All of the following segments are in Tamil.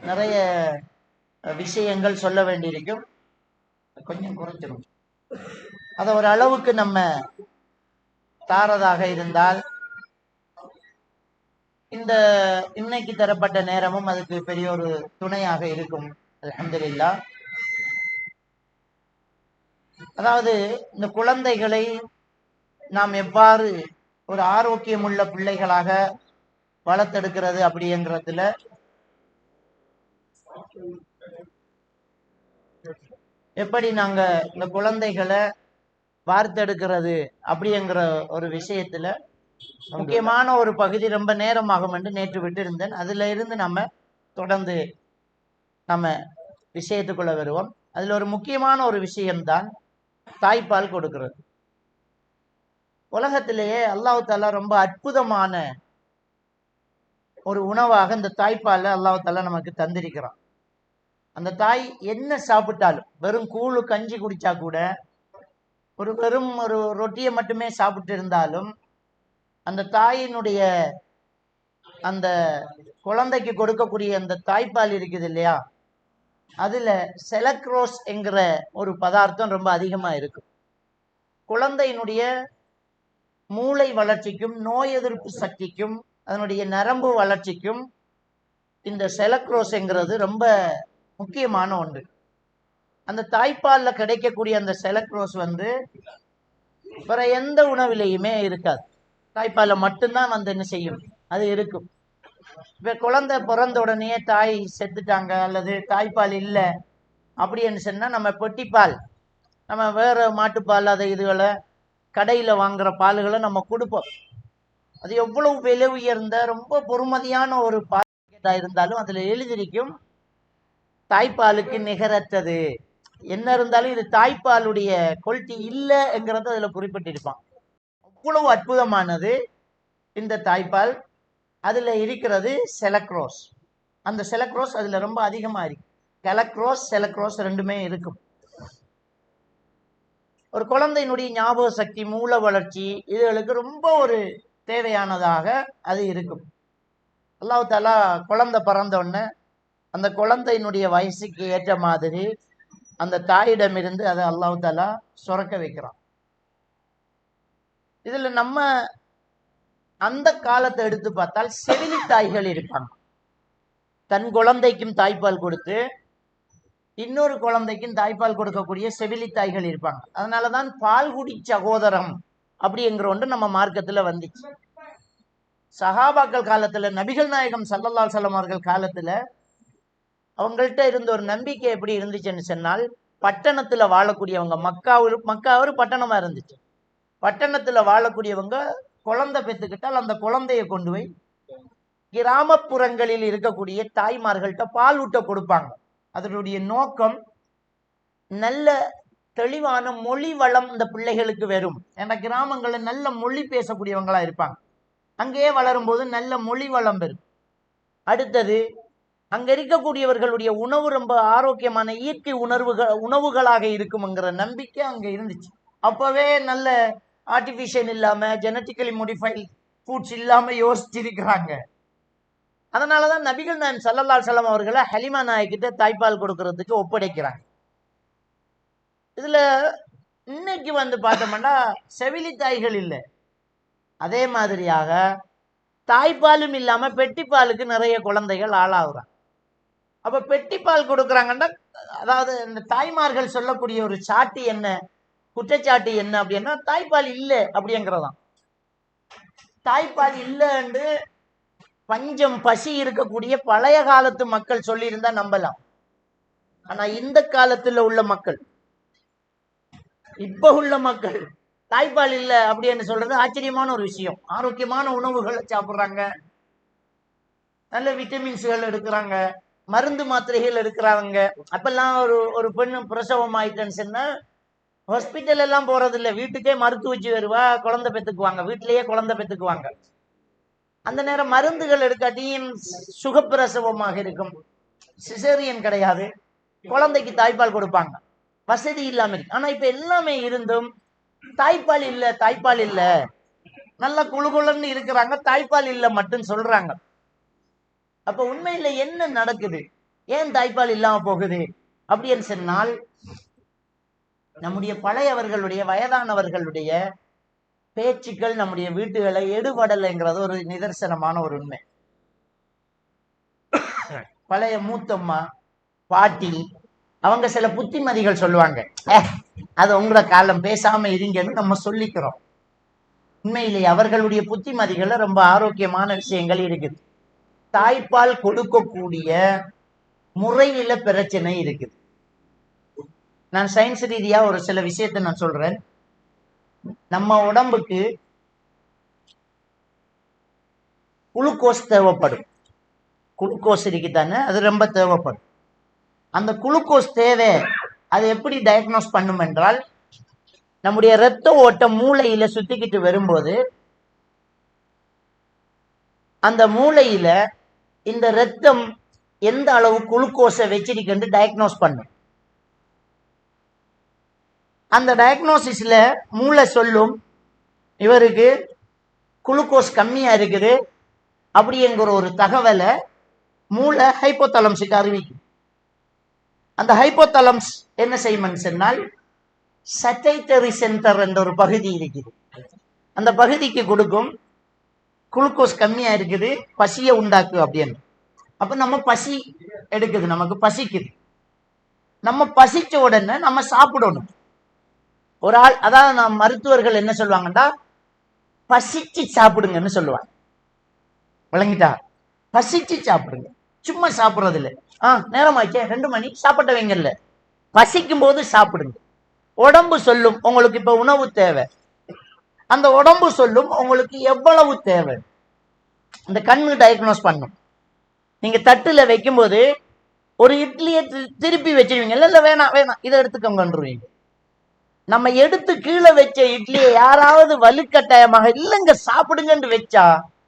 நிறைய விஷயங்கள் சொல்ல வேண்டியிருக்கும். கொஞ்சம் குறைச்சிடும். அதை ஒரு அளவுக்கு நம்ம தாரதாக இருந்தால் இந்த இன்னைக்கு தரப்பட்ட நேரமும் அதுக்கு பெரிய ஒரு துணையாக இருக்கும். அல்ஹம்துலில்லாஹ். அதாவது இந்த குழந்தைகளை நாம் எவ்வாறு ஒரு ஆரோக்கியமுள்ள பிள்ளைகளாக வளர்த்தெடுக்கிறது அப்படிங்கிறதுல எப்படி நாங்க இந்த குழந்தைகளை வார்த்தெடுக்கிறது அப்படிங்கிற ஒரு விஷயத்துல முக்கியமான ஒரு பகுதி ரொம்ப நேரமாகும் என்று நேற்று விட்டு இருந்தேன். அதுல இருந்து நம்ம தொடர்ந்து நம்ம விஷயத்துக்குள்ள வருவோம். அதுல ஒரு முக்கியமான ஒரு விஷயம்தான் தாய்ப்பால் கொடுக்கிறது. உலகத்திலேயே அல்லாஹ் தாலா ரொம்ப அற்புதமான ஒரு உணவாக இந்த தாய்ப்பாலை அல்லாஹ் தாலா நமக்கு தந்திருக்கிறான். அந்த தாய் என்ன சாப்பிட்டாலும், வெறும் கூழு கஞ்சி குடிச்சா கூட, வெறும் ஒரு ரொட்டியை மட்டுமே சாப்பிட்டு இருந்தாலும், அந்த தாயினுடைய அந்த குழந்தைக்கு கொடுக்கக்கூடிய அந்த தாய்ப்பால் இருக்குது இல்லையா, அதுல செலக்ரோஸ் என்கிற ஒரு பதார்த்தம் ரொம்ப அதிகமா இருக்கும். குழந்தையினுடைய மூளை வளர்ச்சிக்கும் நோய் எதிர்ப்பு சக்திக்கும் அதனுடைய நரம்பு வளர்ச்சிக்கும் இந்த செலக்ரோஸ்ங்கிறது ரொம்ப முக்கியமான ஒன்று. அந்த தாய்ப்பால்ல கிடைக்கக்கூடிய அந்த செலக்ரோஸ் வேற எந்த உணவிலையுமே இருக்காது. தாய்ப்பால்ல மட்டும்தான் என்ன செய்யும், அது இருக்கும். இப்ப குழந்தை பிறந்த உடனே தாய் செத்துட்டாங்க அல்லது தாய்ப்பால் இல்லை அப்படின்னு சொன்னா நம்ம பொட்டிப்பால், நம்ம வேற மாட்டுப்பால் அதை இதுகளை கடையில வாங்குற பால்களை நம்ம கொடுப்போம். அது எவ்வளவு விலை உயர்ந்த ரொம்ப பொறுமதியான ஒரு பாக்கெட்டா இருந்தாலும் அதுல எழுதிருக்கும் தாய்ப்பாலுக்கு நிகரற்றது. என்ன இருந்தாலும் இது தாய்ப்பாலுடைய குவாலிட்டி இல்லைங்கிறத அதுல குறிப்பிட்டிருப்பான். அவ்வளவு அற்புதமானது இந்த தாய்ப்பால். அதுல இருக்கிறது செலக்ரோஸ். அந்த செலக்ரோஸ் அதுல ரொம்ப அதிகமா இருக்கு. கெலக்ரோஸ் செலக்ரோஸ் ரெண்டுமே இருக்கும். ஒரு குழந்தையினுடைய ஞாபக சக்தி, மூல வளர்ச்சி இதுகளுக்கு ரொம்ப ஒரு தேவையானதாக அது இருக்கும். அல்லாஹ் தாலா குழந்தை பிறந்த உடனே அந்த குழந்தையினுடைய வயசுக்கு ஏற்ற மாதிரி அந்த தாயிடமிருந்து அதை அல்லாஹ் தாலா சுரக்க வைக்கிறான். இதுல நம்ம அந்த காலத்தை எடுத்து பார்த்தால் செவிலி தாய்கள் இருப்பாங்க. தன் குழந்தைக்கும் தாய்ப்பால் கொடுத்து இன்னொரு குழந்தைக்கும் தாய்ப்பால் கொடுக்கக்கூடிய செவிலி தாய்கள் இருப்பாங்க. அதனாலதான் பால்குடி சகோதரம் அப்படிங்கிற ஒன்று நம்ம மார்க்கத்துல வந்துச்சு. சஹாபாக்கள் காலத்துல, நபிகள் நாயகம் ஸல்லல்லாஹு அலைஹி வஸல்லம் அவர்கள் காலத்துல அவங்கள்ட்ட இருந்த ஒரு நம்பிக்கை எப்படி இருந்துச்சுன்னு சொன்னால், பட்டணத்துல வாழக்கூடியவங்க, மக்கா ஒரு பட்டணமா இருந்துச்சு. பட்டணத்துல வாழக்கூடியவங்க குழந்தை பெற்றுக்கிட்டால் அந்த குழந்தைய கொண்டு போய் கிராமப்புறங்களில் இருக்கக்கூடிய தாய்மார்கள்ட்ட பால் ஊட்ட கொடுப்பாங்க. அதனுடைய நோக்கம் நல்ல தெளிவான மொழி வளம் இந்த பிள்ளைகளுக்கு வரும். ஏன்னா கிராமங்கள்ல நல்ல மொழி பேசக்கூடியவங்களா இருப்பாங்க. அங்கேயே வளரும் போது நல்ல மொழி வளம் பெறும். அடுத்தது, அங்க இருக்கக்கூடியவர்களுடைய உணவு ரொம்ப ஆரோக்கியமான இயற்கை உணவுகளாக இருக்கும்ங்கிற நம்பிக்கை அங்க இருந்துச்சு. அப்பவே நல்ல ஆர்டிபிஷியல் இல்லாம ஜெனட்டிக்கலி மோடிஃபைட் ஃபுட்ஸ் இல்லாம யோசிச்சிருக்கிறாங்க. அதனாலதான் நபிகள் நாயகம் ஸல்லல்லாஹு அலைஹி வஸல்லம் அவர்களை ஹலிமா நாயகிட்ட தாய்ப்பால் கொடுக்கறதுக்கு ஒப்படைக்கிறாங்க. இதுல இன்னைக்கு பார்த்தோம்னா செவிலி தாய்கள் இல்லை. அதே மாதிரியாக தாய்ப்பாலும் இல்லாம பெட்டிப்பாலுக்கு நிறைய குழந்தைகள் ஆளாகுறாங்க. அப்ப பெட்டிப்பால் கொடுக்குறாங்கன்னா, அதாவது இந்த தாய்மார்கள் சொல்லக்கூடிய ஒரு சாட்டு என்ன, குற்றச்சாட்டு என்ன அப்படின்னா, தாய்ப்பால் இல்லை அப்படிங்கிறதான். தாய்ப்பால் இல்லைன்னு பஞ்சம் பசி இருக்கக்கூடிய பழைய காலத்து மக்கள் சொல்லியிருந்தா நம்பலாம். ஆனா இந்த காலத்துல உள்ள மக்கள், இப்ப உள்ள மக்கள் தாய்ப்பால் இல்லை அப்படின்னு சொல்றது ஆச்சரியமான ஒரு விஷயம். ஆரோக்கியமான உணவுகளை சாப்பிடுறாங்க, நல்ல விட்டமின்ஸ்கள் எடுக்கிறாங்க, மருந்து மாத்திரைகள் எடுக்கிறாங்க. அப்பெல்லாம் ஒரு பெண்ணு பிரசவம் ஆயிட்டேன்னு சொன்னா ஹாஸ்பிட்டல் எல்லாம் போறது இல்லை, வீட்டுக்கே மருத்துவ வச்சு வருவா, குழந்தை பெற்றுக்குவாங்க, வீட்டிலேயே குழந்தை பெற்றுக்குவாங்க. அந்த நேரம் மருந்துகள் எடுக்காட்டியும் சுகப்பிரசவமாக இருக்கும், சிசேரியன் கிடையாது, குழந்தைக்கு தாய்ப்பால் கொடுப்பாங்க, வசதி இல்லாம இருக்கு. ஆனா இப்ப எல்லாமே இருந்தும் தாய்ப்பால் இல்ல, தாய்ப்பால் இல்ல, நல்ல குழுகுலன்னு இருக்கிறாங்க, தாய்ப்பால் இல்ல மட்டும் சொல்றாங்க. அப்ப உண்மையில என்ன நடக்குது? ஏன் தாய்ப்பால் இல்லாம போகுது அப்படின்னு சொன்னால், நம்முடைய பழையவர்களுடைய வயதானவர்களுடைய பேச்சுக்கள் நம்முடைய வீட்டுகளை எடுபடலைங்கிறது ஒரு நிதர்சனமான ஒரு உண்மை. பழைய மூத்தம்மா பாட்டி அவங்க சில புத்திமதிகள் சொல்லுவாங்க. அது உங்களோட காலம், பேசாம இருங்கன்னு நம்ம சொல்லிக்கிறோம். உண்மையிலேயே அவர்களுடைய புத்திமதிகள்ல ரொம்ப ஆரோக்கியமான விஷயங்கள் இருக்குது. தாய்ப்பால் கொடுக்கக்கூடிய முறையில பிரச்சனை இருக்குது. நான் சயின்ஸ் ரீதியா ஒரு சில விஷயத்தை நான் சொல்றேன். நம்ம உடம்புக்கு குளுக்கோஸ் தேவைப்படும். குளுக்கோஸ் இருக்குதானே, அது ரொம்ப தேவைப்படும். அந்த குளுக்கோஸ் தேவை அது எப்படி டயக்னோஸ் பண்ணும் என்றால், நம்முடைய இரத்த ஓட்டம் மூளையில சுத்திக்கிட்டு வரும்போது அந்த மூளையில இந்த ரத்தம் எந்த அளவு குளுக்கோஸை வச்சிருக்குன்னு டயக்னோஸ் பண்ணும். அந்த டயக்னோசிஸ்ல மூளை சொல்லும், இவருக்கு குளுக்கோஸ் கம்மியா இருக்குது அப்படிங்கிற ஒரு தகவலை மூளை ஹைப்போதலம்ஸுக்கு அறிவிக்கும். அந்த ஹைப்போதலம்ஸ் என்ன செய்யும்னு சொன்னால், சட்டைட்டரி சென்டர் என்ற ஒரு பகுதி இருக்குது, அந்த பகுதிக்கு கொடுக்கும், குளுக்கோஸ் கம்மியா இருக்குது, பசியை உண்டாக்கு அப்படின்னு. அப்ப நம்ம பசி எடுக்குது, நமக்கு பசிக்குது. நம்ம பசிச்ச உடனே நம்ம சாப்பிடணும். ஒரு ஆள், அதாவது நம்ம மருத்துவர்கள் என்ன சொல்லுவாங்கன்னா, பசிச்சு சாப்பிடுங்கன்னு சொல்லுவாங்க. விளங்கிட்டா? பசிச்சு சாப்பிடுங்க, சும்மா சாப்பிடுறது இல்லை. நேரமாச்சே 2 மணி சாப்பிட்ட வைங்கல்ல, பசிக்கும் போது சாப்பிடுங்க. உடம்பு சொல்லும் உங்களுக்கு இப்ப உணவு தேவை, அந்த உடம்பு சொல்லும் உங்களுக்கு எவ்வளவு தேவை. இந்த கண்ணு டயக்னோஸ் பண்ணும். நீங்க தட்டுல வைக்கும் போது ஒரு இட்லியை திருப்பி வச்சிருவீங்க, இல்ல வேணாம் வேணாம் இதை எடுத்துக்கோங்கன்றீங்க. நம்ம எடுத்து கீழே வச்ச இட்லியை யாராவது வலுக்கட்டாயமாக இல்லைங்க சாப்பிடுங்கன்னு வச்சா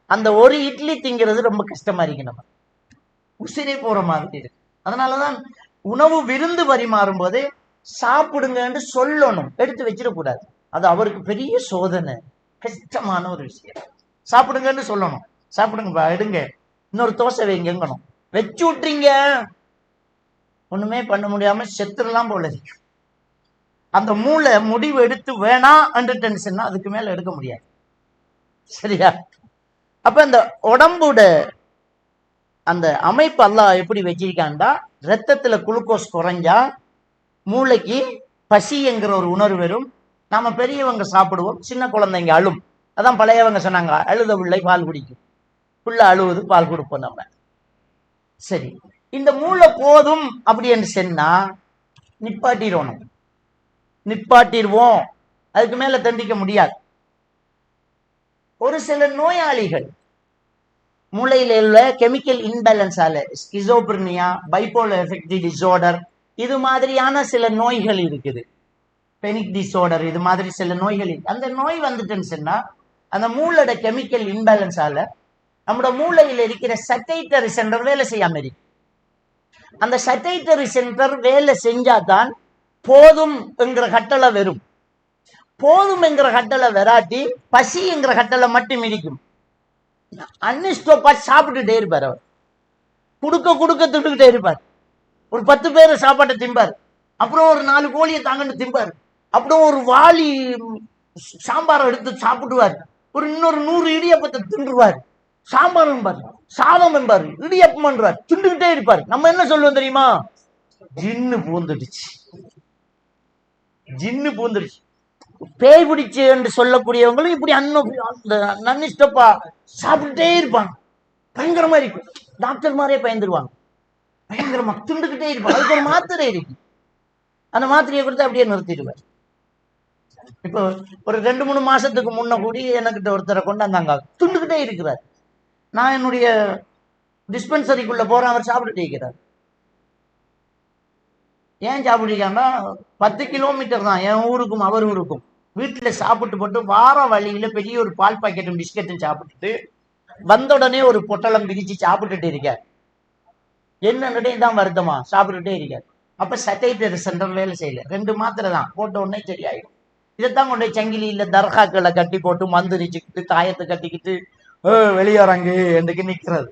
அந்த ஒரு இட்லி திங்கிறது ரொம்ப கஷ்டமா இருக்கு, நம்ம உசிரே போற மாதிரி இருக்கு. அதனாலதான் உணவு விருந்து பரிமாறும் போது சாப்பிடுங்கன்னு சொல்லணும், எடுத்து வச்சிடக்கூடாது. அது அவருக்கு பெரிய சோதனை, கஷ்டமான ஒரு விஷயம். சாப்பிடுங்கன்னு சொல்லணும், சாப்பிடுங்கப்பா எடுங்க, இன்னொரு தோசை வைங்கங்கணும். வச்சு விட்டுறீங்க, ஒண்ணுமே பண்ண முடியாம செத்துடலாம் போல இருக்கு. அந்த மூளை முடிவு எடுத்து வேணாம் அண்டு டென்ஷன், அதுக்கு மேல எடுக்க முடியாது. சரியா? அப்ப இந்த உடம்போட அந்த அமைப்பு அல்லாஹ் எப்படி வச்சிருக்கான்டா, ரத்தத்துல குளுக்கோஸ் குறைஞ்சா மூளைக்கு பசிங்கிற ஒரு உணர்வு வரும். நாம பெரியவங்க சாப்பிடுவோம், சின்ன குழந்தைங்க அழும். அதான் பழையவங்க சொன்னாங்க, அழுத பிள்ளை பால் குடிக்கும், புள்ள அழுவது பால் கொடுப்போம் நம்ம. சரி, இந்த மூளை போதும் அப்படின்னு சொன்னா நிப்பாட்டிடணும், நிப்பாட்டிடுவோம், அதுக்கு மேல தண்டிக்க முடியாது. ஒரு சில நோயாளிகள் மூளையில உள்ள கெமிக்கல் இன்பேலன்ஸால, ஸ்கிசோப்ரினியா, பைபோலர் எஃபெக்டிவ் டிசார்டர், இது மாதிரியான சில நோய்கள் இருக்குது, பெனிக் டிசார்டர், இது மாதிரி சில நோய்கள் இருக்கு. அந்த நோய் வந்துட்டுன்னு சொன்னா அந்த மூளையோட கெமிக்கல் இன்பேலன்ஸால நம்மளோட மூளையில் இருக்கிற சட்டைட்டரி சென்டர் வேலை செய்யாம இருக்கு. அந்த சட்டைட்டரி சென்டர் வேலை செஞ்சாதான் போதும் என்கிற கட்டளை வரும். போதும் என்கிற கட்டளை வராட்டி பசி என்கிற கட்டளை மட்டும் இருக்கும். அன்னிஸ்டோப்பா சாப்பிட்டுட்டே இருப்பார். அவர் குடுக்க குடுக்க திட்டுக்கிட்டே இருப்பார். ஒரு 10 பேர் சாப்பாட்டை திம்பார், அப்புறம் ஒரு 4 கோழியை தாங்கன்னு திம்பார், அப்புறம் ஒரு வாளி சாம்பாரை எடுத்து சாப்பிடுவார், ஒரு இன்னொரு 100 இடியப்பத்தை தின்றுவார். சாம்பார் என்பார், சாதம் என்பார், இடியப்பம் என்றார், திண்டுகிட்டே இருப்பார். நம்ம என்ன சொல்லுவோம் தெரியுமா? ஜின்னு பூந்துடுச்சு, ஜின்னு பூந்துடுச்சு. பேய் பிடிச்சு என்று சொல்லக்கூடியவங்களும் இப்படி அன்னிஸ்டப்பா சாப்பிட்டுட்டே இருப்பாங்க. பயங்கரமா இருக்கும், டாக்டர் மாதிரியே பயந்துருவாங்க, பயங்கரமா திண்டுகிட்டே இருப்பாங்க. அதுக்கு ஒரு மாத்திரை இருக்கு, அந்த மாத்திரையை கொடுத்து அப்படியே நிறுத்திடுவார். இப்போ ஒரு 2-3 மாசத்துக்கு முன்ன கூடி எனக்கிட்ட ஒருத்தரை கொண்டாந்தாங்க, திண்டுகிட்டே இருக்கிறார். நான் என்னுடைய டிஸ்பென்சரிக்குள்ள போறேன், அவர் சாப்பிட்டுட்டே இருக்கிறார். ஏன் சாப்பிட்டுருக்காங்கன்னா 10 கிலோமீட்டர் தான் என் ஊருக்கும் அவர் ஊருக்கும். வீட்டுல சாப்பிட்டு போட்டு வார வழியில பெரிய ஒரு பால் பாக்கெட்டும் பிஸ்கெட்டும் சாப்பிட்டுட்டு வந்த உடனே ஒரு பொட்டலம் பிரிச்சு சாப்பிட்டுட்டு இருக்கார். என்னன்னுட்டே தான் வருத்தமா சாப்பிட்டுட்டே இருக்கார். அப்ப சட்டைட்டரி சென்டர் வேலை செய்யல, 2 மாத்திரை தான் போட்ட உடனே சரியாயிடும். இதைத்தான் கொண்டு சங்கிலியில தர்காக்களை கட்டி போட்டு மந்திரிச்சுக்கிட்டு தாயத்தை கட்டிக்கிட்டு வெளியேறாங்க என்றுக்கு நிக்கிறது.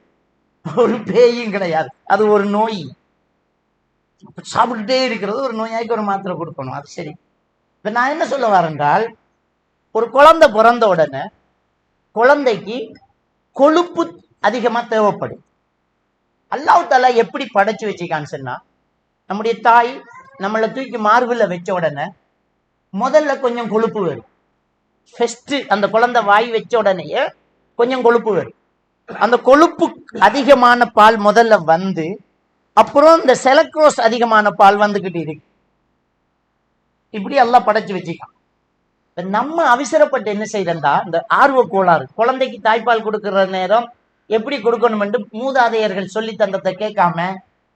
ஒரு பேயும் கிடையாது, அது ஒரு நோய். சாப்பிட்டுட்டே இருக்கிறது ஒரு நோயாளிக்கு ஒரு மாத்திரை கொடுக்கணும், அது சரி. இப்ப நான் என்ன சொல்ல வரேன்றால், ஒரு குழந்தை பிறந்த உடனே குழந்தைக்கு கொழுப்பு அதிகமா தேவைப்படும். அல்லாஹ் தஆலா எப்படி படைச்சு வச்சிருக்கான்னு சொன்னா, நம்முடைய தாய் நம்மளை தூக்கி மார்புல வச்ச உடனே முதல்ல கொஞ்சம் கொழுப்பு வரும். ஃபர்ஸ்ட் அந்த குழந்தை வாய் வச்ச உடனேயே கொஞ்சம் கொழுப்பு வரும். அந்த கொழுப்பு அதிகமான பால் முதல்ல வந்து, அப்புறம் இந்த செலக்ரோஸ் அதிகமான பால் வந்துகிட்டு இருக்கு. இப்படி எல்லாம் படைச்சு வச்சுக்கான். நம்ம அவசரப்பட்டு என்ன செய்யறா, இந்த ஆர்வ கோளாறு, குழந்தைக்கு தாய்ப்பால் கொடுக்கிற நேரம் எப்படி கொடுக்கணும் என்று மூதாதையர்கள் சொல்லி தந்ததை கேட்காம,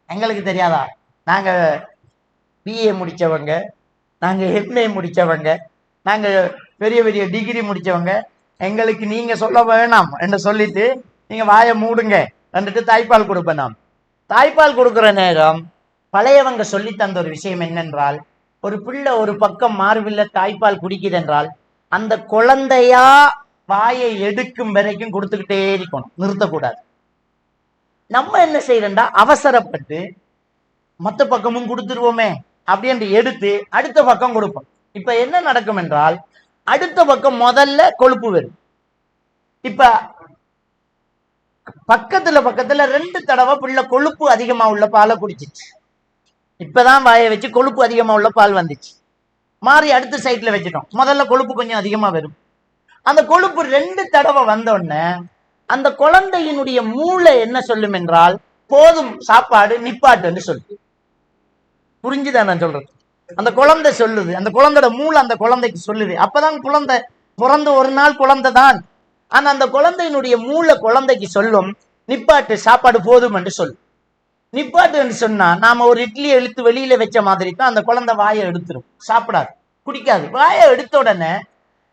எங்களுக்கு தெரியாதா, நாங்க பிஏ முடிச்சவங்க, நாங்க எம்ஏ முடிச்சவங்க, நாங்க பெரிய பெரிய டிகிரி முடிச்சவங்க, எங்களுக்கு நீங்க சொல்ல வேணாம் என்று சொல்லிட்டு நீங்க வாயை மூடுங்க என்றுட்டு தாய்ப்பால் கொடுப்பேன். நாம் தாய்ப்பால் கொடுக்கிற நேரம் பழையவங்க சொல்லி தந்த ஒரு விஷயம் என்னென்றால், ஒரு பிள்ளை ஒரு பக்கம் மார்பில்ல தாய்ப்பால் குடிக்குது என்றால் அந்த குழந்தையா வாயை எடுக்கும் வரைக்கும் கொடுத்துக்கிட்டே இருக்கணும், நிறுத்தக்கூடாது. நம்ம என்ன செய்யறோம்டா, அவசரப்பட்டு மற்ற பக்கமும் கொடுத்துருவோமே அப்படின்னு எடுத்து அடுத்த பக்கம் கொடுப்போம். இப்ப என்ன நடக்கும் என்றால், அடுத்த பக்கம் முதல்ல கொழுப்பு வரும். இப்ப பக்கத்துல 2 தடவை பிள்ளை கொழுப்பு அதிகமா உள்ள பாலை குடிச்சிச்சு. இப்பதான் வாயை வச்சு கொழுப்பு அதிகமா உள்ள பால் வந்துச்சு, மாறி அடுத்த சைட்ல வச்சுட்டோம். முதல்ல கொழுப்பு கொஞ்சம் அதிகமா வரும். அந்த கொழுப்பு 2 தடவை வந்தோடனே அந்த குழந்தையினுடைய மூளை என்ன சொல்லும் என்றால், போதும் சாப்பாடு நிப்பாட்டுன்னு சொல்லு. புரிஞ்சுதான் நான் சொல்றது? அந்த குழந்தை சொல்லுது, அந்த குழந்தையோட மூளை அந்த குழந்தைக்கு சொல்லுது. அப்பதான் குழந்தை பிறந்த ஒரு நாள் குழந்தை தான், ஆனா அந்த குழந்தையினுடைய மூளை குழந்தைக்கு சொல்லும், நிப்பாட்டு, சாப்பாடு போதும் என்று சொல்லு. நிப்பாட்டு என்று சொன்னா நாம ஒரு இட்லியை இழுத்து வெளியில வச்ச மாதிரி தான் அந்த குழந்தை வாயை எடுத்துரும், சாப்பிடாது, குடிக்காது. வாயை எடுத்த உடனே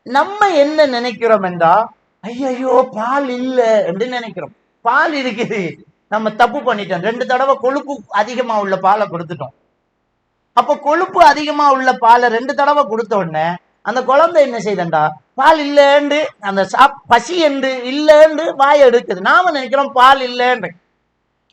நம்ம என்ன நினைக்கிறோம் என்றா, ஐயோ பால் இல்ல என்று நினைக்கிறோம். பால் இருக்குது, நம்ம தப்பு பண்ணிட்டோம், 2 தடவை கொழுப்பு அதிகமா உள்ள பாலை கொடுத்துட்டோம். அப்ப கொழுப்பு அதிகமா உள்ள பாலை 2 தடவை கொடுத்த உடனே அந்த குழந்தை என்ன செய்தண்டா, பால் இல்லைன்னு அந்த பசி என்று இல்லைன்னு வாயை எடுக்குது. நாம நினைக்கிறோம் பால் இல்லைன்னு.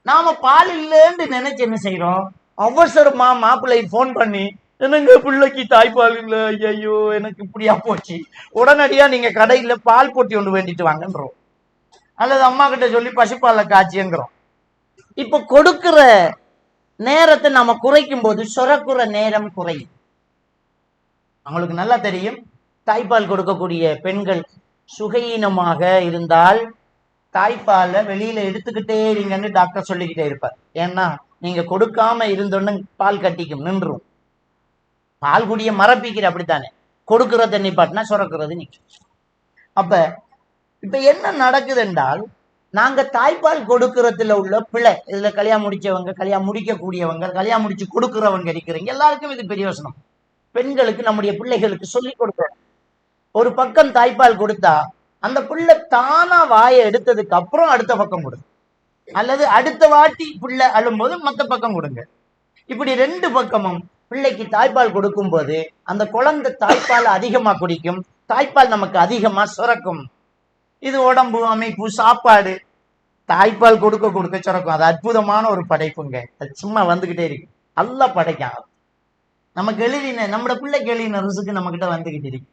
நாம பால் இல்லைன்னு நினைச்சு என்ன செய்யறோம், அவசரமா மாப்பிள்ளை போன் பண்ணி, என்னங்க பிள்ளைக்கு தாய்ப்பால் இல்லை, ஐயோ எனக்கு இப்படியா போச்சு, உடனடியா நீங்க கடையில பால் போட்டி ஒன்று வேண்டிட்டு வாங்கன்றோம், அல்லது அம்மா கிட்ட சொல்லி பசுப்பாலை காய்ச்சிங்கிறோம். இப்ப கொடுக்கிற நேரத்தை நம்ம குறைக்கும் போது சுரக்குற நேரம் குறையும். அவங்களுக்கு நல்லா தெரியும், தாய்ப்பால் கொடுக்கக்கூடிய பெண்கள் சுகையீனமாக இருந்தால் தாய்ப்பாலை வெளியில எடுத்துக்கிட்டே இருங்கன்னு டாக்டர் சொல்லிக்கிட்டே இருப்பார். ஏன்னா நீங்க கொடுக்காம இருந்தோன்னு பால் கட்டிக்கும், நின்றும். பால் குடிய மரப்பிக்கிற, அப்படித்தானே, கொடுக்கறத நிப்பாட்டினா சுரக்கிறது நிற்கும். அப்ப இப்ப என்ன நடக்குது என்றால், நாங்க தாய்ப்பால் கொடுக்கறதுல உள்ள பிள்ளை, இதுல கல்யாணம் முடிச்சவங்க, கல்யாணம் முடிக்கக்கூடியவங்க, கல்யாணம் முடிச்சு கொடுக்கிறவங்க இருக்கிறீங்க, எல்லாருக்கும் இது பிரயோசனம். பெண்களுக்கு, நம்முடைய பிள்ளைகளுக்கு சொல்லி கொடுக்கணும். ஒரு பக்கம் தாய்ப்பால் கொடுத்தா அந்த பிள்ளை தானா வாயை எடுத்ததுக்கு அப்புறம் அடுத்த பக்கம் கொடுங்க, அல்லது அடுத்த வாட்டி பிள்ளை அழும்போது மற்ற பக்கம் கொடுங்க. இப்படி 2 பக்கமும் பிள்ளைக்கு தாய்ப்பால் கொடுக்கும் போது அந்த குழந்தை தாய்ப்பால் அதிகமா குடிக்கும், தாய்ப்பால் நமக்கு அதிகமா சுரக்கும். இது உடம்பு அமைப்பு, சாப்பாடு, தாய்ப்பால் கொடுக்க கொடுக்க சுரக்கும். அது அற்புதமான ஒரு படைப்புங்க. அது சும்மா வந்துகிட்டே இருக்கு, நல்லா படைக்கும். நமக்கு எழுதின, நம்மளோட பிள்ளைக்கு எழுதின ரிசுக்கு நம்ம கிட்ட வந்துகிட்டு இருக்கு.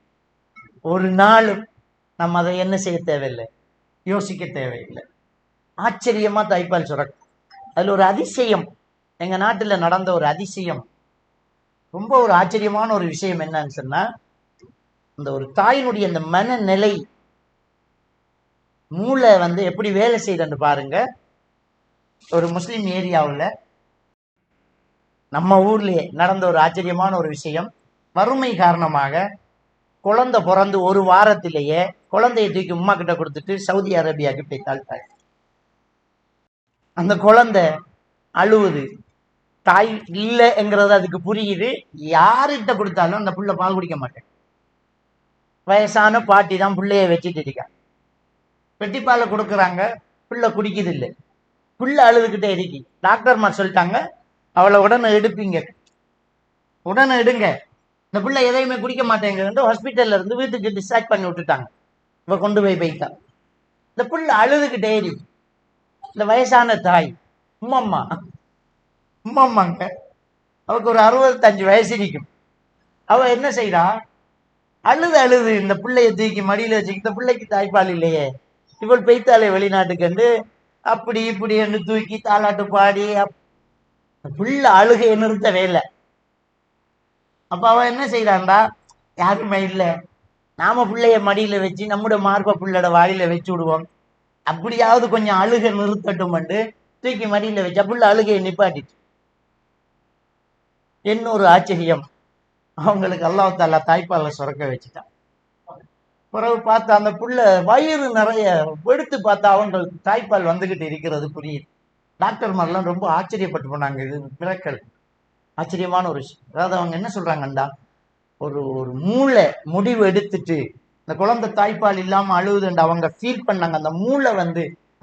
ஒரு நாளும் நம்ம அதை என்ன செய்ய தேவையில்லை, யோசிக்க தேவையில்லை. ஆச்சரியமா தாய்ப்பால் சுரக்கும். அதுல ஒரு அதிசயம், எங்க நாட்டுல நடந்த ஒரு அதிசயம், ரொம்ப ஒரு ஆச்சரியமான ஒரு விஷயம் என்னன்னு சொன்னா, இந்த ஒரு தாயினுடைய அந்த மனநிலை, மூளை எப்படி வேலை செய்யுதுன்னு பாருங்க. ஒரு முஸ்லிம் ஏரியாவில் நம்ம ஊர்லயே நடந்த ஒரு ஆச்சரியமான ஒரு விஷயம். வறுமை காரணமாக குழந்தை பிறந்து 1 வாரத்திலேயே குழந்தையை தூக்கி உம்மா கிட்ட கொடுத்துட்டு சவுதி அரேபியாவுக்கு போய்த்தாள் தாய். அந்த குழந்தை அழுவுது, தாய் இல்லைங்கிறது அதுக்கு புரியுது. யார்கிட்ட கொடுத்தாலும் அந்த புள்ள பால் குடிக்க மாட்டேன். வயசான பாட்டி தான் பிள்ளைய வச்சுட்டு இருக்கா, வெட்டிப்பாலை கொடுக்குறாங்க, பிள்ளை குடிக்குது இல்லை, பிள்ளை அழுதுகிட்டே இருக்கு. டாக்டர்மார் சொல்லிட்டாங்க, அவளை உடனே எடுப்பீங்க, உடனே எடுங்க, இந்த பிள்ளை எதையுமே குடிக்க மாட்டேங்குது. ஹாஸ்பிட்டல்ல இருந்து வீட்டுக்கு டிஸ்சார்ஜ் பண்ணி விட்டுட்டாங்க. இவ கொண்டு போய் போய்த்தா. இந்த பிள்ளை அழுதுகிட்டே இருக்கு. இந்த வயசான தாய், உம்மம்மா உம்மம்மாங்க, அவருக்கு ஒரு 65 வயசு இருக்கும். அவ என்ன செய்யறா, அழுது அழுது இந்த பிள்ளைய தூக்கி மடியில வச்சு, இந்த பிள்ளைக்கு தாய்ப்பால் இல்லையே, இவள் பெய்த்தாலே வெளிநாட்டுக்கு அப்படி இப்படி என்று தூக்கி தாலாட்டு பாடி புள்ள அழுகையை நிறுத்தவே இல்லை. அப்ப அவ என்ன செய்யறான்டா, யாருமே இல்லை, நாம பிள்ளைய மடியில வச்சு நம்முடைய மார்ப பிள்ளையோட வாயில வச்சு விடுவோம், அப்படியாவது கொஞ்சம் அழுகை நிறுத்தட்டும் தூக்கி மடியில வச்சா புள்ள அழுகையை நிப்பாட்டிட்டு. இன்னொரு ஆச்சரியம், அவங்களுக்கு அல்லாஹ் தாலா தாய்ப்பாலை சுரக்க வச்சுட்டான். பிறகு பார்த்தா அந்த புள்ள வயிறு நிறைய எடுத்து பார்த்தா அவங்களுக்கு தாய்ப்பால் வந்துகிட்டு இருக்கிறது புரியுது. டாக்டர் மாதிரிலாம் ரொம்ப ஆச்சரியப்பட்டு போனாங்க. இது பிறக்கல் ஆச்சரியமான ஒரு விஷயம். அதாவது அவங்க என்ன சொல்றாங்கண்டா, ஒரு ஒரு மூளை முடிவு எடுத்துட்டு இந்த குழந்தை தாய்ப்பால் இல்லாம அழுகுதுண்டு அவங்க ஃபீல் பண்ணாங்க. அந்த மூளை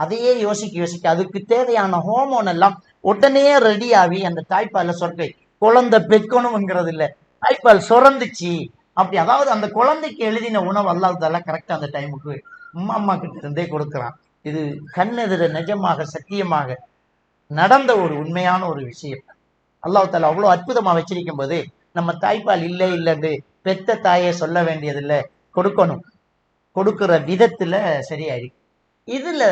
அதையே யோசிக்க அதுக்கு தேவையான ஹோமோன் எல்லாம் உடனே ரெடி ஆகி அந்த தாய்ப்பால சொர்க்கை குழந்தை பெக்கணும்ங்கிறது இல்லை, தாய்ப்பால் சுரந்துச்சு அப்படி. அதாவது அந்த குழந்தைக்கு எழுதின உணவு அல்லாஹ் கரெக்டா அந்த டைமுக்கு அம்மா கிட்ட இருந்தே கொடுக்குறான். இது கண்ணெதிர நிஜமாக சத்தியமாக நடந்த ஒரு உண்மையான ஒரு விஷயம். அல்லாஹ் தாலா அவ்வளவு அற்புதமா வச்சிருக்கும் போது நம்ம தாய்ப்பால் இல்லை இல்லைன்னு பெத்த தாயை சொல்ல வேண்டியதில்லை, கொடுக்கணும், கொடுக்கிற விதத்துல சரியாயிருக்கு. இதுல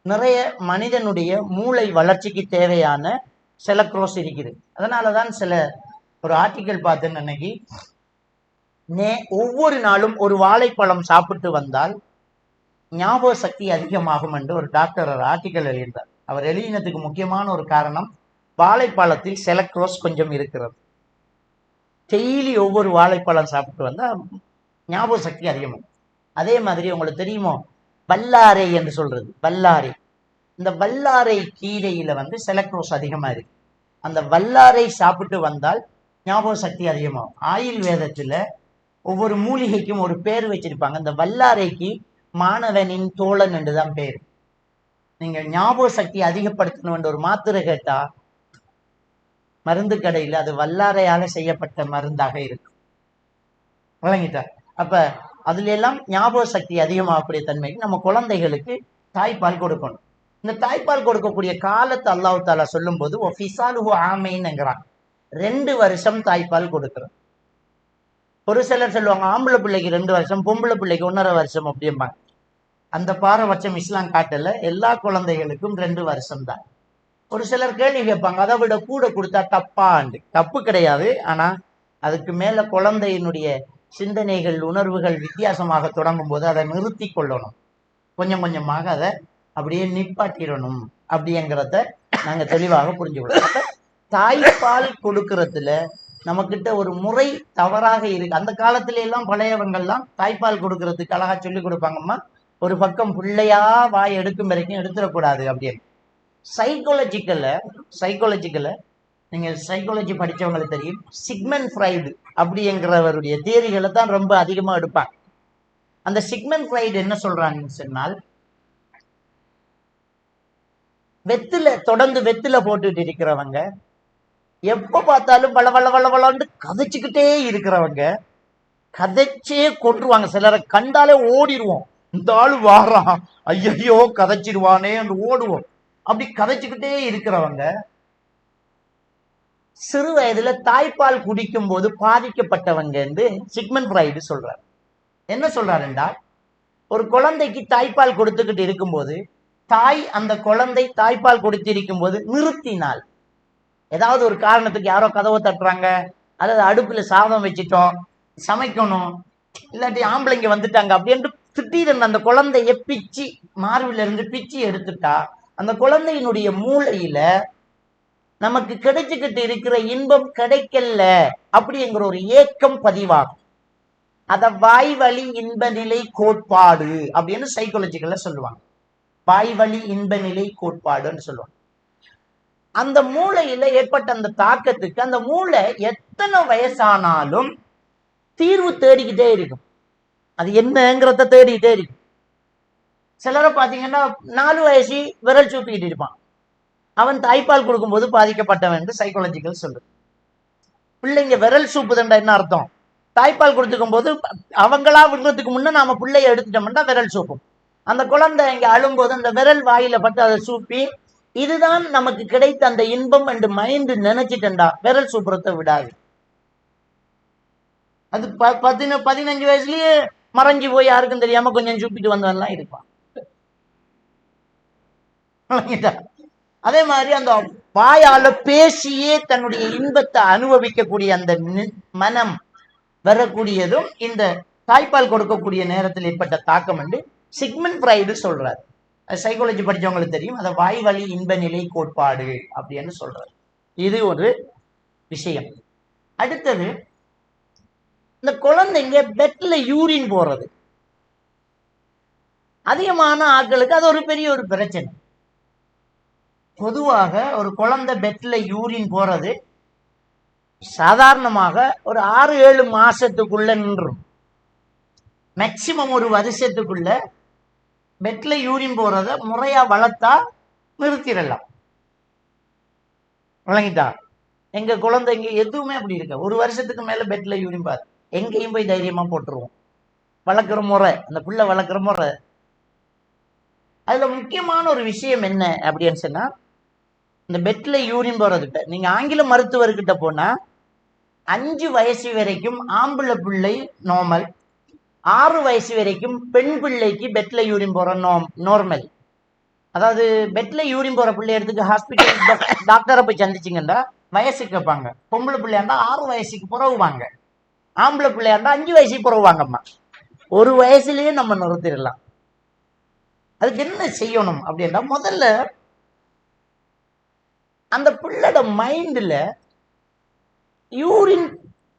நிறைய மனிதனுடைய மூளை வளர்ச்சிக்கு தேவையான சில க்ரோஸ் இருக்குது. அதனாலதான் சில ஒரு ஆர்டிக்கல் பார்த்தேன்னு அன்னைக்கு, ஒவ்வொரு நாளும் ஒரு வாழைப்பழம் சாப்பிட்டு வந்தால் ஞாபக சக்தி அதிகமாகும் என்று ஒரு டாக்டர் ஒரு ஆர்டிக்கல் எழுதியிருந்தார். அவர் எழுதினதுக்கு முக்கியமான ஒரு காரணம், வாழைப்பழத்தில் செலக்ரோஸ் கொஞ்சம் இருக்கிறது. டெய்லி ஒவ்வொரு வாழைப்பழம் சாப்பிட்டு வந்தா ஞாபக சக்தி அதிகமாகும். அதே மாதிரி உங்களுக்கு தெரியுமோ வல்லாரை என்று சொல்றது, வல்லாரை, இந்த வல்லாரை கீரையில செலக்ரோஸ் அதிகமா இருக்கு. அந்த வல்லாரை சாப்பிட்டு வந்தால் ஞாபக சக்தி அதிகமாகும். ஆயுர்வேதத்துல ஒவ்வொரு மூலிகைக்கும் ஒரு பேர் வச்சிருப்பாங்க. இந்த வல்லாரைக்கு மாணவனின் தோழன் என்றுதான் பேர். நீங்க ஞாபக சக்தி அதிகப்படுத்தணும் ஒரு மாத்திரை கேட்டா மருந்து கடையில் அது வல்லாரையால செய்யப்பட்ட மருந்தாக இருக்கும், விளங்கிட்டா? அப்ப அதுல எல்லாம் ஞாபக சக்தி அதிகமாகக்கூடிய தன்மைக்கு நம்ம குழந்தைகளுக்கு தாய்ப்பால் கொடுக்கணும். இந்த தாய்ப்பால் கொடுக்கக்கூடிய காலத்தை அல்லாஹ் தாலா சொல்லும் போது ஆமைன்னுங்கிறான். 2 வருஷம் தாய்ப்பால் கொடுக்கிறோம். ஒரு சிலர் சொல்லுவாங்க ஆம்பளை பிள்ளைக்கு 2 வருஷம், பொம்பளை பிள்ளைக்கு 1.5 வருஷம் அப்படிம்பாங்க. அந்த பாரபட்சம் இஸ்லாம் காட்டல. எல்லா குழந்தைகளுக்கும் 2 வருஷம் தான். ஒரு சிலர் கேள்வி கேட்பாங்க, அதை விட கூட கொடுத்தா தப்பாண்டு. தப்பு கிடையாது, ஆனா அதுக்கு மேல குழந்தையினுடைய சிந்தனைகள் உணர்வுகள் வித்தியாசமாக தொடங்கும் போது அதை நிறுத்தி கொள்ளணும், கொஞ்சம் கொஞ்சமாக அதை அப்படியே நிப்பாட்டிடணும் அப்படிங்கிறத நாங்க தெளிவாக புரிஞ்சுக்கணும். தாய்ப்பால் கொடுக்கறதுல நமக்கிட்ட ஒரு முறை தவறாக இருக்கு. அந்த காலத்துல எல்லாம் பழையவங்கள்லாம் தாய்ப்பால் கொடுக்கறதுக்கு அழகா சொல்லி கொடுப்பாங்கம்மா, ஒரு பக்கம் பிள்ளையா வாய் எடுக்கும் வரைக்கும் எடுத்துடக்கூடாது அப்படின்னு. சைக்காலஜிக்கல்ல நீங்க சைக்காலஜி படிச்சவங்களுக்கு தெரியும், சிக்மண்ட் ஃப்ரைடு அப்படிங்கிறவருடைய தியரிகளை தான் ரொம்ப அதிகமா எடுப்பாங்க. அந்த சிக்மண்ட் ஃப்ரைடு என்ன சொல்றாங்கன்னு சொன்னால், தொடர்ந்து வெத்தில போட்டுட்டு இருக்கிறவங்க, எப்ப பார்த்தாலும் வளவளன்னு கதைச்சுக்கிட்டே இருக்கிறவங்க, கதைச்சே கொன்றுவாங்க. சிலரை கண்டாலே ஓடிடுவோம், இந்த ஆளு வாரான் ஐயோ கதைச்சிடுவானே என்று ஓடுவோம். அப்படி கதைச்சுக்கிட்டே இருக்கிறவங்க சிறு வயதுல தாய்ப்பால் குடிக்கும் போது பாதிக்கப்பட்டவங்க என்று சிக்மண்ட் ஃப்ரைடு சொல்றார். என்ன சொல்றாருண்டா, ஒரு குழந்தைக்கு தாய்ப்பால் கொடுத்துக்கிட்டு இருக்கும்போது தாய் அந்த குழந்தை தாய்ப்பால் கொடுத்திருக்கும் போது நிறுத்தினால், ஏதாவது ஒரு காரணத்துக்கு யாரோ கதவை தட்டுறாங்க, அதாவது அடுப்புல சாதம் வச்சுட்டோம் சமைக்கணும், இல்லாட்டி ஆம்பளைங்க வந்துட்டாங்க அப்படின்னு திடீர்னு அந்த குழந்தைய பிச்சு மார்பில இருந்து பிச்சு எடுத்துட்டா, அந்த குழந்தையினுடைய மூளையில நமக்கு கிடைச்சுக்கிட்டு இருக்கிற இன்பம் கிடைக்கல அப்படிங்கிற ஒரு ஏக்கம் பதிவாகும். அத வாய்வழி இன்ப நிலை கோட்பாடு அப்படின்னு சைக்காலஜிக்கல்ல சொல்லுவாங்க. வாய்வழி இன்ப நிலை கோட்பாடுன்னு சொல்லுவாங்க. அந்த மூளையில ஏற்பட்ட அந்த தாக்கத்துக்கு அந்த மூளை எத்தனை வயசானாலும் தீர்வு தேடிக்கிட்டே இருக்கும். அது என்னங்கிறத தேடிக்கிட்டே இருக்கும். சிலரை பார்த்தீங்கன்னா 4 வயசு விரல் சூப்பிக்கிட்டு இருப்பான், அவன் தாய்ப்பால் கொடுக்கும்போது பாதிக்கப்பட்டவன் என்று சைக்காலஜிக்கல் சொல்லுது. பிள்ளைங்க விரல் சூப்புதண்டா என்ன அர்த்தம்? தாய்ப்பால் கொடுத்துக்கும் போது அவங்களா விடுறதுக்கு முன்ன நாம பிள்ளைய எடுத்துட்டோம்னா விரல் சூப்பும். அந்த குழந்தை இங்க அழும்போது அந்த விரல் வாயில பட்டு அதை சூப்பி இதுதான் நமக்கு கிடைத்த அந்த இன்பம் என்று மைண்ட் நினைச்சிட்டா விரல் சூப்புறத்தை விடாது. அது 15 வயசுலயே மறைஞ்சு போய் யாருக்கும் தெரியாம கொஞ்சம் சூப்பிட்டு வந்தவன்லாம் இருப்பான். அதே மாதிரி அந்த வாயால பேசியே தன்னுடைய இன்பத்தை அனுபவிக்கக்கூடிய அந்த மனம் வரக்கூடியதும் இந்த தாய்ப்பால் கொடுக்கக்கூடிய நேரத்தில் ஏற்பட்ட தாக்கம் என்று சிக்மண்ட் ஃப்ராய்டு சொல்றாரு. சைக்காலஜி படிச்சவங்களுக்கு தெரியும். அதை வாய் வழி இன்ப நிலை கோட்பாடு அப்படின்னு சொல்றாரு. இது ஒரு விஷயம். அடுத்தது, இந்த குழந்தைங்க பெட்ல யூரின் போறது அதிகமான ஆட்களுக்கு அது ஒரு பெரிய ஒரு பிரச்சனை. பொதுவாக ஒரு குழந்தை பெட்ல யூரின் போறது சாதாரணமாக ஒரு 6-7 மாசத்துக்குள்ள நின்றும். மேக்சிமம் ஒரு வருஷத்துக்குள்ள பெட்ல யூரின் போறத முறையா வளர்த்தா நிறுத்திடலாம். விளங்கிட்டா? எங்க குழந்தைங்க எதுவுமே அப்படி இருக்க, ஒரு வருஷத்துக்கு மேல பெட்ல யூரின் பாரு எங்கேயும் போய் தைரியமா போட்டுருவோம். வளர்க்குற முறை, அந்த பிள்ளை வளர்க்குற முறை. அதுல முக்கியமான ஒரு விஷயம் என்ன அப்படின்னு சொன்னா, இந்த பெட்ல யூரின் போறதுகிட்ட நீங்க ஆங்கில மருத்துவர்கிட்ட போனா 5 வயசு வரைக்கும் ஆம்பளை பிள்ளை நார்மல், 6 வயசு வரைக்கும் பெண் பிள்ளைக்கு பெட்ல யூரின் போற நார்மல். அதாவது பெட்ல யூரின் போற பிள்ளை எடுத்துக்கு ஹாஸ்பிட்டல் டாக்டரை போய் சந்திச்சிங்கன்னா வயசு கேட்பாங்க. பொம்பளை பிள்ளையா இருந்தா 6 வயசுக்கு பிறகுவாங்க, ஆம்பளை பிள்ளையா இருந்தா 5 வயசுக்கு பிறகுவாங்கம்மா. ஒரு வயசுலயே நம்ம நிறுத்திடலாம். அதுக்கு என்ன செய்யணும் அப்படின்னா, முதல்ல அந்த பிள்ளையோட மைண்ட்ல யூரின்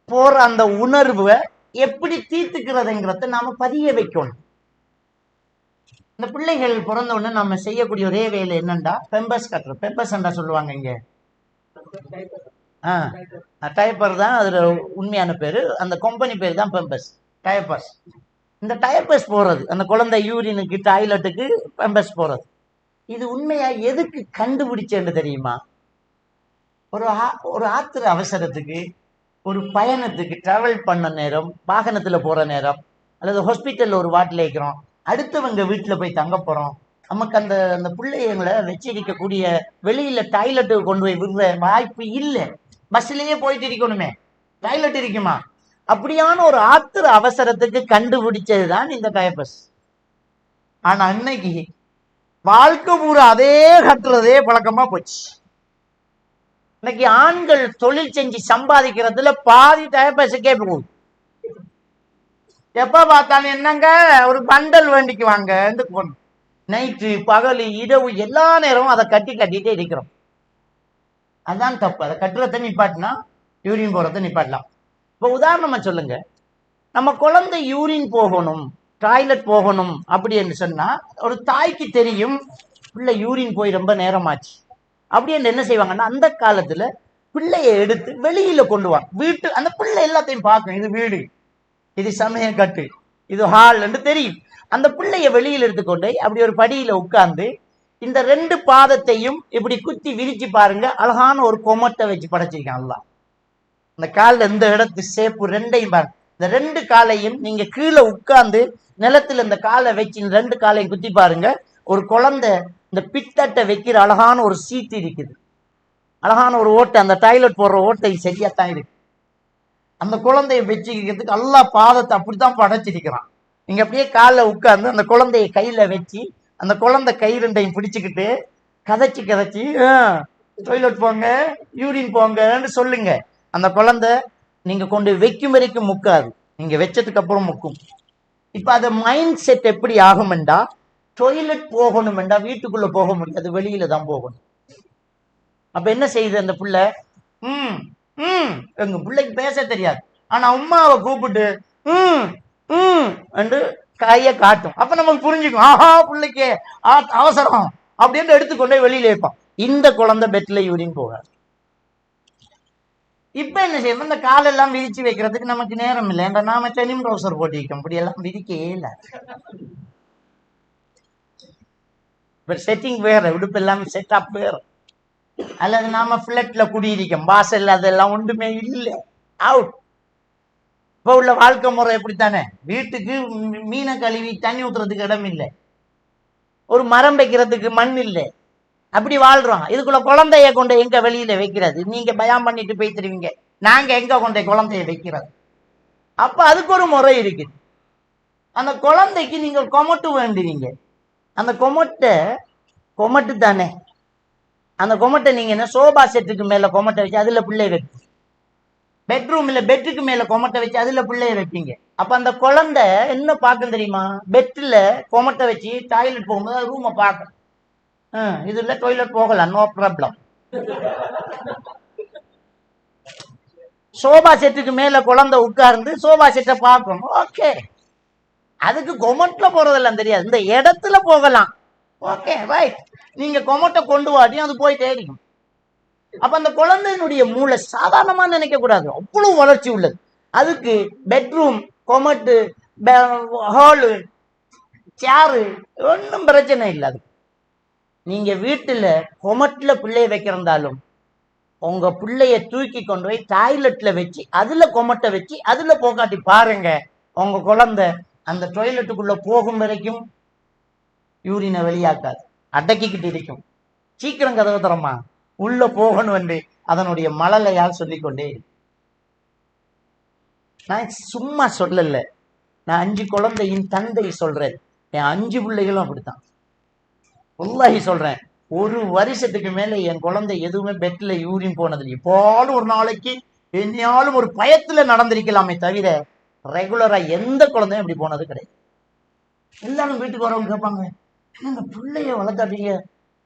போற அந்த உணர்வை எப்படி தீர்த்துக்கிறதுங்கிறத நாம பதிய வைக்கணும். இந்த பிள்ளைகள் பிறந்த உடனே நம்ம செய்யக்கூடிய ஒரே வேலை என்னண்டா, பெம்பர்ஸ் கட்டுறது. பெம்பர்ஸ் சொல்லுவாங்க இங்க, டயப்பர் தான் அதுல உண்மையான பேரு. அந்த கம்பெனி பேர் தான் பெம்பர்ஸ், டயப்பர்ஸ். இந்த டயப்பர்ஸ் போறது, அந்த குழந்தை யூரினுக்கு டாய்லெட்டுக்கு பெம்பர்ஸ் போறது, இது உண்மையா எதுக்கு கண்டுபிடிச்சேன்னு தெரியுமா? ஒரு ஆத்திர அவசரத்துக்கு, ஒரு பயணத்துக்கு டிராவல் பண்ண நேரம், வாகனத்துல போற நேரம், அல்லது ஹாஸ்பிட்டல்ல ஒரு வாட்டில் இருக்கிறோம், அடுத்தவங்க வீட்டுல போய் தங்க போறோம், நமக்கு அந்த பிள்ளைங்களை வச்சிருக்கக்கூடிய வெளியில டாய்லெட்டுக்கு கொண்டு போய் விடுற வாய்ப்பு இல்லை. பஸ்லயே போயிட்டு இருக்கணுமே, டாய்லெட் இருக்குமா? அப்படியான ஒரு ஆத்திர அவசரத்துக்கு கண்டுபிடிச்சதுதான் இந்த டயப்பர்ஸ். ஆனா அன்னைக்கு வாழ்க்கை பூரா அதே கட்டுறதே பழக்கமா போச்சு. இன்னைக்கு ஆண்கள் தொழில் செஞ்சு சம்பாதிக்கிறதுல பாதி டயப்பர்ஸுக்கே போகுது. எப்ப பார்த்தாலும் என்னங்க ஒரு பண்டல் வேண்டிக்குவாங்க. நைட்டு பகல் இரவு எல்லா நேரமும் அதை கட்டிட்டே இருக்கிறோம். அதான் தப்பு. அதை கட்டுறத நிப்பாட்டினா யூரின் போறதை நிப்பாட்டலாம். இப்போ உதாரணமா சொல்லுங்க, நம்ம குழந்தை யூரின் போகணும், டாய்லெட் போகணும் அப்படின்னு சொன்னா ஒரு தாய்க்கு தெரியும் பிள்ளை யூரின் போய் ரொம்ப நேரமாச்சு அப்படின்னு என்ன செய்வாங்கன்னா, அந்த காலத்துல பிள்ளைய எடுத்து வெளியில கொண்டு வாங்க. வீட்டு அந்த பிள்ளை எல்லாத்தையும் பார்க்கும், இது வீடு, இது சமய கட்டு, இது ஹால் என்று தெரியும். அந்த பிள்ளைய வெளியில எடுத்துக்கொண்டு அப்படி ஒரு படியில உட்கார்ந்து இந்த 2 பாதத்தையும் இப்படி குத்தி விரிச்சு பாருங்க. அழகான ஒரு கொமட்டை வச்சு படைச்சிருக்கான் அல்லா. இந்த காலில் இந்த இடத்து சேப்பு 2ஐயும் பாருங்க. இந்த 2 காலையும் நீங்க கீழே உட்கார்ந்து நிலத்துல இந்த காலை வச்சு 2 காலையும் குத்தி பாருங்க. ஒரு குழந்தை இந்த பித்தட்டை வைக்கிற அழகான ஒரு சீட்டு இருக்குது, அழகான ஒரு ஓட்டை, அந்த டாய்லெட் போடுற ஓட்டை சரியாத்தான் இருக்கு. அந்த குழந்தைய வச்சுக்கிறதுக்கு அல்லா பாதத்தை அப்படித்தான் படைச்சிருக்கிறான். நீங்க அப்படியே காலில் உட்கார்ந்து அந்த குழந்தைய கையில வச்சு அந்த குழந்தை கை 2ஐயும் பிடிச்சுக்கிட்டு கதைச்சி டாய்லெட் போங்க, யூரின் போங்கன்னு சொல்லுங்க. அந்த குழந்தை நீங்க கொண்டு வைக்கும் வரைக்கும் முக்காது, நீங்க வச்சதுக்கு அப்புறம் முக்கும். இப்ப அது மைண்ட் செட் எப்படி ஆகும்டா, டாய்லெட் போகணும்டா வீட்டுக்குள்ள போக முடியாது, வெளியில தான் போகணும். அப்ப என்ன செய்யுது அந்த புள்ள? எங்க பிள்ளைக்கு பேச தெரியாது, ஆனா அம்மாவை கூப்பிட்டு என்று கைய காட்டும். அப்ப நமக்கு புரிஞ்சுக்கும், ஆஹா பிள்ளைக்கு அவசரம் அப்படின்னு எடுத்துக்கொண்டே வெளியில வைப்பான். இந்த குழந்தை பெட்ல யூரின் போகாது. இப்ப என்ன செய்யணும், இந்த காலெல்லாம் விரிச்சு வைக்கிறதுக்கு நமக்கு நேரம் இல்லை. நாம டெனிம் ட்ரௌசர் போட்டு வைக்கோம், இப்படி எல்லாம் விரிக்கவே இல்லை. செட்டிங் வேற, உடுப்பு எல்லாம் செட்டப் வேற. அல்லது நாம பிளட்ல குடியிருக்கோம், வாசல் அதெல்லாம் ஒன்றுமே இல்லை, அவுட். இப்ப உள்ள வாழ்க்கை முறை எப்படித்தானே, வீட்டுக்கு மீனை கழுவி தண்ணி ஊத்துறதுக்கு இடம் இல்லை, ஒரு மரம் வைக்கிறதுக்கு மண் இல்லை, அப்படி வாழ்றோம். இதுக்குள்ள குழந்தைய கொண்டு எங்க வெளியில வைக்கிறது? நீங்க பயம் பண்ணிட்டு போய்த்திருவீங்க, நாங்க எங்க கொண்ட குழந்தைய வைக்கிறது? அப்ப அதுக்கு ஒரு முறை இருக்குது. அந்த குழந்தைக்கு நீங்க கொமட்டு வேண்டுவீங்க. அந்த கொமட்டு தானே, அந்த கொமட்டை நீங்க என்ன சோபா செட்டுக்கு மேல கொமட்டை வச்சு அதுல பிள்ளை வைப்பீங்க. பெட்ரூம்ல பெட்டுக்கு மேல கொமட்டை வச்சு அதுல பிள்ளைய வைப்பீங்க. அப்ப அந்த குழந்தை என்ன பார்க்கும் தெரியுமா? பெட்ல கொமட்டை வச்சு டாய்லெட் போகும்போது ரூமை பார்க்கும். இதுல டாய்லெட் போகலாம், நோ ப்ராப்ளம். சோபா செட்டுக்கு மேல குழந்தை உட்கார்ந்து சோபா செட்டை பார்க்கும். ஓகே, அதுக்கு கொமட்ல போறதெல்லாம் தெரியாது, இந்த இடத்துல போகலாம். ஓகே ரைட், நீங்க கொமட்டை கொண்டு வாட்டியும் அது போய் தேடிக்கும். அப்ப அந்த குழந்தையினுடைய மூளை சாதாரணமா நினைக்க கூடாது, அவ்வளவு வளர்ச்சி உள்ளது. அதுக்கு பெட்ரூம், கொமட்டு, ஹாலு, சேரு ஒன்றும் பிரச்சனை இல்லை. அது நீங்க வீட்டுல கொமட்டுல பிள்ளைய வைக்கிறந்தாலும் உங்க பிள்ளைய தூக்கி கொண்டு போய் டாய்லெட்ல வச்சு அதுல கொமட்டை வச்சு அதுல போக்காட்டி பாருங்க, உங்க குழந்தை அந்த டாய்லெட்டுக்குள்ள போகும் வரைக்கும் யூரினை வெளியாக்காது, அடக்கிக்கிட்டு இருக்கும். சீக்கிரம் கதவு தரமா, உள்ள போகணும் என்று அதனுடைய மழலையால் சொல்லிக்கொண்டே. நான் சும்மா சொல்லல, நான் 5 குழந்தையின் தந்தை சொல்றேன். என் 5 பிள்ளைகளும் அப்படித்தான். உல்லாஹி சொல்றேன், ஒரு வருஷத்துக்கு மேல என் குழந்தை எதுவுமே பெட்ல யூரின் போனது போலும் ஒரு நாளைக்கு என்னையாலும் ஒரு பயத்துல நடந்திருக்கலாமே தவிர ரெகுலரா எந்த குழந்தையும் அப்படி போனது கிடையாது. எல்லாரும் வீட்டுக்கு வரவங்க கேட்பாங்க, இந்த பிள்ளைய வளர்த்தாட்டீங்க,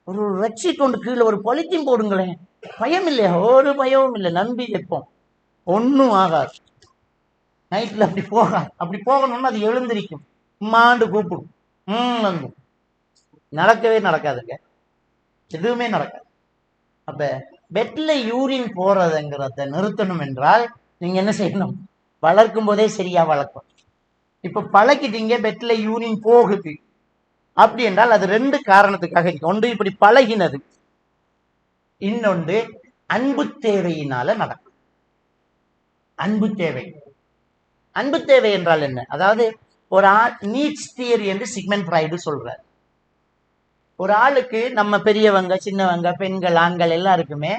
ஒரு ரெக்ஷீட் ஒன்று கீழே ஒரு பொலித்தீன் போடுங்களேன், பயம் இல்லையா? ஒரு பயமும் இல்லை, நம்பி வைப்போம், ஒன்றும் ஆகாது. நைட்ல அப்படி போகணும்னு அது எழுந்திருக்கும், மாண்டு கூப்பிடும், வந்து நடக்கவே நடக்காதுங்க, எதுவுமே நடக்காது. அப்ப பெட்ல யூரின் போறதுங்கிறத நிறுத்தணும் என்றால் நீங்க என்ன செய்யணும்? வளர்க்கும் போதே சரியா வளர்க்கும். இப்ப பழக்கிட்டீங்க, பெட்ல யூரின் போகுது அப்படி என்றால் அது 2 காரணத்துக்காக இருக்கு. ஒன்று இப்படி பழகினது, இன்னொன்று அன்பு தேவையினால நடக்கும். அன்பு தேவை. அன்பு தேவை என்றால் என்ன? அதாவது ஒரு ஆள் நீட்ஸ் தியரி என்று சிக்மெண்ட் ஃப்ராய்டு சொல்றார். ஒரு ஆளுக்கு, நம்ம பெரியவங்க, சின்னவங்க, பெண்கள், ஆண்கள் எல்லாருக்குமே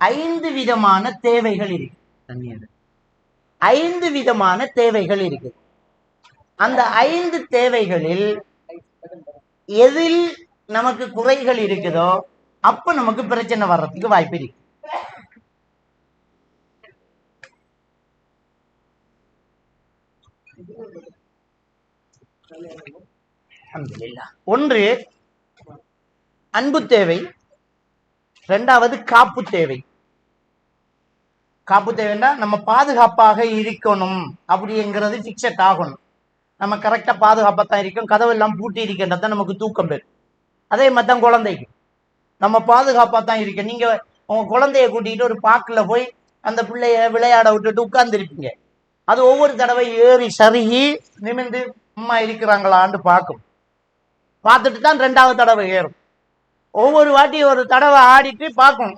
5 விதமான தேவைகள் இருக்கு. 5 விதமான தேவைகள் இருக்கு. அந்த 5 தேவைகளில் எதில் நமக்கு குறைகள் இருக்குதோ அப்ப நமக்கு பிரச்சனை வர்றதுக்கு வாய்ப்பு இருக்கு. ஒன்று அன்பு தேவை, 2வது காப்பு தேவை. காப்பு தேவைன்னா நம்ம பாதுகாப்பாக இருக்கணும் அப்படிங்கிறது பிக்சட் ஆகணும். நம்ம கரெக்டா பாதுகாப்பா தான் இருக்கும், கதவெல்லாம் பூட்டி இருக்கின்றதான் நமக்கு தூக்கம் பெறும். அதே மாதிரி தான் குழந்தைக்கு நம்ம பாதுகாப்பா தான் இருக்கு. நீங்க உங்க குழந்தைய கூட்டிகிட்டு ஒரு பார்க்கில் போய் அந்த பிள்ளைய விளையாட விட்டுட்டு உட்கார்ந்து இருப்பீங்க, அது ஒவ்வொரு தடவை ஏறி சருகி நிமிர்ந்து அம்மா இருக்கிறாங்களான்னு பார்க்கும். பார்த்துட்டு தான் 2வது தடவை ஏறும். ஒவ்வொரு வாட்டி ஒரு தடவை ஆடிட்டு பார்க்கும்,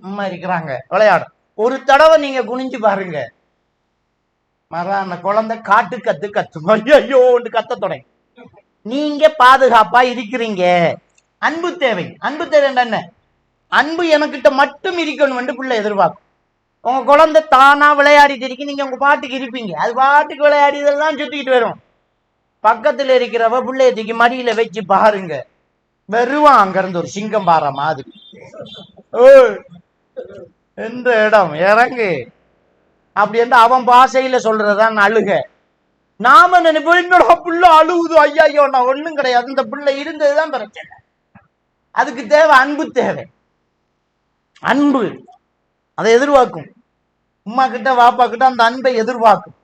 அம்மா இருக்கிறாங்க, விளையாடும். ஒரு தடவை நீங்க குனிஞ்சு பாருங்க, அந்த குழந்தை காட்டு கத்தும், ஐயோ கத்த தொடங்க. நீங்க பாதுகாப்பா இருக்கிறீங்க. அன்பு தேவை. அன்பு தேவை என்ன? அன்பு எனக்கிட்ட மட்டும் இருக்கணும் என்று பிள்ளை எதிர்பார்க்கும். உங்க குழந்தை தானா விளையாடிட்டு இருக்கு, நீங்க உங்க பாட்டுக்கு இருப்பீங்க, அது பாட்டுக்கு விளையாடி இதெல்லாம் சுத்திக்கிட்டு வரும். பக்கத்துல இருக்கிறவ பிள்ளைய தூக்கி மடியில வச்சு பாருங்க, வருவான் அங்க இருந்து ஒரு சிங்கம் பாற மாதிரி, எந்த இடம் இறங்கு அப்படி என்று அவன் பாசையில சொல்றதான் அழுக. நாம நினைப்போம், என்னடா பிள்ளை அழுகுது, ஐயோ நான் ஒண்ணும் கிடையாது, இந்த பிள்ளை இருந்ததுதான் பிரச்சனை. அதுக்கு தேவை அன்பு தேவை. அன்பு அதை எதிர்பார்க்கும், உமா கிட்ட வாப்பா கிட்ட அந்த அன்பை எதிர்பார்க்கும்.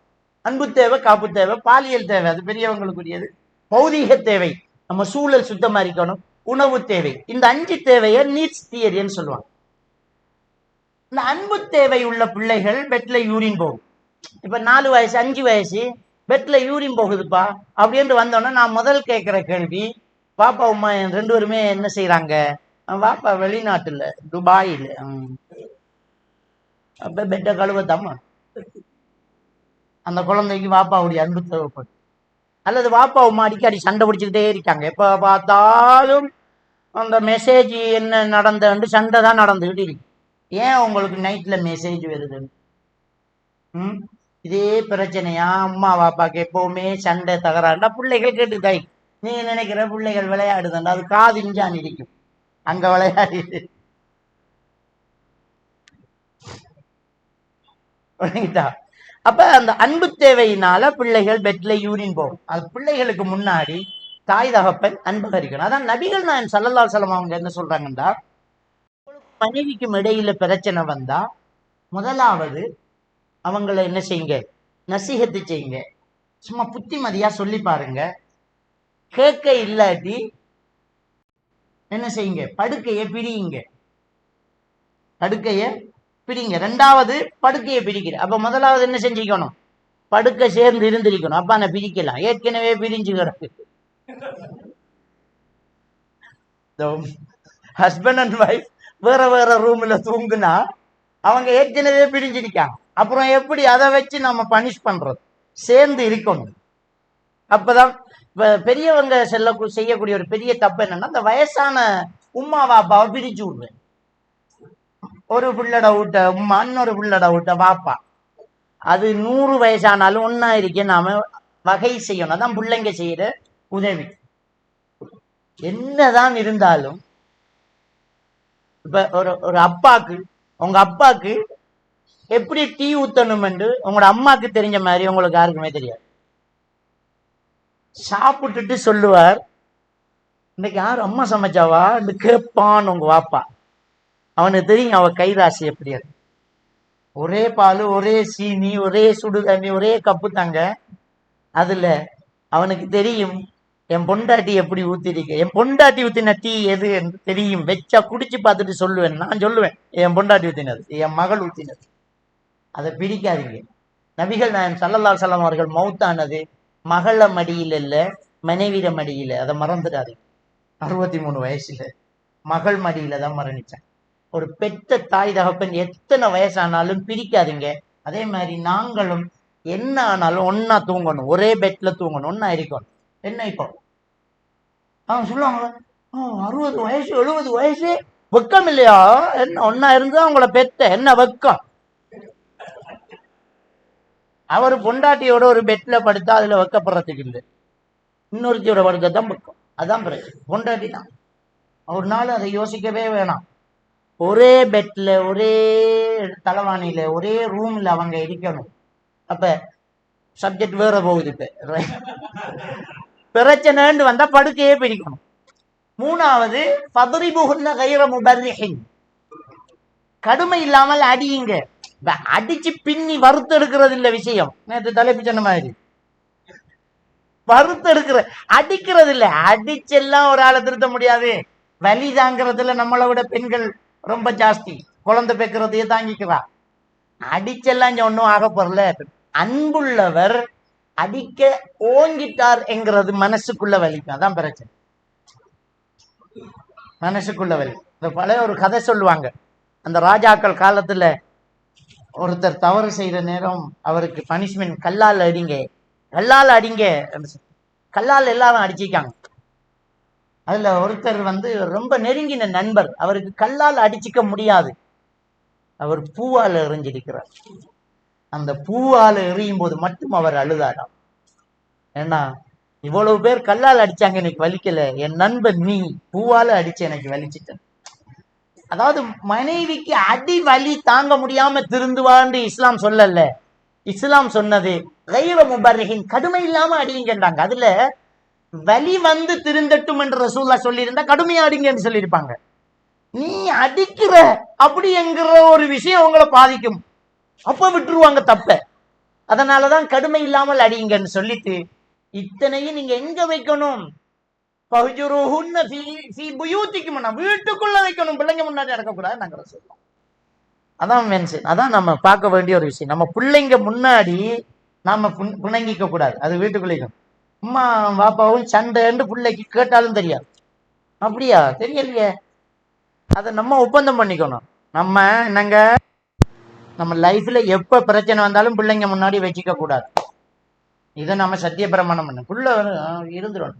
அன்பு தேவை, காப்பு தேவை, பாலியல் தேவை, அது பெரியவங்களுக்குரியது. பௌதீக தேவை, நம்ம சூழல் சுத்தமா இருக்கணும். உணவு தேவை. இந்த 5 தேவையை நீட்ஸ் தியரின்னு சொல்லுவாங்க. இந்த அன்பு தேவை உள்ள பிள்ளைகள் பெட்ல யூரின் போகும். இப்ப 4 வயசு 5 வயசு பெட்ல யூரின் போகுதுப்பா அப்படின்னு வந்தோன்னா நான் முதல் கேட்கிற கேள்வி, பாப்பா உமா 2 பேருமே என்ன செய்யறாங்க? பாப்பா வெளிநாட்டுல, துபாயில. அப்ப பெட்டை கழுவத்தாமா? அந்த குழந்தைக்கு வாப்பாவுடைய அன்பு தேவைப்படும். அல்லது வாப்பா உமா அடிக்கடி சண்டை பிடிச்சுக்கிட்டே இருக்காங்க, எப்ப பார்த்தாலும் அந்த மெசேஜ் என்ன நடந்தன்னு சண்டை தான் நடந்துகிட்டு இருக்கு. ஏன் உங்களுக்கு நைட்ல மெசேஜ் வருது? இதே பிரச்சனையா அம்மா பாப்பாக்கு எப்பவுமே சண்டை தகராறுடா பிள்ளைகள் கேட்டுட்டாய். நீ நினைக்கிற பிள்ளைகள் விளையாடுதாண்டா, அது காது இஞ்சான் இருக்கும் அங்க விளையாடி. அப்ப அந்த அன்பு தேவையினால பிள்ளைகள் பெட்ல யூரின் போகும். அது பிள்ளைகளுக்கு முன்னாடி தாய் தகப்பன் அன்பகரிக்கணும். அதான் நபிகள் நாயகம் ஸல்லல்லாஹு அலைஹி வஸல்லம் அவங்க என்ன சொல்றாங்கன்னா, மனைவிக்கும் இடையில பிரச்சனை வந்தா முதலாவது அவங்கள என்ன செய்யுங்க, நசீகத்து செய்யுங்க, சும்மா புத்திமதியா சொல்லி பாருங்க. கேட்க இல்லாட்டி என்ன செய்யுங்க, படுக்கைய பிரியுங்க, படுக்கைய பிரிங்க. ரெண்டாவது படுக்கையை பிரிக்கிற. அப்ப முதலாவது என்ன செஞ்சுக்கணும், படுக்கை சேர்ந்து இருந்திருக்கணும். அப்ப நான் பிரிக்கலாம், ஏற்கனவே பிரிஞ்சு கிடக்கு. ஹஸ்பண்ட் அண்ட் ஒய்ஃப் வேற வேற ரூம்ல தூங்குனா அவங்க ஏற்கனவே பிரிஞ்சிருக்காங்க. அப்புறம் எப்படி அதை வச்சு நம்ம பனிஷ் பண்றது? சேர்ந்து இருக்கணும். அப்பதான் பெரியவங்க செய்யக்கூடிய ஒரு பெரிய தப்பு என்னன்னா, இந்த வயசான உம்மா வாப்பாவை பிரிச்சு விடுவேன். ஒரு புள்ளட விட்ட உம்மா, இன்னொரு புள்ளட விட்ட வாப்பா. அது 100 வயசானாலும் ஒன்னா இருக்க நாம வகை செய்யணும். அதான் பிள்ளைங்க செய்யற உதவி. என்னதான் இருந்தாலும் இப்ப ஒரு அப்பாக்கு, உங்க அப்பாக்கு எப்படி டீ ஊத்தணும் என்று உங்களோட அம்மாக்கு தெரிஞ்ச மாதிரி உங்களுக்கு யாருக்குமே தெரியாது. சாப்பிட்டுட்டு சொல்லுவார், இன்னைக்கு யாரு அம்மா சமைச்சாவா என்று கேட்பான் உங்க வாப்பா. அவனுக்கு தெரியும் அவ கைராசி எப்படி. அது ஒரே பால், ஒரே சீனி, ஒரே சுடு தண்ணி, ஒரே கப்பு தாங்க. அதுல அவனுக்கு தெரியும் என் பொண்டாட்டி எப்படி ஊத்திருக்க, என் பொண்டாட்டி ஊத்தின டீ எது என்று தெரியும். வச்சா குடிச்சு பார்த்துட்டு சொல்லுவேன். நான் சொல்லுவேன் என் பொண்டாட்டி ஊத்தினது, என் மகள் ஊத்தினது. அதை பிரிக்காதீங்க. நபிகள் நாயகம் ஸல்லல்லாஹு அலைஹி வஸல்லம் அவர்கள் மௌத்தானது மகள மடியில் இல்ல, மனைவிட மடியில. அதை மறந்துடாதீங்க. 63 வயசுல மகள் மடியில தான் மரணிச்சான். ஒரு பெற்ற தாய் தகப்பன் எத்தனை வயசானாலும் பிரிக்காதீங்க. அதே மாதிரி நாங்களும் என்ன ஆனாலும் ஒன்னா தூங்கணும், ஒரே பெட்ல தூங்கணும், ஒன்னா இருக்கணும். என்ன இப்போ அவங்க சொல்லுவாங்க, 60 வயசு 70 வயசு வெக்கம் இல்லையா? என்ன ஒன்னா இருந்தா அவங்கள பெத்த என்ன வெக்கம்? அவர் பொண்டாட்டியோட ஒரு பெட்ல படுத்தா அதுல வைக்கப்படுறதுக்கு இல்லை, இன்னொருத்தியோட படுக்கத்தான் வெக்கம். அதான் பிரச்சனை. பொண்டாட்டி தான். ஒரு நாள் அதை யோசிக்கவே வேணாம். ஒரே பெட்ல, ஒரே தலைவாணியில, ஒரே ரூம்ல அவங்க இருக்கணும். அப்ப சப்ஜெக்ட் வேற போகுது. இப்ப பிரச்சனைன்னு வந்தா படுக்கையே பிரிக்கணும். மூணாவது ஃபத்ரிபுஹுன்ன கைர முபர்ரிஹின், கடுமை இல்லாமல் அடியுங்க. அடிச்சு பின்னி வறுத்து எடுக்கிறது இல்ல விஷயம். நேற்று தலைப்பு சொன்ன மாதிரி வறுத்து எடுக்கிற, அடிக்கிறது இல்ல. அடிச்செல்லாம் ஒரு ஆளை திருத்த முடியாது. வலி தாங்கிறதுல நம்மளை விட பெண்கள் ரொம்ப ஜாஸ்தி. குழந்தை பெக்கிறதையே தாங்கிக்கிறா. அடிச்செல்லாம் ஒன்னும் ஆக போறல. அன்புள்ளவர் அடிக்க ஓங்கிட்டார் என்கிறது மனசுக்குள்ள வலிக்கும். அதான் பிரச்சனை, மனசுக்குள்ள வலி. இந்த பழைய ஒரு கதை சொல்லுவாங்க. அந்த ராஜாக்கள் காலத்துல ஒருத்தர் தவறு செய்யற நேரம் அவருக்கு பனிஷ்மெண்ட் கல்லால் அடிங்க, கல்லால் அடிங்க. கல்லால் எல்லாரும் அடிச்சிக்காங்க. அதுல ஒருத்தர் ரொம்ப நெருங்கின நண்பர், அவருக்கு கல்லால் அடிச்சுக்க முடியாது. அவர் பூவால எறிஞ்சிருக்கிறார். அந்த பூவால எறியும் போது மட்டும் அவர் அழுதாராம். ஏன்னா இவ்வளவு பேர் கல்லால் அடிச்சாங்க, எனக்கு வலிக்கல, என் நண்பன் நீ பூவால அடிச்சு எனக்கு வலிச்சிட்ட. அதாவது மனைவிக்கு அடி வலி தாங்க முடியாம திருந்துவான்னு இஸ்லாம் சொல்லல. இஸ்லாம் சொன்னது கைர முபர்ரிஹின், கடுமை இல்லாம அடிங்கன்றாங்க. அதுல வலி திருந்தட்டும் என்று ரசூலுல்லாஹ் சொல்லியிருந்தா கடுமையா அடிங்கன்னு சொல்லியிருப்பாங்க. நீ அடிக்கிற அப்படி என்கிற ஒரு விஷயம் உங்களை பாதிக்கும், அப்ப விட்டுருவாங்க தப்ப. அதனாலதான் கடுமை இல்லாமல் அடிங்கன்னு சொல்லிட்டு, இத்தனையும் நீங்க எங்க வைக்கணும்? வீட்டுக்குள்ள வைக்கணும், பிள்ளைங்க முன்னாடி நடக்கக்கூடாது. நாங்க சொல்றோம். அதான் மென்ஷன். அதான் நம்ம பார்க்க வேண்டிய ஒரு விஷயம். நம்ம பிள்ளைங்க முன்னாடி நாம புணங்கிக்க கூடாது. அது வீட்டுக்குள்ளே. அம்மா பாப்பாவும் சண்டைன்னு பிள்ளைக்கு கேட்டாலும் தெரியாது. அப்படியா? தெரியலையே. அதை நம்ம ஒப்பந்தம் பண்ணிக்கணும். நம்ம என்னங்க, நம்ம லைஃப்ல எப்ப பிரச்சனை வந்தாலும் பிள்ளைங்க முன்னாடி வச்சுக்க கூடாது. இதை நம்ம சத்திய பிரமாணம் பண்ண. புள்ள இருந்துரும்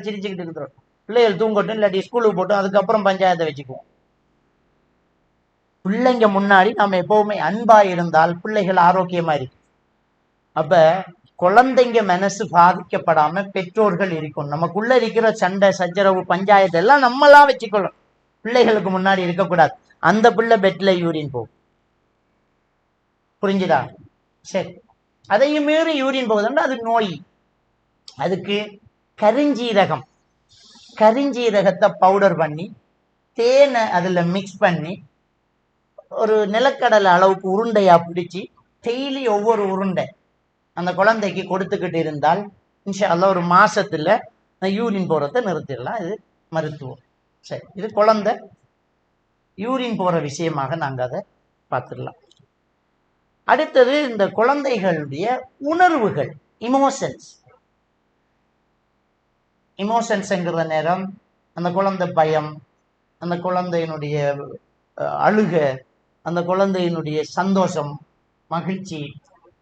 சிரிச்சுக்கிட்டு இருந்துரும். பிள்ளைகள் தூங்கட்டும், இல்லாட்டி ஸ்கூலுக்கு போட்டோம், அதுக்கப்புறம் பஞ்சாயத்தை வச்சுக்குவோம். பிள்ளைங்க முன்னாடி நம்ம எப்பவுமே அன்பா இருந்தால் பிள்ளைகள் ஆரோக்கியமா இருக்கு. அப்ப குழந்தைங்க மனசு பாதிக்கப்படாம பெற்றோர்கள் இருக்கும். நமக்குள்ள இருக்கிற சண்டை சச்சரவு பஞ்சாயத்து எல்லாம் நம்மளா வச்சுக்கொள்ளும், பிள்ளைகளுக்கு முன்னாடி இருக்கக்கூடாது. அந்த பிள்ளை பெட்ல யூரின் போகும். புரிஞ்சுதா? சரி, அதையும் மீறி யூரின் போகுதுன்னா அது நோய். அதுக்கு கரிஞ்சீரகத்தை பவுடர் பண்ணி தேனை அதுல மிக்ஸ் பண்ணி ஒரு நிலக்கடலை அளவுக்கு உருண்டையா பிடிச்சி டெய்லி ஒவ்வொரு உருண்டை அந்த குழந்தைக்கு கொடுத்துக்கிட்டு இருந்தால் இன்ஷா அல்லாஹ் ஒரு மாசத்துல யூரின் போறதை நிறுத்திடலாம். இது மருத்துவம். சரி, இது குழந்தை யூரின் போற விஷயமாக நாங்க அதை பார்த்துடலாம். அடுத்தது இந்த குழந்தைகளுடைய உணர்வுகள், இமோஷன்ஸ்ங்கிற நேரம் அந்த குழந்தை பயம், அந்த குழந்தையினுடைய அழுக, அந்த குழந்தையினுடைய சந்தோஷம், மகிழ்ச்சி,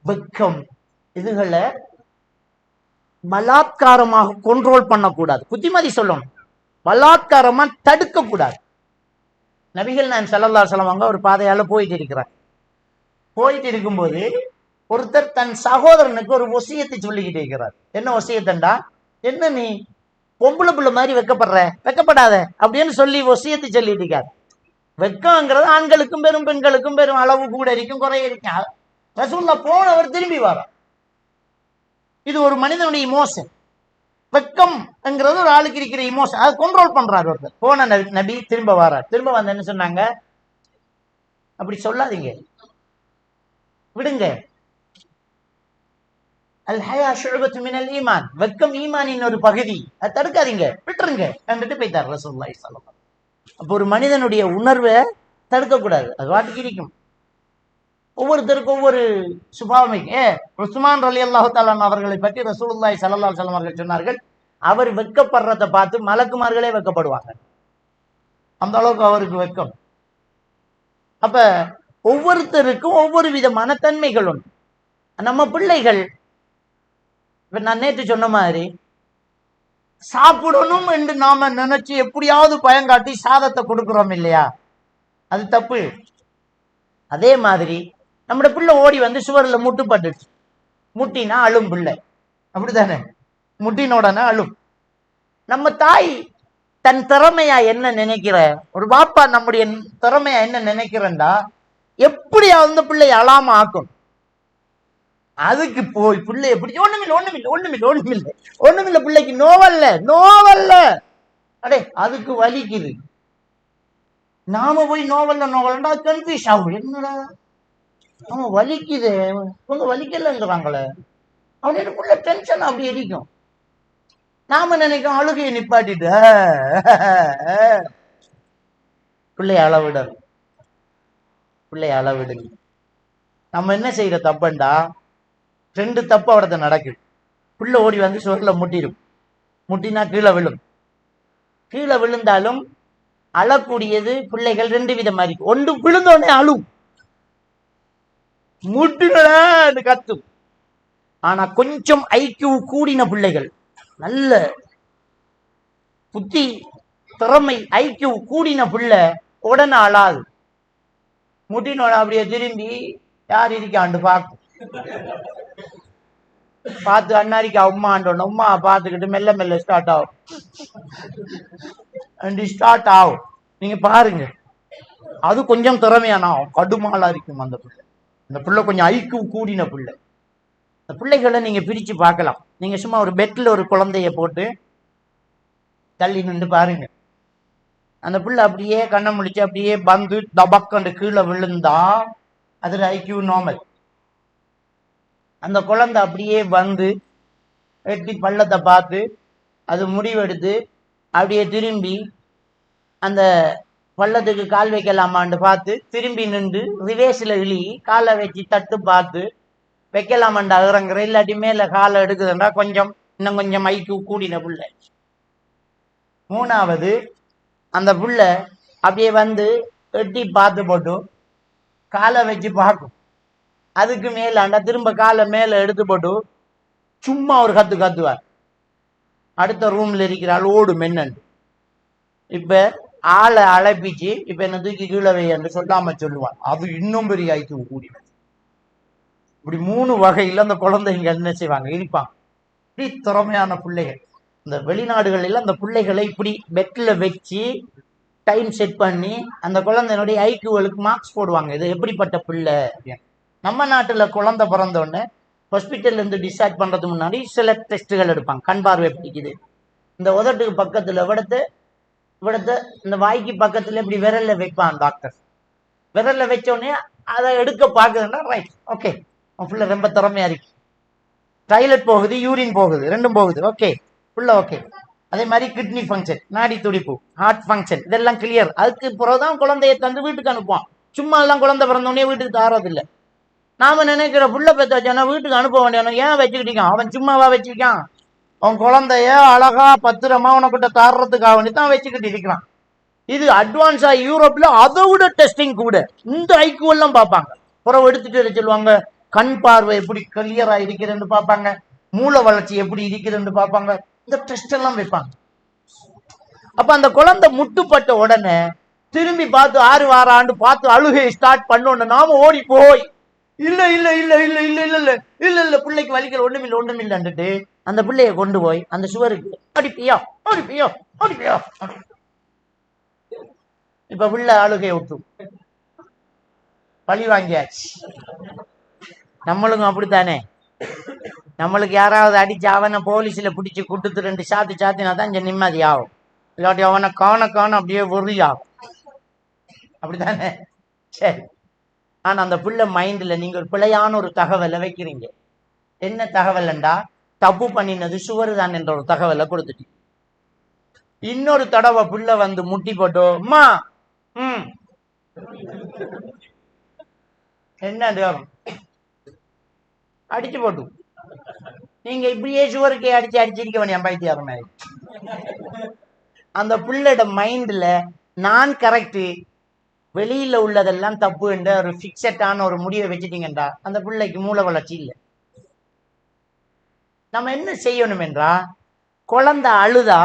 வெக்கம், இதுகளை பலாத்காரமாக கண்ட்ரோல் பண்ணக்கூடாது. புத்திமதி சொல்லணும், பலாத்காரமா தடுக்க கூடாது. நபிகள் நாயகம் ஸல்லல்லாஹு அலைஹி வஸல்லம் ஒரு பாதையால போயிட்டு இருக்கிறார். போயிட்டு இருக்கும்போது ஒருத்தர் தன் சகோதரனுக்கு ஒரு வசியத்தை சொல்லிக்கிட்டு இருக்கிறார். என்ன வசியத்தண்டா, என்ன நீ பொம்பளை பிள்ளை மாதிரி வெக்கப்படாத அப்படின்னு சொல்லி வசியத்தை சொல்லிட்டு இருக்காரு. வெக்கம்ங்கிறது ஆண்களுக்கும் பெரும் பெண்களுக்கும் பெரும், அளவு கூட இருக்கும் குறைய இருக்கும். ரசூலுல்லாஹ் போனவர் திரும்பி வர, இது ஒரு மனிதனுடைய இமோஷன். வெக்கம்ங்கிறது ஒரு ஆளுக்கு இருக்கிற இமோஷன், அதை கண்ட்ரோல் பண்றாரு ஒருத்தர். போன நபி திரும்ப வரார். திரும்ப வந்து என்ன சொன்னாங்க, அப்படி சொல்லாதீங்க, விடுங்க. அல் ஹயா ஷுஅபத்து மினல் ஈமான், வெக்கம் ஈமானின் ஒரு பகுதி, அதை தடுக்காதீங்க, விட்டுருங்க என்றுட்டு போய்த்தார் ரசூலுல்லாஹி ஸல்லல்லாஹு அலைஹி வஸல்லம். அப்போ ஒரு மனிதனுடைய உணர்வை தடுக்கக்கூடாது, அது வாட்டுக்கு இருக்கும். ஒவ்வொருத்தருக்கும் ஒவ்வொரு சுபாவம். உஸ்மான் ரலியல்லாஹு தஆலா அவர்களை பற்றி ரசூலுல்லாஹி ஸல்லல்லாஹு அலைஹி வஸல்லம் அவர்கள் சொன்னார்கள், அவர் வெக்கப்படுறதை பார்த்து மலக்குமார்களே வெக்கப்படுவாங்க, அந்த அளவுக்கு அவருக்கு வெக்கம். அப்ப ஒவ்வொருத்தருக்கும் ஒவ்வொரு விதமான தன்மைகள் உண்டு. நம்ம பிள்ளைகள், நான் நேற்று சொன்ன மாதிரி, சாப்பிடணும் என்று நாம நினைச்சு எப்படியாவது பயங்காட்டி சாதத்தை கொடுக்கிறோம் இல்லையா, அது தப்பு. அதே மாதிரி நம்மட பிள்ளை ஓடி வந்து சுவர்ல முட்டுப்பட்டுச்சு, முட்டினா அழும் பிள்ளை, அப்படித்தானே? முட்டினோடனே அழும். நம்ம தாய் தன் திறமையா என்ன நினைக்கிற, ஒரு பாப்பா நம்முடைய திறமையா என்ன நினைக்கிறேன்டா, எப்படியா அந்த பிள்ளைய அழாம ஆக்கும். அதுக்கு போய் பிள்ளை எப்படி ஒண்ணுமில்ல பிள்ளைக்கு நோவல்ல அடே, அதுக்கு வலிக்குது. நாம போய் நோவல்ல கன்ஃபியூஸ் ஆகும். என்னடா அவன் வலிக்குது, அவங்க வலிக்கலங்கிறாங்களே அப்படின்னு பிள்ளை டென்ஷன் அப்படி எரிக்கும். நாம நினைக்கும் அழுகையை நிப்பாட்டிட்டு பிள்ளைய அளவிடுங்க. நம்ம என்ன செய்யற தப்புண்டா, 2 தப்பு அவடத்த நடக்குது. பிள்ளை ஓடி வந்து சுவர்ல முட்டினா கீழே விழுந்தாலும் அழக்கூடியது பிள்ளைகள் 2 விதமா இருக்கு. ஒன்று விழுந்தோடனே அழும், முட்டினு கத்தும். ஆனா கொஞ்சம் ஐக்கியூ கூடின பிள்ளைகள், நல்ல புத்தி திறமை ஐக்கியூ கூடின பிள்ளை உடனே அழாது. முட்டினோட அப்படியே திரும்பி யார் இருக்காண்டு பார்த்து அண்ணாரிக்கா உம்மாண்டோன்னு உம்மா பார்த்துக்கிட்டு மெல்ல ஸ்டார்ட் ஆகும். நீங்க பாருங்க, அது கொஞ்சம் திறமையானா கடுமாலா இருக்கும் அந்த பிள்ளை கொஞ்சம் ஐக்கியூ கூடின பிள்ளை. அந்த பிள்ளைகளை நீங்க பிரிச்சு பார்க்கலாம். நீங்க சும்மா ஒரு பெட்ல ஒரு குழந்தைய போட்டு தள்ளி நின்று பாருங்க, அந்த பிள்ளை அப்படியே கண்ணை முழிச்சு அப்படியே பந்து தபக்கண்டு கீழே விழுந்தா அது ஐக்கியூ நார்மல். அந்த குழந்தை அப்படியே வந்து வெட்டி பள்ளத்தை பார்த்து அது முடிவெடுத்து அப்படியே திரும்பி அந்த பள்ளத்துக்கு கால் வைக்கலாமான்னு பார்த்து திரும்பி நின்று ரிவேஸ்ல காலை வச்சு தட்டு பார்த்து வைக்கலாமாண்டா இறங்குற, இல்லாட்டி மேல காலை எடுக்குதுன்றா இன்னும் கொஞ்சம் ஐக்கியூ கூடின பிள்ளை. 3வது, அந்த புள்ள அப்படியே வந்து எட்டி பார்த்து போட்டு காலை வச்சு பார்க்கும், அதுக்கு மேலாண்டா திரும்ப காலை மேல எடுத்து போட்டு சும்மா ஒரு கத்துவார். அடுத்த ரூம்ல இருக்கிறாள் ஓடும் என்னண்டு, இப்ப ஆளை அழைப்பிச்சு இப்ப என்ன தூக்கி கீழே வை என்று சொல்லாம சொல்லுவான். அது இன்னும் பெரிய ஐக்கிய கூடி. இப்படி 3 வகையில அந்த குழந்தைங்க என்ன செய்வாங்க, இருப்பாங்க. இப்படி திறமையான பிள்ளைகள். இந்த வெளிநாடுகளில் அந்த பிள்ளைகளை இப்படி பெட்ல வச்சு டைம் செட் பண்ணி அந்த குழந்தையினுடைய ஐக்கியூகளுக்கு மார்க்ஸ் போடுவாங்க. இது எப்படிப்பட்ட பிள்ளை. நம்ம நாட்டுல குழந்தை பிறந்தோடனே ஹாஸ்பிட்டல்ல இருந்து டிஸ்சார்ஜ் பண்றதுக்கு முன்னாடி சில டெஸ்ட்டுகள் எடுப்பாங்க. கண் பார்வை பிடிக்குது, இந்த உதட்டுக்கு பக்கத்துல இவிடத்தை இந்த வாய்க்கு பக்கத்துல இப்படி விரல்ல வைப்பான் டாக்டர். விரல்ல வச்சோடனே அதை எடுக்க பாக்குதுன்னா ரைட், ஓகே, புள்ள ரொம்ப திறமையா இருக்கு. டாய்லெட் போகுது, யூரின் போகுது, ரெண்டும் போகுது, ஓகே, புள்ள ஓகே. அதே மாதிரி கிட்னி ஃபங்க்ஷன், நாடி துடிப்பு, ஹார்ட் ஃபங்க்ஷன், இதெல்லாம் கிளியர். அதுக்கு பிறகுதான் குழந்தைய தந்து வீட்டுக்கு அனுப்புவான். சும்மா எல்லாம் குழந்தை பிறந்தோடனே வீட்டுக்கு தாரதில்லை. நாம நினைக்கிற புள்ள பெற்ற வச்சானா வீட்டுக்கு அனுப்ப வேண்டியவன ஏன் வச்சுக்கிட்டீங்க, அவன் சும்மாவா வச்சிருக்கான். அவன் குழந்தைய அழகா பத்திரமா உனக்கிட்ட தாடுறதுக்காக வேண்டி தான் வச்சுக்கிட்டு இருக்கிறான். இது அட்வான்ஸா யூரோப்ல அதை விட டெஸ்டிங் கூட. இந்த ஐக்கியூ எல்லாம் பார்ப்பாங்க. புறவு எடுத்துட்டு சொல்லுவாங்க, கண் பார்வை எப்படி கிளியரா இருக்கிறதுன்னு பார்ப்பாங்க, மூளை வளர்ச்சி எப்படி இருக்கிறதுன்னு பார்ப்பாங்க. இந்த டெஸ்ட் எல்லாம் வைப்பாங்க. அப்ப அந்த குழந்தை முட்டுப்பட்ட உடனே திரும்பி பார்த்து 6 வார ஆண்டு பார்த்து அழுகை ஸ்டார்ட் பண்ணோன்னு நாம ஓடி போய் இல்ல இல்ல இல்ல இல்ல இல்ல இல்ல இல்ல இல்ல இல்ல பிள்ளைக்கு வலிக்கல, ஒண்ணுமில்லைன்னுட்டு அந்த பிள்ளைய கொண்டு போய் அந்த சுவருக்கு அடிப்பியா அடிப்பியா அடிப்பியா. இப்ப பிள்ளை அழுகையை விட்டு பழி வாங்கியாச்சு. நம்மளுக்கும் அப்படித்தானே. நம்மளுக்கு யாராவது அடிச்சு அவனை போலீஸ்ல பிடிச்சி கூட்டுத்து 2 சாத்தினா தான் இங்க நிம்மதி ஆகும். இல்லாட்டி அவனை காண அப்படியே வெறியாகும். அப்படித்தானே. சரி, ஆனா அந்த பிள்ளை மைண்ட்ல நீங்க ஒரு பிழையான ஒரு தகவலை வைக்கிறீங்க. என்ன தகவல்ண்டா, தப்பு பண்ணினது சுவர் தான் என்ற ஒரு தகவலை கொடுத்துட்டு இன்னொரு தடவை பிள்ளை வந்து முட்டி போட்டோ அம்மா என்ன அடிச்சு போட்டு நீங்க இப்படியே சுவருக்கே அடிச்சிருக்க வேண்டிய பைத்தியார மாதிரி. அந்த பிள்ளையோட மைண்ட்ல நான் கரெக்ட், வெளியில உள்ளதெல்லாம் தப்பு என்ற ஒரு பிக்சட்டான ஒரு முடிவை வச்சுட்டீங்கன்றா அந்த பிள்ளைக்கு மூளை வளர்ச்சி இல்லை. நம்ம என்ன செய்யணும் என்றா, குழந்தை அழுதா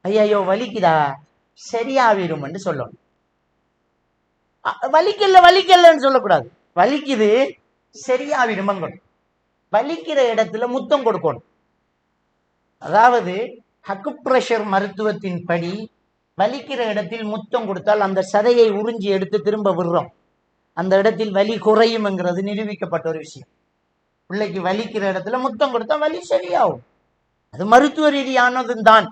ஐயோ வலிக்குதா சரியாவிரும் என்று சொல்லணும். வலிக்கலன்னு சொல்லக்கூடாது. வலிக்குது சரியாவிரும். வலிக்கிற இடத்துல முத்தம் கொடுக்கணும். அதாவது அக்குப்ரெஷர் மருத்துவத்தின் படி வலிக்கிற இடத்தில் முத்தம் கொடுத்தால் அந்த சதையை உறிஞ்சி எடுத்து திரும்ப விடுறோம். அந்த இடத்தில் வலி குறையும்ங்கிறது நிரூபிக்கப்பட்ட ஒரு விஷயம். பிள்ளைக்கு வலிக்கிற இடத்துல முத்தம் கொடுத்தா வலி சரியாகும். அது மருத்துவ ரீதியானது தான்.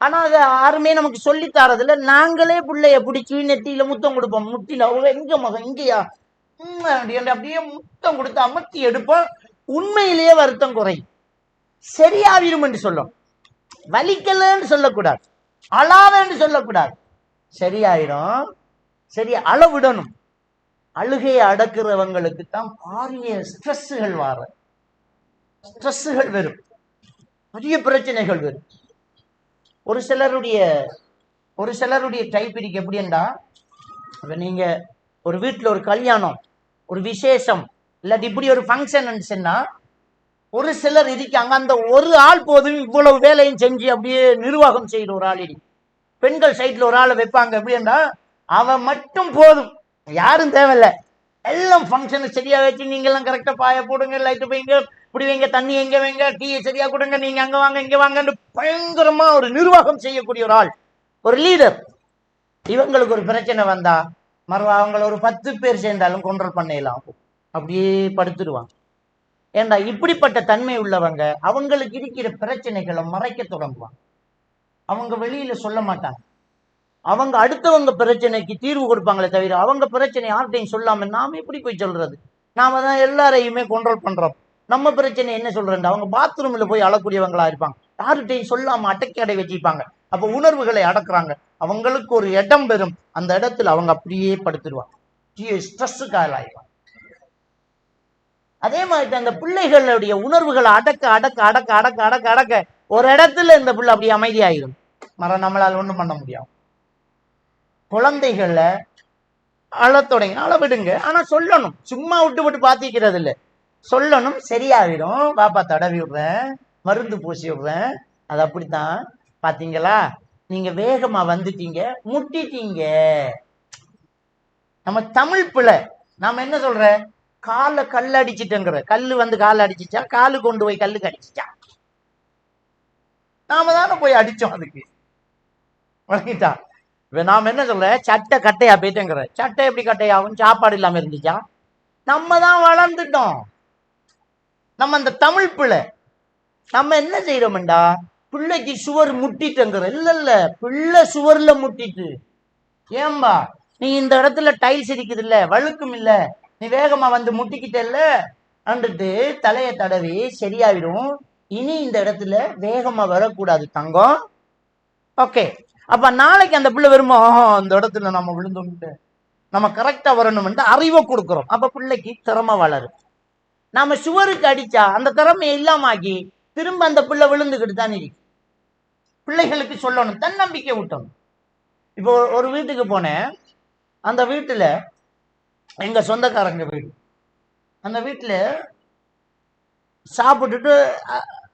ஆனா அதை யாருமே நமக்கு சொல்லித்தாரதில்ல. நாங்களே பிள்ளைய பிடிச்சி நெத்தியில முத்தம் கொடுப்போம். முட்டில எங்க மகன் இங்கேயா அப்படியே முத்தம் கொடுத்து அமர்த்தி எடுப்போம். உண்மையிலேயே வருத்தம் குறையும், சரியாவிரும் என்று சொல்லும். வலிக்கலன்னு சொல்லக்கூடாது, அழாதன்னு சொல்லக்கூடாது, சரியாயிடும். சரியா அளவிடணும். அழுகையை அடக்குறவங்களுக்கு தான் பாரிய ஸ்ட்ரெஸ்ஸுகள் வரும், பெரிய பிரச்சனைகள் வரும். ஒரு சிலருடைய டைப் இருக்கு. எப்படி என்றா, நீங்க ஒரு வீட்டுல ஒரு கல்யாணம், ஒரு விசேஷம், இல்லாட்டி இப்படி ஒரு ஃபங்க்ஷன் சொன்னா ஒரு சிலர் இருக்காங்க, அந்த ஒரு ஆள் போதும் இவ்வளவு வேலையும் செஞ்சு அப்படியே நிர்வாகம் செய்யற ஒரு ஆள் இருக்கு. பெண்கள் சைட்ல ஒரு ஆளை வைப்பாங்க. எப்படின்னா அவன் மட்டும் போதும், யாரும் தேவையில்ல. எல்லாம் ஃபங்க்ஷனுக்கு சரியா வச்சு நீங்க எல்லாம் கரெக்டா பாய போடுங்க, லைட்டு வைங்க, இப்படி வைங்க, தண்ணி எங்க வைங்க, டீயை சரியா கொடுங்க, நீங்க அங்க வாங்க இங்க வாங்கன்னு பயங்கரமா ஒரு நிர்வாகம் செய்யக்கூடிய ஒரு ஆள், ஒரு லீடர். இவங்களுக்கு ஒரு பிரச்சனை வந்தா அவங்கள ஒரு 10 பேர் சேர்ந்தாலும் கண்ட்ரோல் பண்ணிடலாம், அப்படியே படுத்துடுவாங்க. ஏண்டா இப்படிப்பட்ட தன்மை உள்ளவங்க அவங்களுக்கு இருக்கிற பிரச்சனைகளை மறைக்க தொடங்குவாங்க. அவங்க வெளியில சொல்ல மாட்டாங்க. அவங்க அடுத்தவங்க பிரச்சனைக்கு தீர்வு கொடுப்பாங்களே தவிர அவங்க பிரச்சனை யார்கிட்டையும் சொல்லாம நாம எப்படி போய் சொல்றது? நாம தான் எல்லாரையுமே கண்ட்ரோல் பண்றோம். நம்ம பிரச்சனை என்ன சொல்றேன், அவங்க பாத்ரூம்ல போய் அழக்கூடியவங்களா இருப்பாங்க, யார்கிட்டையும் சொல்லாம அடக்கி அடை வச்சிருப்பாங்க. அப்ப உணர்வுகளை அடக்குறாங்க. அவங்களுக்கு ஒரு இடம் பெறும், அந்த இடத்துல அவங்க அப்படியே படுத்துருவாங்க, ஸ்ட்ரெஸ்ஸுக்கு ஆளாயிடுவாங்க. அதே மாதிரி அந்த பிள்ளைகளுடைய உணர்வுகளை அடக்க அடக்க அடக்க அடக்க அடக்க அடக்க ஒரு இடத்துல இந்த பிள்ளை அப்படியே அமைதியாயிரும். நம்மளால ஒண்ணும் பண்ண முடியும். குழந்தைகளை அழத்தொடங்கி அளவிடுங்க, ஆனா சொல்லணும். சும்மா விட்டு பாத்திக்கிறது இல்லை, சொல்லணும். சரியாவிடும், பாப்பா தடவி விடுறேன், மருந்து பூசி விடுறேன், அது அப்படித்தான். பாத்தீங்களா, நீங்க வேகமா வந்துட்டீங்க, முட்டிட்டீங்க. நம்ம தமிழ் பிள்ளை. நாம என்ன சொல்ற, காலை கல் அடிச்சுட்டேங்கிற. கல்லு வந்து காலை அடிச்சுச்சா, காலு கொண்டு போய் கல்லுக்கு அடிச்சுச்சா? நாம தானே போய் அடிச்சோம் அதுக்கு. வணங்கிட்டா. இப்ப நாம என்ன சொல்ற, சட்டை கட்டையா போயிட்டேங்கிற. சட்டை எப்படி கட்டையாகும்? சாப்பாடு இல்லாம இருந்துச்சா? நம்ம தான் வளர்ந்துட்டோம். நம்ம அந்த தமிழ் பிள்ளை. நம்ம என்ன செய்யறோம்டா, பிள்ளைக்கு சுவர் முட்டிட்டுங்கிற. இல்ல, பிள்ளை சுவர்ல முட்டிட்டு. ஏம்பா நீ இந்த இடத்துல டைல்ஸ் இருக்குது இல்ல, வழுக்கும் இல்ல, நீ வேகமா வந்து முட்டிக்கிட்டல்ல அண்டுட்டு தலையை தடவி சரியாயிடும். இனி இந்த இடத்துல வேகமா வரக்கூடாது தங்கம். ஓகே, அப்ப நாளைக்கு அந்த பிள்ளை வருமா, அந்த இடத்துல நம்ம விழுந்தோம், நம்ம கரெக்டா வரணும்னு அறிவை கொடுக்குறோம். அப்ப பிள்ளைக்கு திறமை வளரும். நாம சுவருக்கு அடிச்சா அந்த திறமையை இல்லாமக்கி திரும்ப அந்த பிள்ளை விழுந்துகிட்டு தான் இருக்கு. பிள்ளைகளுக்கு சொல்லணும், தன்னம்பிக்கை விட்டணும். இப்போ ஒரு வீட்டுக்கு போனேன். அந்த வீட்டுல எங்க சொந்தக்காரங்க வீடு. அந்த வீட்டுல சாப்பிட்டுட்டு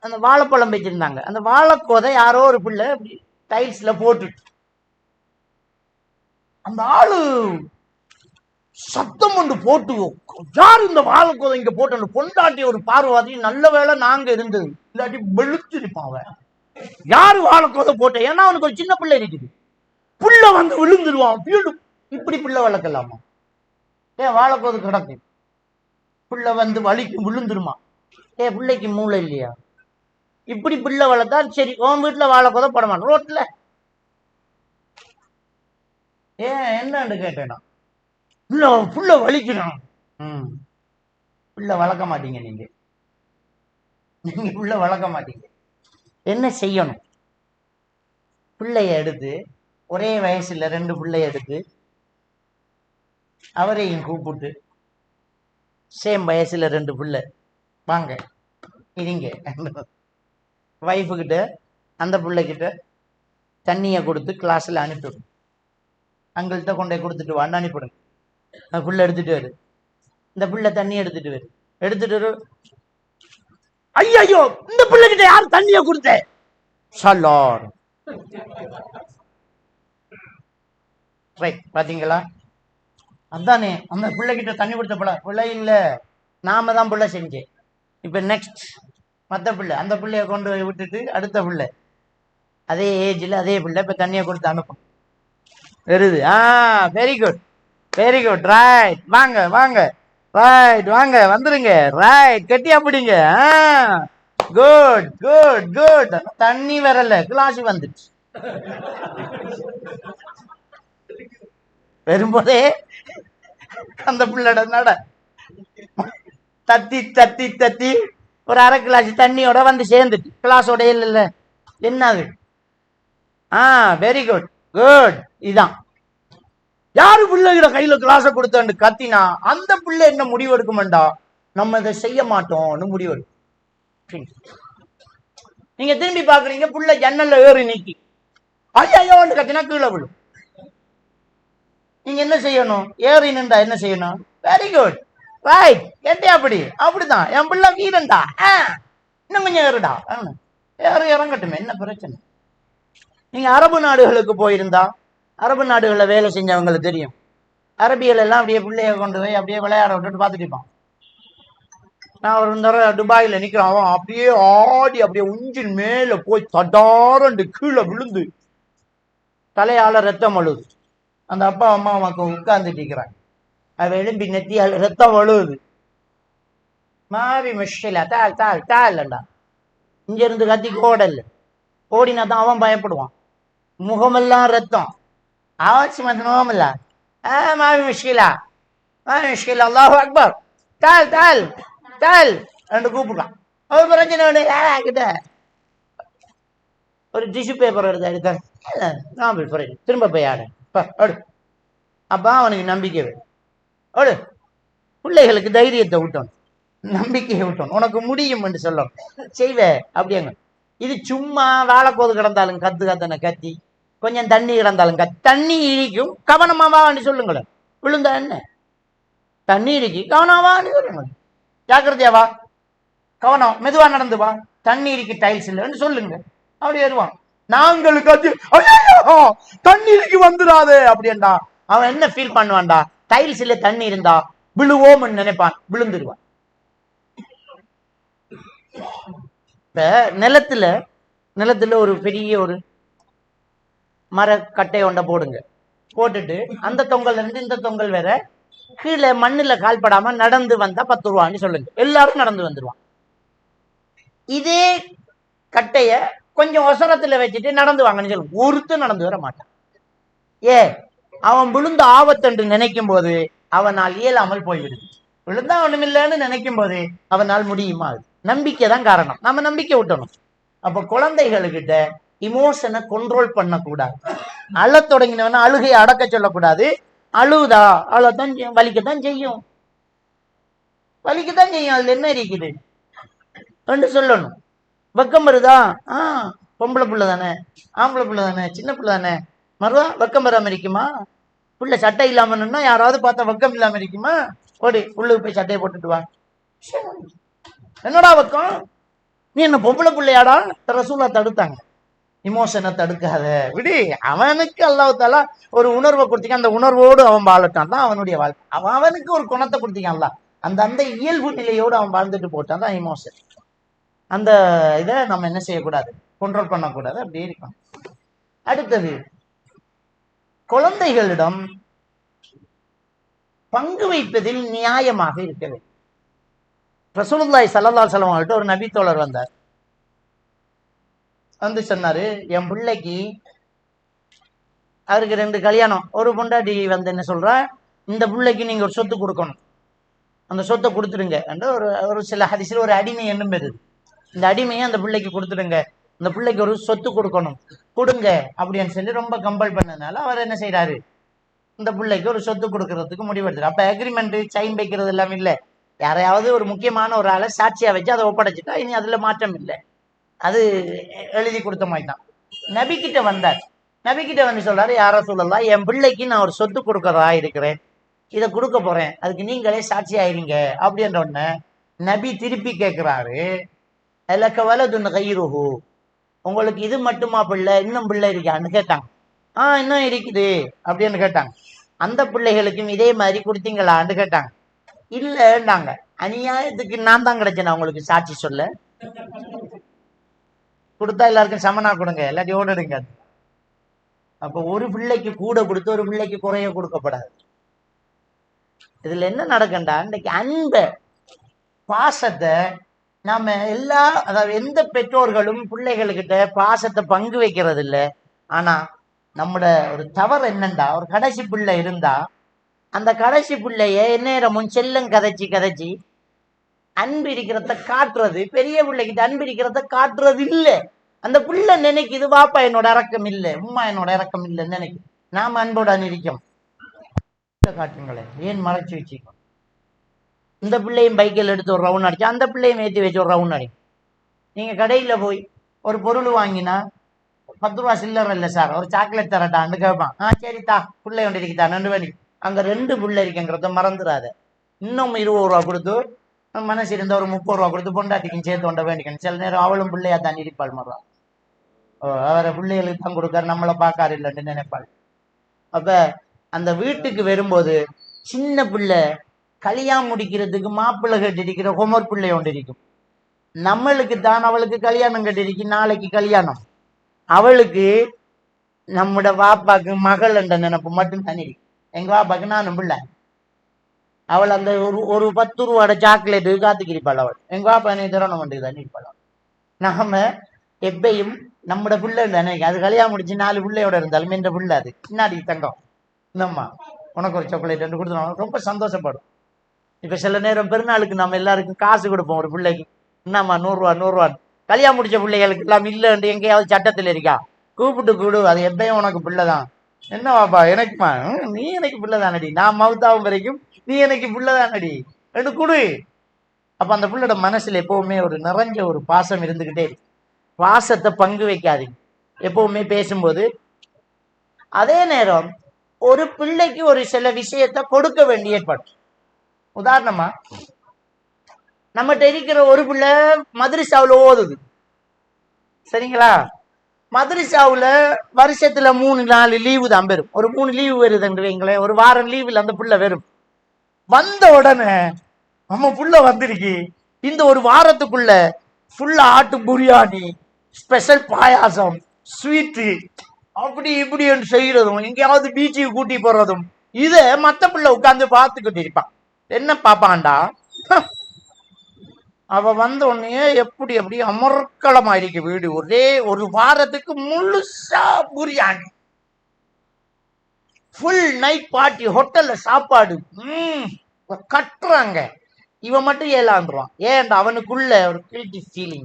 அந்த வாழைப்பழம் வச்சிருந்தாங்க. அந்த வாழைக்கோதை யாரோ ஒரு பிள்ளை டைல்ஸ்ல போட்டுட்டு, அந்த ஆளு சத்தம் கொண்டு போட்டு, யார் இந்த வாழைக்கோதை இங்க போட்டு பொண்டாட்டி ஒரு பார்வாதி. நல்ல வேலை நாங்க இருந்தது, இல்லாட்டி வெளுத்திருப்பான் அவன். யாரு வாழைக்கோதை போட்ட? ஏன்னா அவனுக்கு ஒரு சின்ன பிள்ளை இருக்குது. புள்ள வந்து விழுந்துருவான். இப்படி பிள்ளை வளர்க்கலாமா? ஏன் வாழைக்கோது கிடக்கு, பிள்ளை வந்து வலிக்கு விழுந்துருமா? பிள்ளைக்கு மூளை இல்லையா? இப்படி பிள்ளை வளர்த்தா சரி. உன் வீட்டுல வாழைக்கோதை போட மாட்டோம் ரோட்ல. என்னன்னு கேட்டேனா, புள்ள வலிக்கணும். புள்ள வளர்க்க மாட்டீங்க நீங்க. புள்ள வளர்க்க மாட்டீங்க. என்ன செய்யணும்? பிள்ளைய எடுத்து, ஒரே வயசுல 2 பிள்ளைய எடுத்து அவரையும் கூப்பிட்டு, சேம் வயசுல 2 பிள்ளை வாங்க இருங்க, வைஃபு கிட்ட அந்த பிள்ளைகிட்ட தண்ணியை கொடுத்து கிளாஸ்ல அனுப்பிவிடும். அங்கள்கிட்ட கொண்டே கொடுத்துட்டு வான்னு அனுப்பிவிடும். அந்த பிள்ளை எடுத்துட்டு வரு. இந்த பிள்ளை தண்ணி எடுத்துட்டு வரு. எடுத்துட்டு வரு. ஐயோ, இந்த பிள்ளைகிட்ட யார் தண்ணியை கொடுத்த? சலார். ரைட், பாத்தீங்களா? அதானே அந்த பிள்ளைகிட்ட தண்ணி கொடுத்த பிள்ளை இல்ல, நாம தான் பிள்ளை செஞ்சேன். இப்ப நெக்ஸ்ட் மத்த பிள்ளை, அந்த பிள்ளைய கொண்டு போய் விட்டுட்டு அடுத்த பிள்ளை அதே ஏஜ்ல அதே பிள்ளை இப்ப தண்ணியை கொடுத்து அனுப்பும் வருது. Very good, very good. Right, வாங்க வாங்க. ரைட், வாங்க வந்துருங்க. ரைட், கட்டியா பிடிங்க. Good good good. தண்ணி வரல, கிளாஸ் வந்துச்சு. வரும்போதே அந்த பிள்ளோட நட தத்தி தத்தி தத்தி ஒரு அரை கிளாஸ் தண்ணியோட வந்து சேர்ந்துட்டு கிளாஸோட இல்ல. என்னது? Very good good. இதான் யாரு பிள்ளைகிட்ட கையில கிளாஸ கொடுத்தான்னு கத்தினா அந்த பிள்ளை என்ன முடிவு எடுக்குமெண்டா, நம்ம இதை செய்ய மாட்டோம்னு முடிவு எடுக்கும். நீங்க திரும்பி பாக்குறீங்க, பிள்ளை ஜன்னல்ல ஏறி நீக்கி ஐயோன்னு கத்தினா கீழே விழும். நீங்க என்ன செய்யணும்? ஏறி நின்றா என்ன செய்யணும்? வெரி குட், ரைட், கேட்டே அப்படி. அப்படிதான் என் பிள்ளை வீரன்டா, இன்னும் கொஞ்சம் ஏறுடா. இறங்கட்டுமே, என்ன பிரச்சனை? நீங்க அரபு நாடுகளுக்கு போயிருந்தா, அரபு நாடுகளில் வேலை செஞ்சவங்களுக்கு தெரியும். அரபியல் எல்லாம் அப்படியே பிள்ளைய கொண்டு போய் அப்படியே விளையாட விட்டுட்டு பார்த்துட்டு இருப்பான். நான் ஒரு தடவை துபாயில நிக்கிறேன். அவன் அப்படியே ஆடி அப்படியே உஞ்சின் மேல போய் தடாரண்டு கீழே விழுந்து தலையால ரத்தம் அழுது. அந்த அப்பா அம்மா அவனுக்கு உட்கார்ந்துட்டு இருக்கிறான். அவன் எழும்பி நெத்தியால் ரத்தம் அழுகுது. மாறி மிஷில தால் தால் தால்ண்டா. இங்க இருந்து கத்தி ஓடல. ஓடினா தான் அவன் பயப்படுவான். முகமெல்லாம் ரத்தம். ஆவாச்சு மாத்தணும்ல. மாவி மிஷ்கிலா, மாவி மிஷ்கிலா, அல்லாஹு அக்பர், தால் தால் தால் ரெண்டு கூப்பிடுறான். ஒரு பிரச்சனை கிட்ட ஒரு டிஷ்யூ பேப்பர் எடுத்து எடுத்த திரும்ப போய் ஆடு. அப்ப அவனுக்கு நம்பிக்கை ஓடு. பிள்ளைகளுக்கு தைரியத்தை விட்டோம், நம்பிக்கையை விட்டோம். உனக்கு முடியும் என்று சொல்லணும், செய்வ அப்படியாங்க. இது சும்மா வாழைக்கோது கிடந்தாலும் கத்து கத்தனை கத்தி, கொஞ்சம் தண்ணி கிடந்தாலும் கத்தி. தண்ணி இழிக்கும், கவனமாவா சொல்லுங்களேன். விழுந்தா என்ன? தண்ணி இடிக்கி கவனமாவான்னு சொல்லுங்க. ஜாக்கிரதையாவா, கவனம், மெதுவா நடந்து வா. தண்ணி இடிக்கு டைல்ஸ் இல்லைன்னு சொல்லுங்க. அப்படி வருவான். நாங்கள் கத்தி ஐயோ தண்ணீருக்கு வந்துடாதே அப்படின்டா அவன் என்ன ஃபீல் பண்ணுவான்டா? டைல்ஸ்ல தண்ணி இருந்தா விழுவோம்னு நினைப்பான், விழுந்துருவான். இப்ப நிலத்துல ஒரு பெரிய ஒரு மரக்கட்டை ஒண்ட போடுங்க, போட்டுட்டு அந்த தொங்கல் இருந்து இந்த தொங்கல் வேற கீழே மண்ணுல கால்படாம நடந்து வந்தா 10 ரூபான்னு சொல்லுங்க, எல்லாரும் நடந்து வந்துருவான். இதே கட்டைய கொஞ்சம் ஒசரத்துல வச்சுட்டு நடந்து வாங்கன்னு சொல்லுங்க, ஒருத்தர் நடந்து வர மாட்டான். அவன் விழுந்த ஆபத்தென்று நினைக்கும் போது அவனால் இயலாமல் போய்விடுது. விழுந்தா ஒண்ணுமில்லைன்னு நினைக்கும் போது அவனால் முடியுமா? நம்பிக்கை தான் காரணம். நம்ம நம்பிக்கை விட்டணும். அப்ப குழந்தைகளுக்கிட்ட இமோஷனை கண்ட்ரோல் பண்ணக்கூடாது. அழ தொடங்கினவன அழுகையை அடக்க சொல்லக்கூடாது. அழுதா அவ்வளவுதான், வலிக்கத்தான் செய்யும், அதுல என்ன இருக்குது என்று சொல்லணும். வெக்கம் வருதா? பொம்பளை புள்ள தானே, ஆம்பளை புள்ள தானே, சின்ன புள்ள தானே, மறுவா வெக்கம் வராம இருக்குமா? புள்ள சட்டை இல்லாமன்னா யாராவது பார்த்தா வெக்கம் இல்லாம இருக்குமா? ஓடி உள்ளுக்கு போய் சட்டையை போட்டுட்டு வா. என்னடா வெக்கம்? நீ என்ன பொம்பளை பிள்ளையாடா? ரசூலா தடுத்தாங்க. இமோஷனை தடுக்காத, விடு. அவனுக்கு அல்லாஹ்தாலா ஒரு உணர்வை கொடுத்தீங்க, அந்த உணர்வோடு அவன் வாழட்டான் தான் அவனுடைய வாழ்க்கை. அவனுக்கு ஒரு குணத்தை கொடுத்தீங்கல்ல, அந்த இயல்பு நிலையோடு அவன் வாழ்ந்துட்டு போட்டான் தான் இமோஷன். அந்த இதை நம்ம என்ன செய்யக்கூடாது, கண்ட்ரோல் பண்ணக்கூடாது, அப்படி இருக்கும். அடுத்தது, குழந்தைகளிடம் பங்கு வைப்பதில் நியாயமாக இருக்க வேண்டும். ரசூலுல்லாஹி ஸல்லல்லாஹு அலைஹி வஸல்லம் அவர்கள்ட்ட ஒரு நபி தோழர் வந்தார். வந்து சொன்னாரு, என் பிள்ளைக்கு அவருக்கு 2 கல்யாணம், ஒரு பொண்டாட்டி வந்து என்ன சொல்றா, இந்த பிள்ளைக்கு நீங்க ஒரு சொத்து கொடுக்கணும், அந்த சொத்தை கொடுத்துடுங்க. ஒரு சில ஹதீஸ்ல ஒரு அடிமை என்னும் பெறுது, இந்த அடிமையை அந்த பிள்ளைக்கு கொடுத்துடுங்க, இந்த பிள்ளைக்கு ஒரு சொத்து கொடுக்கணும், கொடுங்க அப்படின்னு சொல்லி ரொம்ப கம்பல் பண்ணதுனால அவர் என்ன செய்யறாரு, இந்த பிள்ளைக்கு ஒரு சொத்து கொடுக்கறதுக்கு முடிவெடுத்தார். அப்ப அக்ரிமெண்ட் சைன் வைக்கிறது எல்லாம் இல்லை, யாரையாவது ஒரு முக்கியமான ஒரு ஆளை சாட்சியா வச்சு அதை ஒப்படைச்சிட்டா இனி அதுல மாற்றம் இல்லை, அது எழுதி கொடுத்த மாதிரி தான். நபிக்கிட்ட வந்தார். நபிக்கிட்ட வந்து சொல்றாரு, யாரோ சொல்லலாம், என் பிள்ளைக்கு நான் ஒரு சொத்து கொடுக்கறதா இருக்கிறேன், இதை கொடுக்க போறேன், அதுக்கு நீங்களே சாட்சி ஆயிருங்க அப்படின்ற உடனே நபி திருப்பி கேட்கிறாரு, எனக்கு வலதுன்னு கைருஹு, உங்களுக்கு இது மட்டுமா பிள்ளை, இன்னும் பிள்ளை இருக்கான்னு கேட்டாங்க. இன்னும் இருக்குது அப்படின்னு கேட்டாங்க. அந்த பிள்ளைகளுக்கும் இதே மாதிரி கொடுத்தீங்களான்னு கேட்டாங்க. இல்லைன்னாங்க. அநியாயத்துக்கு நான் தான் கிடைச்சேன் உங்களுக்கு சாட்சி சொல்ல, கொடுத்தா எல்லாருக்கும் சமனா கொடுங்க, எல்லாத்தையும் ஓடிடுங்க. அப்ப ஒரு பிள்ளைக்கு கூட கொடுத்து ஒரு பிள்ளைக்கு குறைய கொடுக்கப்படாது. இதுல என்ன நடக்கண்டா, இன்னைக்கு அன்ப பாசத்தை நாம அதாவது எந்த பெற்றோர்களும் பிள்ளைகளுக்கிட்ட பாசத்தை பங்கு வைக்கிறது இல்லை. ஆனா நம்மட ஒரு தவறு என்னண்டா, ஒரு கடைசி பிள்ளை இருந்தா அந்த கடைசி பிள்ளைய எந்நேரமும் செல்லம் கதைச்சி அன்பு இருக்கிறத காட்டுறது, பெரிய பிள்ளைகிட்ட அன்பு இருக்கிறத காட்டுறது இல்லை. அந்த பிள்ளை நினைக்குது, வாப்பா என்னோட இறக்கம் இல்லை, உம்மா என்னோட இறக்கம் இல்லைன்னு நினைக்குது. நாம அன்போட நிற்கும் காட்டுங்களேன், ஏன் மறைச்சு வச்சுக்கோ. இந்த பிள்ளையும் பைக்கில் எடுத்து ஒரு ரவுண்ட் அடிச்சு, அந்த பிள்ளையும் ஏற்றி வச்சு ஒரு ரவுண்ட் அடிக்கும். நீங்க கடையில போய் ஒரு பொருள் வாங்கினா 10 ரூபா சில்லற இல்லை சார், ஒரு சாக்லேட் தரட்டான்னு கேட்பான். சரித்தா, பிள்ளை ஒன்று இருக்குதா, 2 வழி, அங்க 2 பிள்ளை இருக்குங்கிறத மறந்துடாத. இன்னும் 20 ரூபா கொடுத்து, மனசு இருந்த ஒரு 30 ரூபா கொடுத்து பொண்டாட்டிக்கும் சேர்த்து கொண்ட வேண்டிக்கணும். சில நேரம் அவளும் பிள்ளையா தான் இருப்பாள், மறுவா அவரை பிள்ளைகளுக்கு தான் கொடுக்காரு, நம்மளை பார்க்காரு இல்லைன்னு நினைப்பாள். அப்ப அந்த வீட்டுக்கு வரும்போது சின்ன பிள்ளை கல்யாணம் முடிக்கிறதுக்கு மாப்பிள்ளை கட்டிருக்கிற ஹோமர் பிள்ளை ஒன்று இருக்கும். நம்மளுக்கு தான் அவளுக்கு கல்யாணம் கட்டிருக்கு, நாளைக்கு கல்யாணம், அவளுக்கு நம்மட வாப்பாக்கு மகள் என்ற நினைப்பு மட்டும் தனி. எங்க வாப்பாக்கு நானும் பிள்ளை, அவள் அந்த ஒரு 10 ரூபாட சாக்லேட்டு காத்துக்கிருப்பாள். அவள் எங்க வாப்பா என்னை திறனம் பண்ணி தண்ணி இருப்பாள். நாம எப்பயும் நம்மட பிள்ளை நினைக்க, அது கல்யாணம் முடிச்சு 4 பிள்ளையோட இருந்தாலும் என்ற பிள்ளை அது பின்னாடி தங்கம், இந்தம்மா உனக்கு ஒரு சாக்லேட் என்று கொடுத்துருவாங்க, ரொம்ப சந்தோஷப்படும். இப்ப சில நேரம் பெருநாளுக்கு நம்ம எல்லாருக்கும் காசு கொடுப்போம், ஒரு பிள்ளைக்கு என்னம்மா 100 ரூபா 100 ரூபா. கல்யாணம் முடிச்ச பிள்ளைகளுக்கு எல்லாம் இல்லைன்னு எங்கேயாவது சட்டத்தில் இருக்கா, கூப்பிட்டு கூடு, அது எப்பயும் உனக்கு பிள்ளைதான். என்ன வாப்பா எனக்குமா, நீ எனக்கு பிள்ளைதானடி, நான் மவுத்தாவும் வரைக்கும் நீ எனக்கு பிள்ளைதானடி என்று கொடு. அப்ப அந்த பிள்ளையோட மனசுல எப்பவுமே ஒரு நிறைஞ்ச ஒரு பாசம் இருந்துகிட்டே இருக்கு. பாசத்தை பங்கு வைக்காதீங்க எப்பவுமே பேசும்போது. அதே நேரம் ஒரு பிள்ளைக்கு ஒரு சில விஷயத்த கொடுக்க வேண்டிய ஏற்பாடு. உதாரணமா, நம்மகிட்ட இருக்கிற ஒரு பிள்ளை மதரசாவுல ஓதுது, சரிங்களா, மதரசாவுல வருஷத்துல 3-4 லீவு தான் பெறும். ஒரு 3 லீவு வருதுன்றீங்களேன், ஒரு வாரம் லீவில் அந்த புள்ள வரும். வந்த உடனே நம்ம புள்ள வந்திருக்கு, இந்த ஒரு வாரத்துக்குள்ள ஃபுல்லா ஆட்டு பிரியாணி, ஸ்பெஷல் பாயாசம், ஸ்வீட்டு, அப்படி இப்படி செய்யறதும், எங்கேயாவது பீச்சுக்கு கூட்டி போறதும், இத மத்த பிள்ளை உட்கார்ந்து பார்த்துக்கிட்டு இருப்பான். என்ன பாப்பான்டா, அவ வந்த உடனே எப்படி எப்படி அமர்க்களமா இருக்கு வீடு. ஒரே ஒரு வாரத்துக்கு முழுசா பிரியாணி, ஃபுல் நைட் பார்ட்டி, ஹோட்டல்ல சாப்பாடு, கட்டுறாங்க. இவன் மட்டும் ஏலாண்டுருவான். ஏன்டா அவனுக்குள்ள ஒரு கில்ட்டி ஃபீலிங்,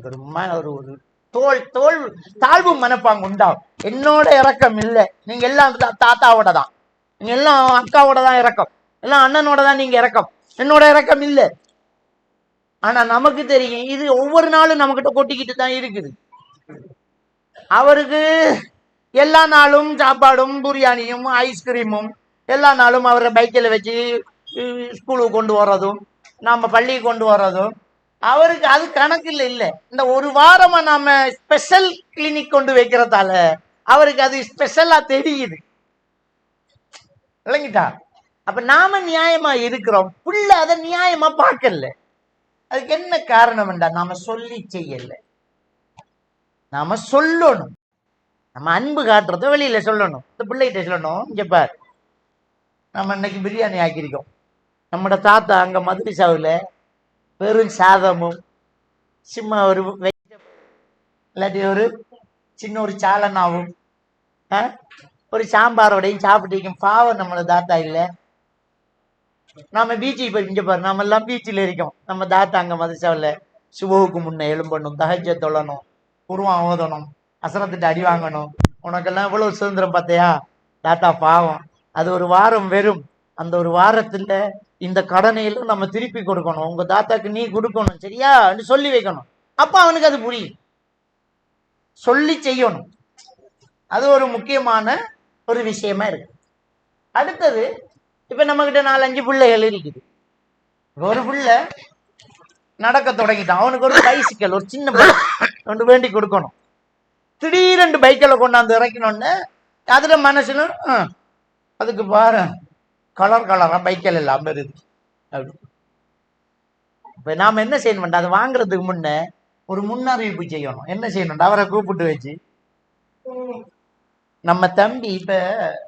ஒரு தோல் தோல் தாழ்வு மனப்பாங்க உண்டாகும். என்னோட இறக்கம் இல்லை, நீங்க எல்லாம் தாத்தாவோட தான், நீங்க எல்லாம் அக்காவோட தான் இறக்கம், எல்லாம் அண்ணனோட தான் நீங்க இறக்கம், என்னோட இறக்கம் இல்லை. ஆனா நமக்கு தெரியும் இது ஒவ்வொரு நாளும் நம்ம கிட்ட கொட்டிக்கிட்டு தான் இருக்குது. அவருக்கு எல்லா நாளும் சாப்பாடும் பிரியாணியும் ஐஸ்கிரீமும், எல்லா நாளும் அவரை பைக்கில் வச்சு ஸ்கூலுக்கு கொண்டு வர்றதும், நம்ம பள்ளிக்கு கொண்டு வர்றதும், அவருக்கு அது கணக்கில் இல்லை. இந்த ஒரு வாரமா நாம ஸ்பெஷல் கிளினிக் கொண்டு வைக்கிறதால அவருக்கு அது ஸ்பெஷலா தெரியுது, விளங்கிட்டா? அப்ப நாம நியாயமா இருக்கிறோம், புள்ள அதை நியாயமா பார்க்கல. அதுக்கு என்ன காரணம் என்றா நாம சொல்லி செய்யல. நாம சொல்லணும், நம்ம அன்பு காட்டுறத வெளியில சொல்லணும். இந்த பிள்ளைகிட்ட சொல்லணும், இங்க பார் நம்ம இன்னைக்கு பிரியாணி ஆக்கியிருக்கோம், நம்மட தாத்தா அங்க மதுரசாவுல வெறும் சாதமும் சும்மா ஒரு இல்லாட்டி ஒரு சின்ன ஒரு சாலனாவும் ஒரு சாம்பாரோடையும் சாப்பிட்டு பாவம் நம்மளோட தாத்தா இல்லை. நாம பீச்சுக்கு போய் இங்க பாரு, நாம எல்லாம் பீச்சில் இருக்கோம், நம்ம தாத்தா அங்க மதுரசாவுல சுபவுக்கு முன்ன எழும்பணும், தஹஜ்ஜத் தொழணும், குர்ஆன் ஓதணும், அசரத்திட்டு அடி வாங்கணும். உனக்கெல்லாம் எவ்வளவு சுதந்திரம் பார்த்தியா? தாத்தா பாவம், அது ஒரு வாரம் வெறும். அந்த ஒரு வாரத்துல இந்த கடனையெல்லாம் நம்ம திருப்பி கொடுக்கணும், உங்க தாத்தாக்கு நீ கொடுக்கணும், சரியா சொல்லி வைக்கணும். அப்ப அவனுக்கு அது புரியும், சொல்லி செய்யணும். அது ஒரு முக்கியமான ஒரு விஷயமா இருக்கு. அடுத்தது, இப்ப நம்ம கிட்ட 4-5 பிள்ளைகள் இருக்குது. ஒரு பிள்ளை நடக்க தொடங்கிட்டான், அவனுக்கு ஒரு பைசிக்கல், ஒரு சின்ன ஒன்று வேண்டி கொடுக்கணும். திடீரென்று பைக்கில் கொண்டாந்து இறக்கணும்னு அதுல மனசுல அதுக்கு பாரு கலர் கலரா பைக்கில் எல்லாம் வருது. அப்படி இப்ப நாம என்ன செய்யணும், அது வாங்குறதுக்கு முன்ன ஒரு முன்னறிவிப்பு செய்யணும். என்ன செய்யணும், அவரை கூப்பிட்டு வச்சு, நம்ம தம்பி இப்ப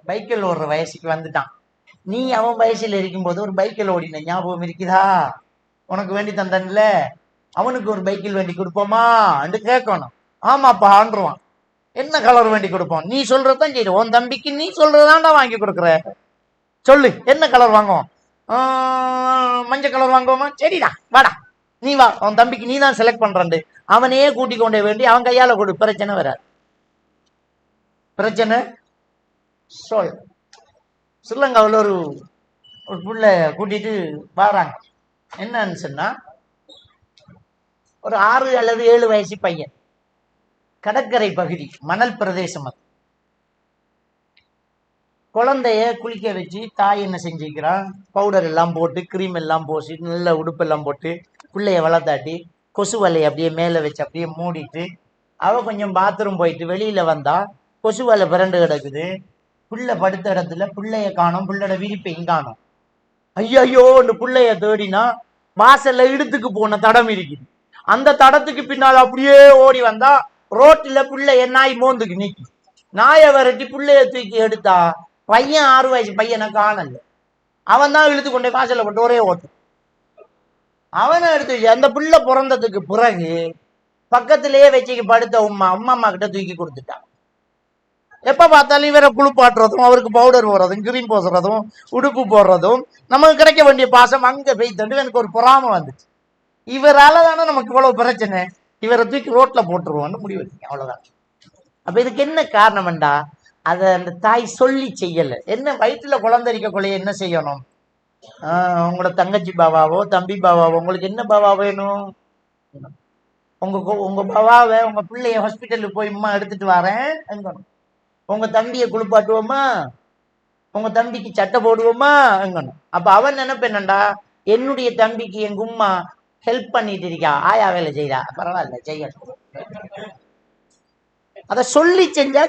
பைக்கில் ஓடுற வயசுக்கு வந்துட்டான், நீ அவன் வயசுல இருக்கும்போது ஒரு பைக்கில் ஓடின ஞாபகம் இருக்குதா? உனக்கு வேண்டி தந்தன்ல, அவனுக்கு ஒரு பைக்கில் வேண்டி கொடுப்போமா என்று கேட்கணும். ஆமாப்பா ஆண்டுருவான். என்ன கலர் வேண்டி கொடுப்போம், நீ சொல்றதான் சரி, உன் தம்பிக்கு நீ சொல்றதாண்டா வாங்கி கொடுக்குற, சொல்லு என்ன கலர் வாங்குவோம்? மஞ்சள் கலர் வாங்குவோமா? சரிடா வாடா, நீ வா, உன் தம்பிக்கு நீ தான் செலக்ட் பண்றான். அவனையே கூட்டிக் கொண்டே வேண்டி அவன் கையால கொடு, பிரச்சனை வராது. பிரச்சனை சொல். ஸ்ரீலங்காவில் ஒரு புள்ள கூட்டிட்டு வராங்க. என்னன்னு சொன்னா, ஒரு 6 அல்லது 7 வயசு பையன், கடற்கரை பகுதி, மணல் பிரதேசம். அது குழந்தைய குளிக்க வச்சு தாய் என்ன செஞ்சுக்கிறான், பவுடர் எல்லாம் போட்டு கிரீம் எல்லாம் போட்டு நல்ல உடுப்பெல்லாம் போட்டு பிள்ளைய வளர்த்தாட்டி கொசு வலையை அப்படியே மேலே வச்சு அப்படியே மூடிட்டு அவ கொஞ்சம் பாத்ரூம் போயிட்டு வெளியில வந்தா கொசு வலை பிறண்டு கிடக்குது. புள்ள படுத்த இடத்துல பிள்ளைய காணும், புள்ளோட விரிப்பையும் காணும். ஐயோ பிள்ளைய தேடினா வாசல்ல இடுத்துக்கு போன தடம் இருக்குது. அந்த தடத்துக்கு பின்னால் அப்படியே ஓடி வந்தா ரோட்டில் பிள்ளைய நாய் மோந்துக்கு நீக்கி, நாயை விரட்டி பிள்ளைய தூக்கி எடுத்தா பையன் 6 வயசு பையனை காணல. அவன் தான் இழுத்து கொண்டே வாசல்ல போட்டு ஒரே ஓட்டு. அவனை எடுத்து அந்த பிள்ளை பிறந்ததுக்கு பிறகு பக்கத்திலேயே வச்சுக்கு படுத்த அம்மா கிட்ட தூக்கி கொடுத்துட்டான். எப்ப பார்த்தாலும் இவரை குளிப்பாட்டுறதும், அவருக்கு பவுடர் போடுறதும், கிரீம் போடுறதும், உடுப்பு போடுறதும், நமக்கு கிடைக்க வேண்டிய பாசம் அங்க பெய்து எனக்கு ஒரு பொறாம வந்துச்சு. இவரால தானே நமக்கு இவ்வளவு பிரச்சனை, இவரை தூக்கி ரோட்ல போட்டுருவோம்னு முடிவு வச்சுங்க, அவ்வளவுதான். அப்ப இதுக்கு என்ன காரணம்டா, அதை அந்த தாய் சொல்லி செய்யல. என்ன வயிற்றுல குழந்தை இருக்கக்குள்ளே என்ன செய்யணும், உங்களோட தங்கச்சி பாவாவோ தம்பி பாவாவோ, உங்களுக்கு என்ன பாவா வேணும், உங்க பாவாவை உங்க பிள்ளைய ஹாஸ்பிட்டலுக்கு போய் எடுத்துட்டு வரேன் எங்கணும், உங்க தம்பியை குளிப்பாட்டுவோமா, உங்க தம்பிக்கு சட்டை போடுவோமா எங்கணும். அப்ப அவன் நினைப்பு என்னண்டா, என்னுடைய தம்பிக்கு எங்க உம்மா ஹெல்ப் பண்ணிட்டு இருக்கா, ஆயா வேலை செய்யறா, பரவாயில்ல செய்யணும். அதை சொல்லி செஞ்சா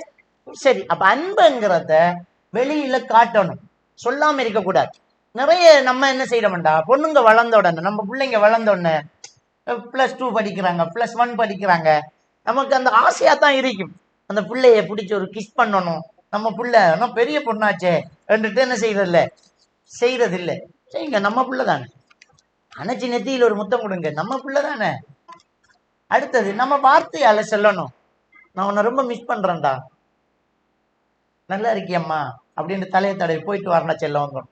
சரி. அப்ப அன்புங்கிறத வெளியில காட்டணும், சொல்லாம இருக்க கூடாது. நிறைய நம்ம என்ன செய்யறோம்டா, பொண்ணுங்க வளர்ந்த உடனே, நம்ம பிள்ளைங்க வளர்ந்த உடனே +2 படிக்கிறாங்க, +1 படிக்கிறாங்க, நமக்கு அந்த ஆசையா தான் இருக்கும். அந்த பிள்ளைய பிடிச்சி ஒரு கிஸ் பண்ணணும், நம்ம பிள்ளை பெரிய பொண்ணாச்சே ரெண்டுட்டு என்ன செய்யறது இல்லை. சரிங்க, நம்ம பிள்ளை தானே, அணைச்சி நெத்தியில் ஒரு முத்தம் கொடுங்க, நம்ம பிள்ளை தானே. அடுத்தது நம்ம வார்த்தையால சொல்லணும், நான் உன்னை ரொம்ப மிஸ் பண்றேன்டா, நல்லா இருக்கியம்மா அப்படின்னு தலையை தடவி போயிட்டு வரணும், செல்ல வந்துடும்,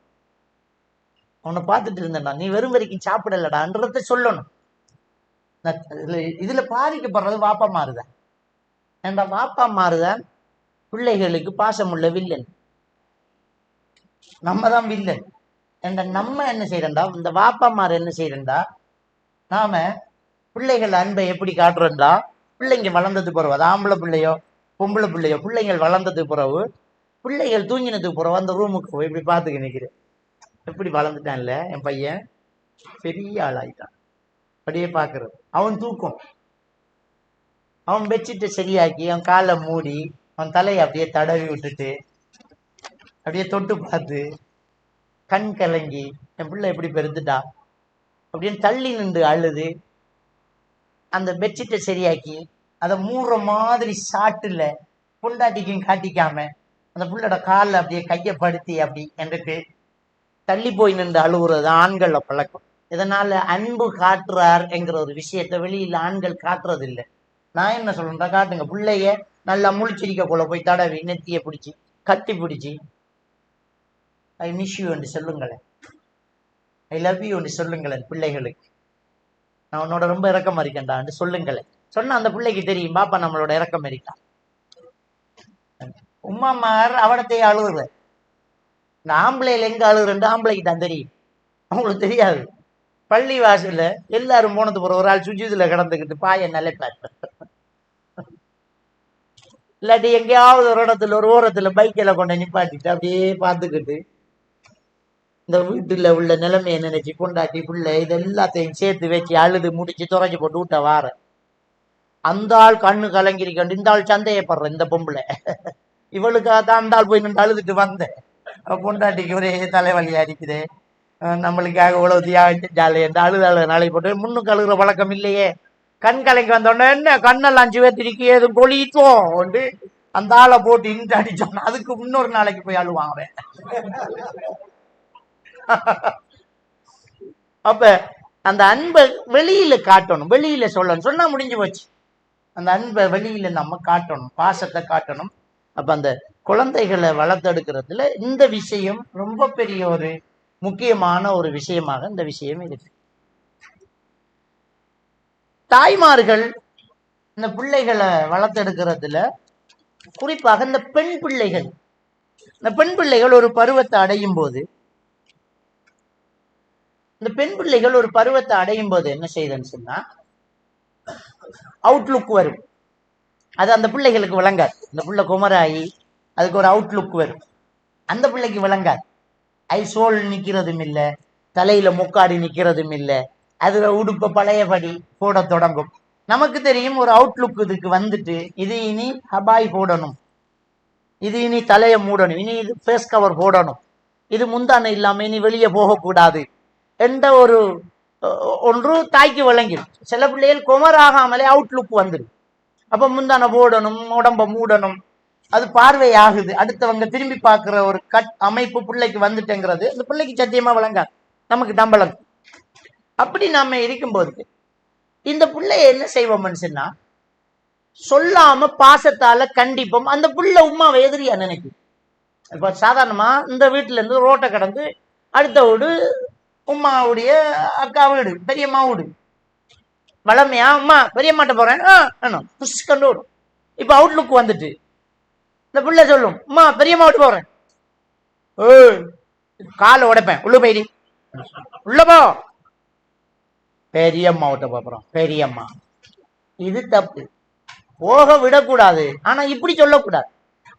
உன்னை பார்த்துட்டு இருந்தேன்டா, நீ வெறும் வரைக்கும் சாப்பிடலடான்றத சொல்லணும். இதுல பாதிக்கப்படுறது வாப்பா மாறுதான். ஏன்டா வாப்பா மாறுதான் பிள்ளைகளுக்கு பாசமுள்ள வில்லன், நம்ம தான் வில்லன். ஏன்டா நம்ம என்ன செய்யறா, இந்த வாப்பா மாறு என்ன செய்யறா, நாம பிள்ளைகள் அன்பை எப்படி காட்டுறோம்டா, பிள்ளைங்க வளர்ந்தது பிறகு, அது ஆம்பளை பிள்ளையோ பொம்பளை பிள்ளையோ, பிள்ளைங்கள் வளர்ந்தது பிறகு, பிள்ளைகள் தூங்கினதுக்கு பிறகு அந்த ரூமுக்கு போய் இப்படி பார்த்துக்க நிற்கிறேன், எப்படி வளர்ந்துட்டான்ல என் பையன், பெரிய ஆளாயிட்டான், அப்படியே பார்க்கறது. அவன் தூக்கம், அவன் பெட்ஷீட்டை சரியாக்கி அவன் காலை மூடி அவன் தலையை அப்படியே தடவி விட்டுட்டு அப்படியே தொட்டு பார்த்து கண் கலங்கி என் பிள்ளை எப்படி பெருத்துட்டா அப்படின்னு தள்ளி நின்று அழுது அந்த பெட்ஷீட்டை சரியாக்கி அதை மூடுற மாதிரி சாட்டுல பொண்டாட்டிக்கும் காட்டிக்காம அந்த பிள்ளோட காலில் அப்படியே கையப்படுத்தி அப்படி எனக்கு தள்ளி போய் நின்று அழுகுறது ஆண்கள பழக்கம். இதனால அன்பு காட்டுறார் என்கிற ஒரு விஷயத்தை வெளியில் ஆண்கள் காட்டுறது இல்லை. நான் என்ன சொல்றேன்டா, காட்டுங்க, பிள்ளைய நல்லா முழிச்சிருக்க போல போய் தடவி நெத்திய பிடிச்சி கட்டி பிடிச்சி ஐ மிஸ் யூ என்று சொல்லுங்களேன், ஐ லவ் யூ என்று சொல்லுங்களேன் பிள்ளைகளுக்கு, நான் உன்னோட ரொம்ப இறக்கம் இருக்கேன்டான்னு சொல்லுங்களேன். சொன்னா அந்த பிள்ளைக்கு தெரியும் பாப்பா நம்மளோட இறக்கம் இருக்கான். உமாமார் அவடத்தையே அழுகுற, இந்த ஆம்பளையில எங்க அழுகுறேன் ஆம்பளைக்கு தான் தெரியும், அவங்களுக்கு தெரியாது. பள்ளி வாசல்ல எல்லாரும் போனது போற ஒரு ஆள் சுஜிதுல கிடந்துக்கிட்டு பாய நிலைப்பார், இல்லாட்டி எங்கேயாவது ஒரு இடத்துல ஒரு ஓரத்துல பைக்கில் கொண்டு நிப்பாட்டிட்டு அப்படியே பார்த்துக்கிட்டு இந்த வீட்டுல உள்ள நிலைமையை நினைச்சு பொண்டாட்டி பிள்ளை இது எல்லாத்தையும் சேர்த்து வச்சு அழுது முடிச்சு துறைஞ்சு போட்டு விட்ட வார அந்த ஆள் கண்ணு கலங்கிருக்கண்டு இந்த ஆள் சந்தேகப்படுற இந்த பொம்பளை இவளுக்காக தான் அந்த ஆள் போய் நின்று அழுதுட்டு வந்தேன். பொண்டாட்டிக்கு ஒரே தலைவலி அடிக்குது, நம்மளுக்காக இவ்வளவு ஜாலியா இந்த அழுத நாளைக்கு போட்டு முன்னுக்கு அழுகிற பழக்கம் இல்லையே, கண் கலைக்கு வந்தோடனே என்ன கண்ணெல்லாம் சிவத்திரிக்கு எதுவும் கொளித்தோம் கொண்டு அந்த ஆளை போட்டு இன்ட்டு அடிச்சோம், அதுக்கு இன்னொரு நாளைக்கு போய் அழுவான் அவன். அப்ப அந்த அன்பை வெளியில காட்டணும், வெளியில சொல்லணும், சொன்னா முடிஞ்சு போச்சு. அந்த அன்பை வெளியில நம்ம காட்டணும், பாசத்தை காட்டணும். அப்ப அந்த குழந்தைகளை வளர்த்தெடுக்கிறதுல இந்த விஷயம் ரொம்ப பெரிய ஒரு முக்கியமான ஒரு விஷயமாக இந்த விஷயம் இருக்கு. தாய்மார்கள் இந்த பிள்ளைகளை வளர்த்தெடுக்கிறதுல குறிப்பாக இந்த பெண் பிள்ளைகள் ஒரு பருவத்தை அடையும் போது, இந்த பெண் பிள்ளைகள் ஒரு பருவத்தை அடையும் போது என்ன செய்யுதுன்னு சொன்னா அவுட்லுக் வரும். அது அந்த பிள்ளைகளுக்கு விளங்காது. இந்த பிள்ளை குமராயி அதுக்கு ஒரு அவுட்லுக் வரும், அந்த பிள்ளைக்கு விளங்காது. ஐசோல் நிக்கிறதும் இல்லை, தலையில முக்காடி நிக்கிறதும் இல்லை, அதுல உடுப்ப பழையபடி போட தொடங்கும். நமக்கு தெரியும் ஒரு அவுட்லுக் இதுக்கு வந்துட்டு இது இனி ஹபாய் போடணும், இது இனி தலையை மூடணும், இனி இது ஃபேஸ் கவர் போடணும், இது முந்தானை இல்லாம இனி வெளியே போகக்கூடாது என்ற ஒரு ஒன்று தாய்க்கு விளங்கிடும். சில பிள்ளைகள் குமராகாமலே அவுட்லுக் வந்துடும். அப்ப முந்தானை போடணும், உடம்ப மூடணும், அது பார்வை ஆகுது, அடுத்தவங்க திரும்பி பார்க்கிற ஒரு அமைப்பு பிள்ளைக்கு வந்துட்டேங்கிறது அந்த பிள்ளைக்கு சத்தியமா விளங்காது, நமக்கு தம்பளம். அப்படி நாம இருக்கும்போது இந்த பிள்ளைய என்ன செய்வோம்னு சொன்னா சொல்லாம பாசத்தால கண்டிப்போம். அந்த பிள்ளை உமாவை எதிரியா நினைக்கும். இப்ப சாதாரணமா இந்த வீட்டுல இருந்து ரோட்டை கடந்து அடுத்த வீடு உமாவுடைய அக்கா வீடு, பெரியம்மா வீடு, வளமையா அம்மா பெரியம்மாட்ட போறேன் புஷ் கண்டு விடும். இப்ப அவுட்லுக் வந்துட்டு இந்த பிள்ளை சொல்லும் அம்மா பெரியம்மா விட்டு போறேன், காலை உடைப்பேன், உள்ள போயிடி, உள்ள போ, பெரியம்மா விட்ட போறோம், பெரியம்மா. இது தப்பு, போக விடக்கூடாது. ஆனா இப்படி சொல்லக்கூடாது.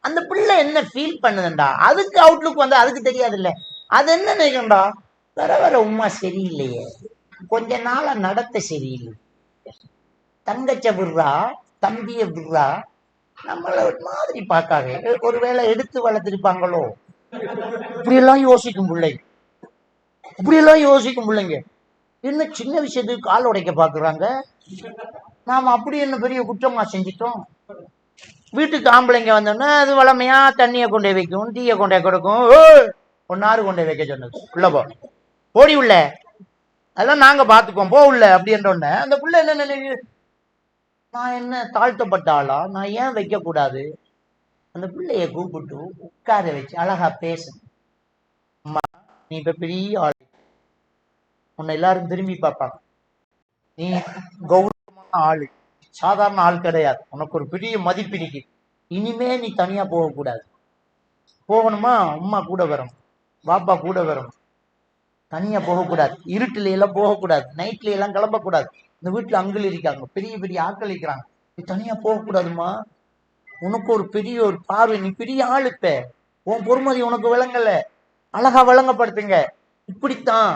அந்த பிள்ளை என்ன ஃபீல் பண்ணுதுண்டா, அதுக்கு அவுட்லுக் வந்து அதுக்கு தெரியாது இல்ல, அது என்ன நினைக்கண்டா, வர உமா சரியில்லையே, கொஞ்ச நாளா நடத்த சரியில்லை, தங்கச்ச விடுறா, தம்பிய விடுறா, நம்மள ஒரு மாதிரி பார்க்காங்க. ஒருவேளை எடுத்து வளர்த்திருப்பாங்களோ, இப்படியெல்லாம் யோசிக்கும் பிள்ளைங்க, இப்படியெல்லாம் யோசிக்கும் பிள்ளைங்க. என்ன சின்ன விஷயத்துக்கு கால் உடைக்க பாக்குறாங்க. நாம அப்படி என்ன பெரிய குற்றமா செஞ்சிட்டோம்? வீட்டுக்கு ஆம்பளைங்க வந்தோம்னா அது வளமையா தண்ணியை கொண்டே வைக்கும், டீயை கொண்டே கொடுக்கும். ஒன்னாறு கொண்டே வைக்க சொன்னது, உள்ள போ, ஓடி உள்ள, அதெல்லாம் நாங்க பாத்துக்கோம், போ உள்ள அப்படின்ற உடனே அந்த புள்ள என்ன நினைக்குது, நான் என்ன தாழ்த்தப்பட்ட ஆளா, நான் ஏன் வைக்க கூடாது? அந்த பிள்ளைய கூப்பிட்டு உட்கார வச்சு அழகா பேசு. அம்மா, நீ இப்ப பெரிய ஆள், உன்னை எல்லாரும் திரும்பி பார்ப்பாங்க, நீ கௌரவமான ஆளு, சாதாரண ஆள் கிடையாது, உனக்கு ஒரு பெரிய மதிப்பு இருக்கு. இனிமே நீ தனியா போகக்கூடாது. போகணுமா அம்மா கூட வரணும், பாப்பா கூட வரணும். தனியா போகக்கூடாது, இருட்டுல எல்லாம் போகக்கூடாது, நைட்ல எல்லாம் கிளம்பக்கூடாது. இந்த வீட்டுல அங்கிள் இருக்காங்க, பெரிய பெரிய ஆட்கள் இருக்கிறாங்க, நீ தனியா போகக்கூடாதுமா. உனக்கு ஒரு பெரிய ஒரு பார்வை, நீ பெரிய ஆளு, இப்ப உன் பொறுமதி உனக்கு விளங்கல, அழகா விளங்கப்படுத்துங்க. இப்படித்தான்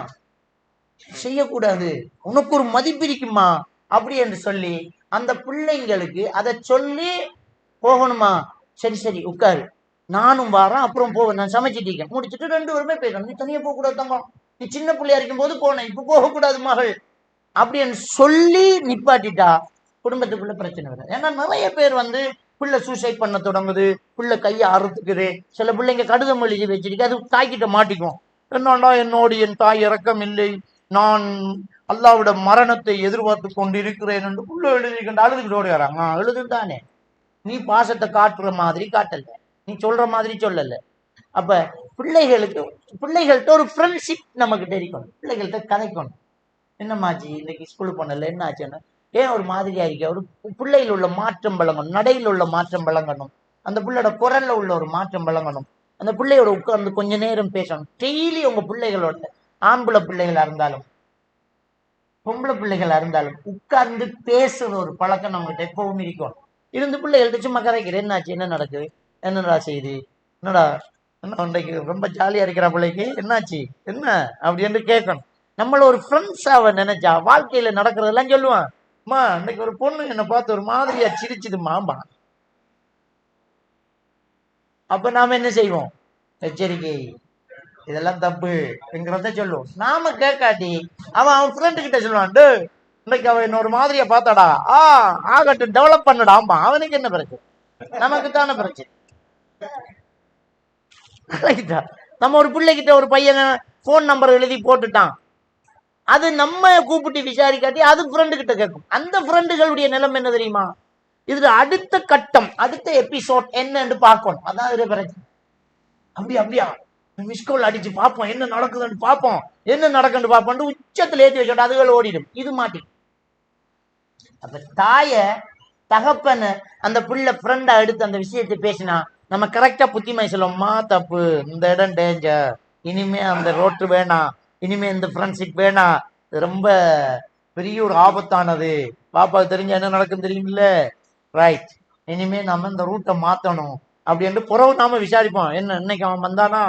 செய்யக்கூடாது, உனக்கு ஒரு மதிப்பு இருக்குமா அப்படி என்று சொல்லி அந்த பிள்ளைங்களுக்கு அதை சொல்லி போகணுமா. சரி சரி உட்காரு, நானும் வாரேன், அப்புறம் போவேன், நான் சமைச்சிட்டீங்க முடிச்சுட்டு 2 பேருமே பேசணும். நீ தனியா போக கூடாது தங்கம், நீ சின்ன பிள்ளையா இருக்கும் போது போனேன், இப்ப போகக்கூடாது மகள் அப்படின்னு சொல்லி நிப்பாட்டிட்டா குடும்பத்துக்குள்ள பிரச்சனை வராது. ஏன்னா நிறைய பேர் பிள்ளை சூசைட் பண்ண தொடங்குது, பிள்ளை கையை அறுத்துக்குது, சில பிள்ளைங்க கடிதம் எழுதி வச்சிருக்கு, அது தாய்கிட்ட மாட்டிக்கும். என்னண்டா என்னோடு என் தாய் இறக்கம் இல்லை, நான் அல்லாவோட மரணத்தை எதிர்பார்த்து கொண்டிருக்கிறேன் என்று புள்ள எழுதிக்கிட்டு அழுதுகிட்டு ஓடி வராங்க. எழுதுதானே, நீ பாசத்தை காட்டுற மாதிரி காட்டல, நீ சொல்ற மாதிரி சொல்லல. அப்ப பிள்ளைகள்கிட்ட ஒரு ஃப்ரெண்ட்ஷிப் நமக்கு தெரிக்கணும், பிள்ளைகள்கிட்ட கதைக்கணும். என்னம்மாச்சு இன்னைக்கு ஸ்கூலுக்கு போனல, என்ன ஆச்சுன்னா ஏன் ஒரு மாதிரியா இருக்க, ஒரு பிள்ளையில் உள்ள மாற்றம் வழங்கணும், நடையில் உள்ள மாற்றம் வழங்கணும், அந்த பிள்ளையோட குரல்ல உள்ள ஒரு மாற்றம் வழங்கணும், அந்த பிள்ளையோட உட்கார்ந்து கொஞ்ச நேரம் பேசணும். டெய்லி உங்க பிள்ளைகளோட, ஆம்பளை பிள்ளைகளா இருந்தாலும் பொம்பளை பிள்ளைகளா இருந்தாலும் உட்கார்ந்து பேசுற ஒரு பழக்கம் நம்மகிட்ட எப்பவும் இருக்கும். இருந்து பிள்ளைகள்ட்ட சும்மா கதைக்கிறேன், என்னாச்சு, என்ன நடக்குது, என்னடா செய்தி, என்னடா என்ன இன்றைக்கு ரொம்ப ஜாலியா இருக்கிற பிள்ளைக்கு என்னாச்சு என்ன அப்படின்னு கேட்கணும். நம்மள ஒரு ஃப்ரெண்ட்ஸாவ நினைச்சா வாழ்க்கையில நடக்கிறதெல்லாம் சொல்லுவான். அம்மா இன்னைக்கு ஒரு பொண்ணு என்னை பார்த்து ஒரு மாதிரியா சிரிச்சுது மாம்பா. அப்ப நாம என்ன செய்வோம், எச்சரிக்கை, இதெல்லாம் தப்புங்கிறத சொல்லுவோம். நாம கேட்காட்டி அவன் ஃப்ரெண்டு கிட்ட சொல்லுவான், இன்னைக்கு அவன் இன்னொரு மாதிரியா பார்த்தாடா, ஆகட்டும் டெவலப் பண்ணடாம்பா. அவனுக்கு என்ன பிரச்சனை, நமக்கு தானே பிரச்சனை. நம்ம ஒரு பிள்ளைகிட்ட ஒரு பையன் போன் நம்பர் எழுதி போட்டுட்டான், அது நம்ம கூப்பிட்டு விசாரிக்காட்டி அது ஃப்ரெண்டு கிட்ட கேட்கும். அந்த ஃப்ரெண்டுகளுடைய நிலைமை என்ன தெரியுமா, இதுல அடுத்த கட்டம், அடுத்த எபிசோட் என்னன்னு பார்க்கணும். அதான் இது பிரச்சனை. அப்படியா மிஸ்கோல் அடிச்சு பார்ப்போம், என்ன நடக்குதுன்னு பார்ப்போம், என்ன நடக்குன்னு பார்ப்போம், உச்சத்துல ஏற்றி வச்சோம், அதுகள் ஓடிடும். இது மாட்டி. அப்ப தாய தகப்பன அந்த பிள்ளை ஃப்ரெண்டா எடுத்து அந்த விஷயத்தை பேசினா நம்ம கரெக்டா புத்திமதி சொல்லுவோம்மா, தப்பு, இந்த இடம் டேஞ்சர், இனிமே அந்த ரோட்டு வேணாம், இனிமே இந்த ஃப்ரெண்ட்ஷிப் வேணாம், ரொம்ப பெரிய ஒரு ஆபத்தானது, பாப்பாவுக்கு தெரிஞ்ச என்ன நடக்குன்னு தெரியுமில்ல, ரைட், இனிமே நம்ம இந்த ரூட்டை மாத்தணும் அப்படின்னு புறவு நாம விசாரிப்போம். என்ன இன்னைக்கு அவன் வந்தானா,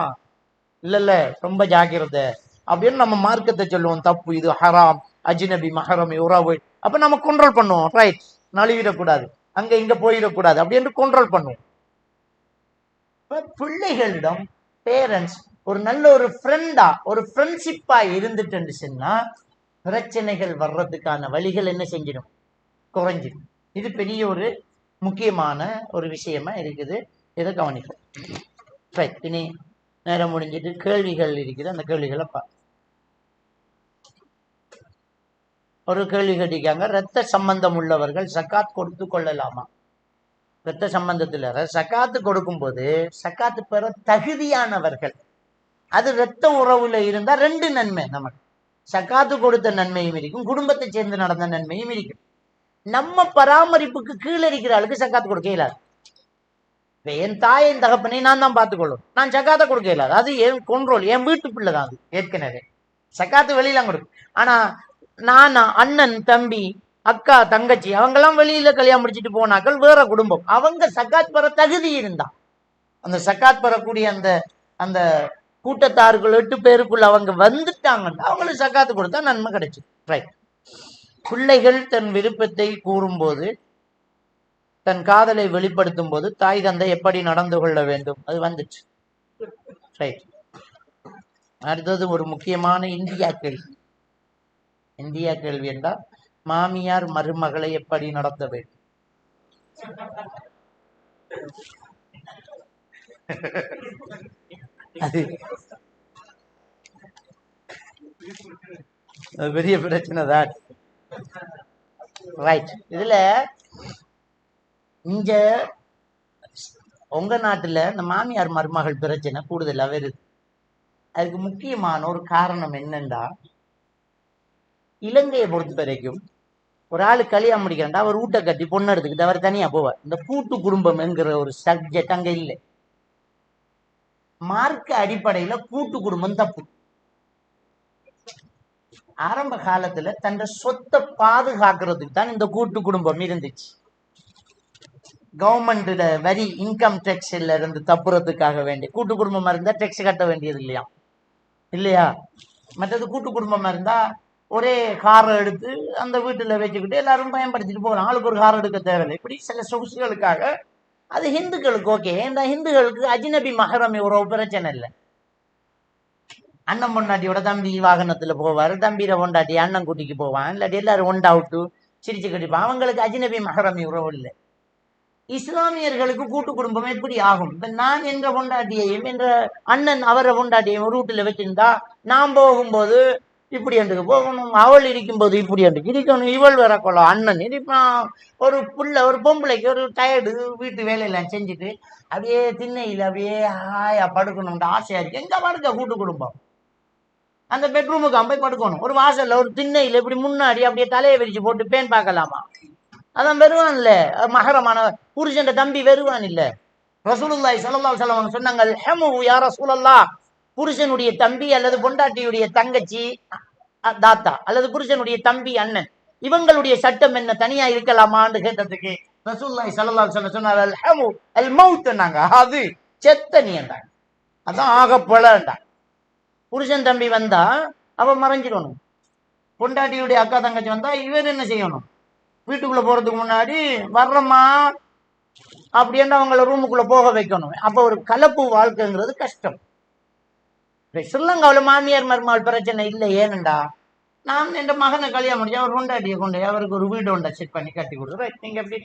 இல்ல ரொம்ப ஜாக்கிரதை அப்படின்னு நம்ம மார்க்கத்தை சொல்லுவோம். தப்பு, இது ஹராம், அஜ்னபி மஹரம் உறவு. அப்ப நம்ம கண்ட்ரோல் பண்ணுவோம், ரைட், நழுவிடக்கூடாது, அங்க இங்க போயிடக்கூடாது அப்படின்னு கண்ட்ரோல் பண்ணுவோம். பிள்ளைகளிடம் பேரண்ட்ஸ் ஒரு நல்ல ஒரு ஃப்ரெண்டா, ஒரு ஃப்ரெண்ட்ஷிப்பா இருந்துட்டு சொன்னா பிரச்சனைகள் வர்றதுக்கான வழிகள் என்ன செஞ்சிடும், குறைஞ்சிடும். இது பெரிய ஒரு முக்கியமான ஒரு விஷயமா இருக்குது, இதை கவனிக்கும். ரைட், இனி நேரம் முடிஞ்சிட்டு கேள்விகள் இருக்குது, அந்த கேள்விகளை ஒரு கேள்வி கேட்டிருக்காங்க, இரத்த சம்பந்தம் உள்ளவர்கள் சக்காத் கொடுத்து கொள்ளலாமா? இரத்த சம்பந்தத்துல சக்காத்து கொடுக்கும் போது சக்காத்து பெற தகுதியானவர்கள், அது இரத்த உறவுல இருந்தா 2 நன்மை நமக்கு, சக்காத்து கொடுத்த நன்மையும் இருக்கும், குடும்பத்தை சேர்ந்து நடந்த நன்மையும் இருக்கும். நம்ம பராமரிப்புக்கு கீழே இருக்கிற ஆளுக்கு சக்காத்து கொடுக்க இயலாது. என் தாயின் தகப்பனை நான் தான் பார்த்துக்கொள்ளும், நான் சக்காத்தை கொடுக்க இயலாது, அது என் கண்ட்ரோல், என் வீட்டு பிள்ளை தான் அது. ஏற்கனவே சக்காத்து வெளியெல்லாம் கொடுக்கும். ஆனா நானா, அண்ணன், தம்பி, அக்கா, தங்கச்சி அவங்கெல்லாம் வெளியில கல்யாணம் முடிச்சுட்டு போனாக்கள், வேற குடும்பம், அவங்க சக்காத் பெற தகுதி இருந்தா அந்த சக்காத் பெறக்கூடிய அந்த அந்த கூட்டத்தார்கள் 8 பேருக்குள்ள அவங்க வந்துட்டாங்கன்னா அவங்களுக்கு சக்காத்து கொடுத்தா நன்மை கிடைச்சு. ரைட். பிள்ளைகள் தன் விருப்பத்தை கூறும்போது தன் காதலை வெளிப்படுத்தும் போது தாய் தந்தை எப்படி நடந்து கொள்ள வேண்டும் அது வந்துச்சு. ரைட். அடுத்தது ஒரு முக்கியமான இந்தியா கேள்வி. இந்தியா கேள்வி என்றால் மாமியார் மருமகளை எப்படி நடத்த வேண்டும்? அது பெரிய பிரச்சனை தான். ரைட். இதுல இங்க உங்க நாட்டுல இந்த மாமியார் மருமகள் பிரச்சனை கூடுதலா வருது. அதுக்கு முக்கியமான ஒரு காரணம் என்னன்னா, இலங்கையை பொறுத்த வரைக்கும் ஒரு ஆளு கல்யாணம் முடிக்கிறா அவர் வீட்டை கட்டி பொண்ணு எடுத்துக்கிட்டு அவர் தனியா போவார். இந்த கூட்டு குடும்பம் என்கிற ஒரு சப்ஜெக்ட் அங்க இல்லை. மார்க்க அடிப்படையில கூட்டு குடும்பம் தப்பு. ஆரம்ப காலத்துல தன் சொத்தை பாதுகாக்கிறதுக்கு தான் இந்த கூட்டு குடும்பம் இருந்துச்சு. கவர்மெண்ட்ல வரி இன்கம் டேக்ஸ்ல இருந்து தப்புறதுக்காக வேண்டி கூட்டு குடும்பமா இருந்தா டேக்ஸ் கட்ட வேண்டியது இல்லையா? இல்லையா? மற்றது கூட்டு குடும்பமா இருந்தா ஒரே காரை எடுத்து அந்த வீட்டுல வச்சுக்கிட்டு எல்லாரும் பயன்படுத்திட்டு போகலாம். ஆளுக்கு ஒரு கார் எடுக்க தேவையில்லை. இப்படி சில சொகுசுகளுக்காக அது ஹிந்துக்களுக்கு ஓகே. இந்த ஹிந்துக்களுக்கு அஜ்னபி மஹரமி ஒரு பிரச்சனை இல்லை. அண்ணன் பொண்டாட்டியோட தம்பி வாகனத்துல போவாரு, தம்பியில பொண்டாட்டி அண்ணன் கூட்டிக்கு போவான், இல்லாட்டி எல்லாரும் ஒண்டா விட்டு சிரிச்சு கட்டிப்பான். அவங்களுக்கு அஜ்னபி மஹரமி உறவு இல்லை. இஸ்லாமியர்களுக்கு கூட்டு குடும்பம் எப்படி ஆகும்? இப்ப நான் என்ற பொண்டாட்டியையும் என்ற அண்ணன் அவரை பொண்டாட்டியையும் ஒரு வீட்டுல வச்சிருந்தா நான் போகும்போது இப்படி என்று போகணும், அவள் இருக்கும்போது இப்படி என்று இருக்கணும், இவள் வேற கொள்ள அண்ணன் இருப்பான். ஒரு புள்ள ஒரு பொம்பளைக்கு ஒரு டயர்டு வீட்டு வேலையெல்லாம் செஞ்சுட்டு அப்படியே திண்ணையில் அப்படியே ஹாயா படுக்கணும்ன்ற ஆசையா இருக்கு. எங்க படுக்க கூட்டு குடும்பம்? அந்த பெட்ரூமுக்கு போய் படுக்கணும். ஒரு வாசல்ல ஒரு திண்ணையில் இப்படி முன்னாடி அப்படியே தலையை விரிச்சு போட்டு பேன் பார்க்கலாமா? அதான் வருவான் இல்ல மகரமான புருஷன் தம்பி வருவான் இல்ல. ரசூலுல்லாஹி ஸல்லல்லாஹு அலைஹி வஸல்லம் சொன்னாங்க, ஹமு யா ரசூலல்லாஹ், புருஷனுடைய தம்பி அல்லது பொண்டாட்டியுடைய தங்கச்சி தாத்தா அல்லது புருஷனுடைய தம்பி அண்ணன் இவங்களுடைய சட்டம் என்ன, தனியா இருக்கலாமான்னு கேட்டதுக்கு ரசூலுல்லாஹி ஸல்லல்லாஹு அலைஹி வஸல்லம் சொன்னாங்க, அல் ஹமு அல் மௌத்னாங்க, அது செத்த நீண்டாங்க, அதான் ஆகப்படண்டாங்க. புருஷன் தம்பி வந்தா அவ மறைஞ்சிடணும். பொண்டாட்டியுடைய அக்கா தங்கச்சி வந்தா இவர் என்ன செய்யணும்? வீட்டுக்குள்ள போறதுக்கு முன்னாடி வர்றம்மா அப்படின்னு அவங்கள ரூமுக்குள்ள போக வைக்கணும். அப்ப ஒரு கலப்பு வாழ்க்கைங்கிறது கஷ்டம். ஸ்ரீலங்காவில் மாமியார் மருமகள் பிரச்சனை இல்லை. ஏனண்டா நான் என் மகனை கல்யாணம் முடிஞ்சா அவர் பொண்டாட்டியை கொண்டு அவருக்கு ஒரு வீடு ஒன்றை செட் பண்ணி கட்டி கொடுக்குறேன். நீங்க எப்படி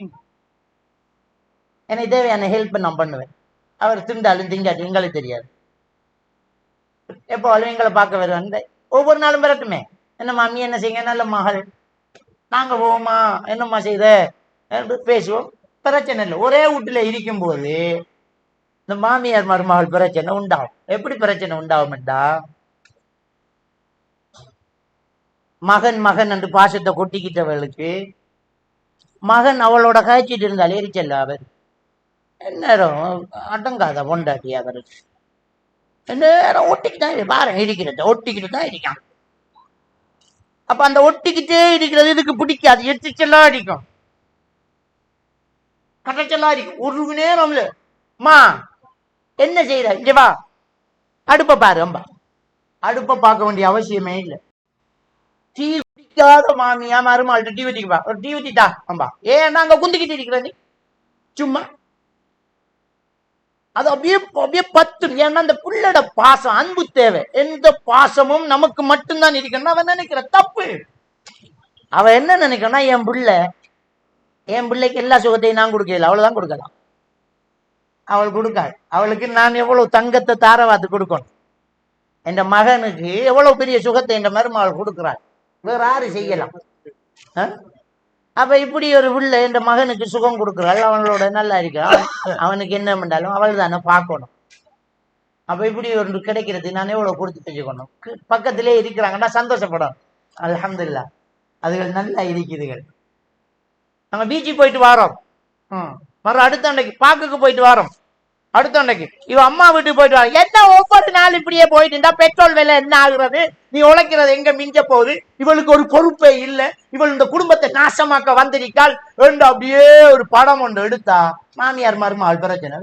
எனக்கு தேவையான ஹெல்ப் நான் பண்ணுவேன். அவர் திண்டாலும் திங்காட்டி எங்களுக்கு தெரியாது. எப்போ எங்களை பார்க்க வருவாங்க. ஒவ்வொரு நாளும் வரட்டுமே, என்ன மாமி என்ன செய்யுங்க, நல்ல மகள், நாங்க போவோமா, என்னம்மா செய்த பேசுவோம், பிரச்சனை இல்லை. ஒரே வீட்டுல இருக்கும் போது இந்த மாமியார் மருமகள் பிரச்சனை உண்டாகும். எப்படி பிரச்சனை உண்டாகும்டா, மகன் மகன் என்று பாசத்தை கொட்டிக்கிட்டவர்களுக்கு மகன் அவளோட காய்ச்சிட்டு இருந்தால் எரிச்சல்ல. அவர் நேரம் அடங்காத பொண்டாட்டி அவருக்கு நேரம் ஒட்டிக்கிட்டு பாரு இருக்கிறது, ஒட்டிக்கிட்டு தான் இருக்கான். அப்ப அந்த ஒட்டிக்கிட்டே இருக்கிறது இதுக்கு பிடிக்காது, எரிச்சலா அடிக்கும், கட்டச்சலா அடிக்கும். ஒரு நேரம் மா என்ன செய்யற, இங்க வா அடுப்ப பாரு அம்பா. அடுப்ப பார்க்க வேண்டிய அவசியமே இல்லை. டீ குடிக்காத மாமியா மருமாள் டீ ஊத்திக்குவா, ஒரு டீ ஊத்திட்டா அம்பா. ஏன் நாங்க குந்திக்கிட்டு இருக்கிற நீ சும்மா அது அப்படியே அப்படியே பத்து. ஏன்னா அந்த புள்ளோட பாசம் அன்பு தேவை. எந்த பாசமும் நமக்கு மட்டும்தான் இருக்கணும் அவன் நினைக்கிற தப்பு. அவ என்ன நினைக்கணும்னா, என் பிள்ளைக்கு எல்லா சுகத்தையும் நான் கொடுக்கல, அவ்வளவுதான் கொடுக்கலாம். அவள் கொடுக்காள். அவளுக்கு நான் எவ்வளவு தங்கத்தை தாரவாத்து கொடுக்கணும். என் மகனுக்கு எவ்வளவு பெரிய சுகத்தை என் மருமகள் கொடுக்கிறாள், வேற யாரு செய்யலாம்? அப்ப இப்படி ஒரு பிள்ளை என் மகனுக்கு சுகம் கொடுக்கிறாள், அவனோட நல்லா இருக்கிறான், அவனுக்கு என்ன பண்ணாலும் அவள் தானே பார்க்கணும். அப்ப இப்படி ஒரு கிடைக்கிறது நான் எவ்வளவு கொடுத்து வச்சுக்கணும். பக்கத்திலே இருக்கிறாங்கன்னா சந்தோஷப்படும். அல்ஹம்துலில்லாஹ் அதுகள் நல்லா இருக்குதுகள். நாங்க பீச்சுக்கு போயிட்டு வரோம், மறு அடுத்த அன்னைக்கு பார்க்குக்கு போயிட்டு வரோம், அடுத்த அன்னைக்கு இவ அம்மா வீட்டுக்கு போயிட்டு வரோம். என்ன ஒவ்வொரு நாள் இப்படியே போயிட்டு இருந்தா பெட்ரோல் விலை என்ன ஆகுறது, நீ உழைக்கிறது எங்க மிஞ்ச போகுது, இவளுக்கு ஒரு பொறுப்பே இல்லை, இவள் இந்த குடும்பத்தை நாசமாக்க வந்திருக்காள் என்று அப்படியே ஒரு படம் ஒன்று எடுத்தா மாமியார் மருமகள் பிரச்சனை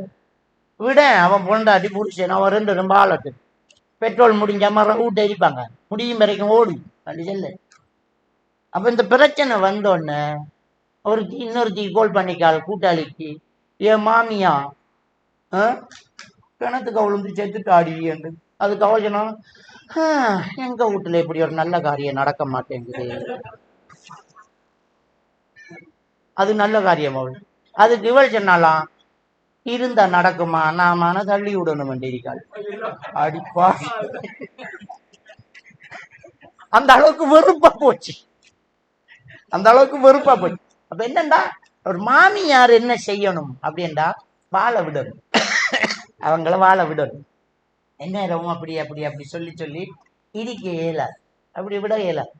விட. அவன் பொண்டாட்டி புருஷன் அவன் ரெண்டு ரொம்ப ஆளட்டு பெட்ரோல் முடிஞ்ச மாதிரி வீட்டை எரிப்பாங்க, முடியும் வரைக்கும் ஓடும் அப்படி சொல்ல. அப்ப இந்த பிரச்சனை வந்தோடனே ஒருத்தி இன்னொருத்திக்கு கோல் பண்ணிக்காள் கூட்டாளிக்கு, என் மாமியா கிணத்துக்கு அவளுந்து செத்துட்டாடி என்று. அதுக்கு அவள் சொன்னா, எங்க வீட்டுல இப்படி ஒரு நல்ல காரியம் நடக்க மாட்டேங்குது. அது நல்ல காரியம் அவள். அதுக்கு இவள் சொன்னாலாம், இருந்தா நடக்குமா, நாம தள்ளி விடணும் வேண்டியிருக்காள். அடிப்பா, அந்த அளவுக்கு வெறுப்பா போச்சு, அந்த அளவுக்கு வெறுப்பா போச்சு. அப்ப என்னண்டா, ஒரு மாமியார் என்ன செய்யணும் அப்படின்டா, வாழ விடணும், அவங்கள வாழ விடணும். எந்நேரமும் அப்படி அப்படி அப்படி சொல்லி சொல்லி இடிக்க இயலாது, அப்படி விட இயலாது.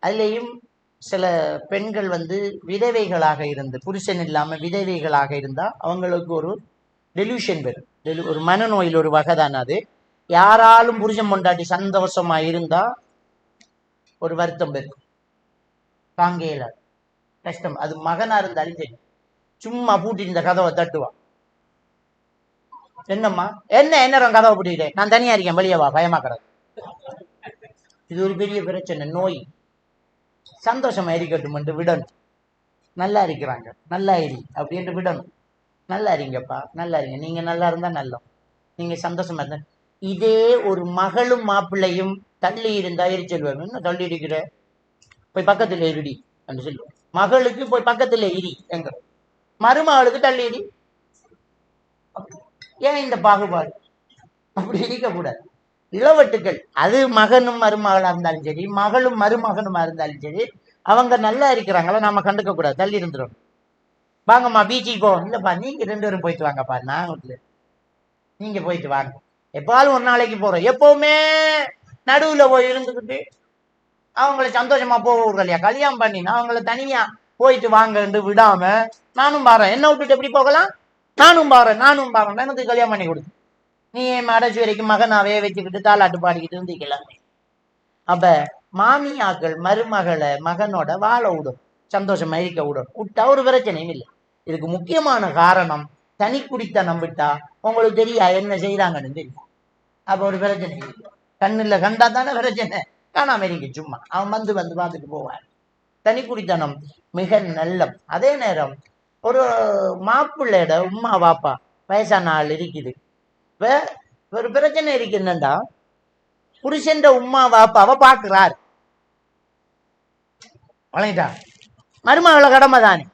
அதுலேயும் சில பெண்கள் விதவைகளாக இருந்து, புருஷன் இல்லாம விதவைகளாக இருந்தா அவங்களுக்கு ஒரு டெலியூஷன் வரும், ஒரு மனநோயில் ஒரு வகை தான் அது. யாராலும் புருஷன் பொண்டாட்டி சந்தோஷமா இருந்தா ஒரு வருத்தம் வரும், தாங்க இயலாது, கஷ்டம். அது மகனா இருந்தாலும் சரி, சும்மா பூட்டி இந்த கதவை தட்டுவான், என்னம்மா என்ன கதவை பூட்டிக்கிட்டேன், நான் தனியா இருக்கேன், வெளியவா, பயமாக்குறது. இது ஒரு பெரிய பிரச்சனை, நோய். சந்தோஷமா இருக்கட்டும் என்று விடணும். நல்லா இருக்கிறாங்க, நல்லா இரு அப்படின்ட்டு விடணும். நல்லா இருங்கப்பா, நல்லா இருங்க, நீங்க நல்லா இருந்தா நல்லோம், நீங்க சந்தோஷமா இருந்தா. இதே ஒரு மகளும் மாப்பிள்ளையும் தள்ளி இருந்தா எரிச்சல் வரும். இன்னும் தள்ளி இருக்கிற, போய் பக்கத்துல இருடி என்று சொல்லுவோம். மகளுக்கு போய் பக்கத்துல இரி எங்க, மருமகளுக்கு தள்ளி இடி. ஏன் இந்த பாகுபாடு? அப்படி இருக்கக்கூடாது. இளவட்டுக்கள், அது மகனும் மருமகளா இருந்தாலும் சரி, மகளும் மருமகனுமா இருந்தாலும் சரி, அவங்க நல்லா இருக்கிறாங்களா நாம கண்டுக்க கூடாது, தள்ளி இருந்துடும். வாங்கம்மா பீச்சுக்கு போவோம், இல்லப்பா நீங்க 2 பேரும் போயிட்டு வாங்கப்பா, நான் வீட்டுல, நீங்க போயிட்டு வாங்க, எப்பாலும் ஒரு நாளைக்கு போறோம். எப்பவுமே நடுவுல போய் இருந்துக்கிட்டு அவங்கள சந்தோஷமா போக இல்லையா, கல்யாணம் பண்ணினா அவங்கள தனியா போயிட்டு வாங்கன்னு விடாம, நானும் பாறேன், என்ன விட்டுட்டு எப்படி போகலாம், நானும் பாறேன் எனக்கு கல்யாணம் பண்ணி கொடுத்து, நீ அடைச்சி வரைக்கும் மகனாவே வச்சுக்கிட்டு தாலாட்டு பாடிக்கிட்டு இருந்துக்கலாம். அப்ப மாமியாக்கள் மருமகளை மகனோட வாழ விடும், சந்தோஷமா இருக்க விடும், விட்டா ஒரு பிரச்சனையும் இல்லை. இதுக்கு முக்கியமான காரணம், தனி குடித்தனம் விட்டா உங்களுக்கு தெரியா என்ன செய்யறாங்கன்னு தெரியும். அப்ப ஒரு பிரச்சனை இல்லை. கண்ணுல கண்டா தானே பிரச்சனை, காணாம இருங்க, சும்மா அவன் வந்து பார்த்துட்டு போவான். தனி குடித்தனம் மிக நல்லம். அதே நேரம் ஒரு மாப்பிள்ளையோட உம்மா வாப்பா வயசான ஆள் இருக்குது, ஒரு பிரச்சனை இருக்கு. என்னண்டா, புருஷன் உம்மா வாப்பாவை பாக்குறாரு, வழங்கிட்டா மருமகள கடமை தானே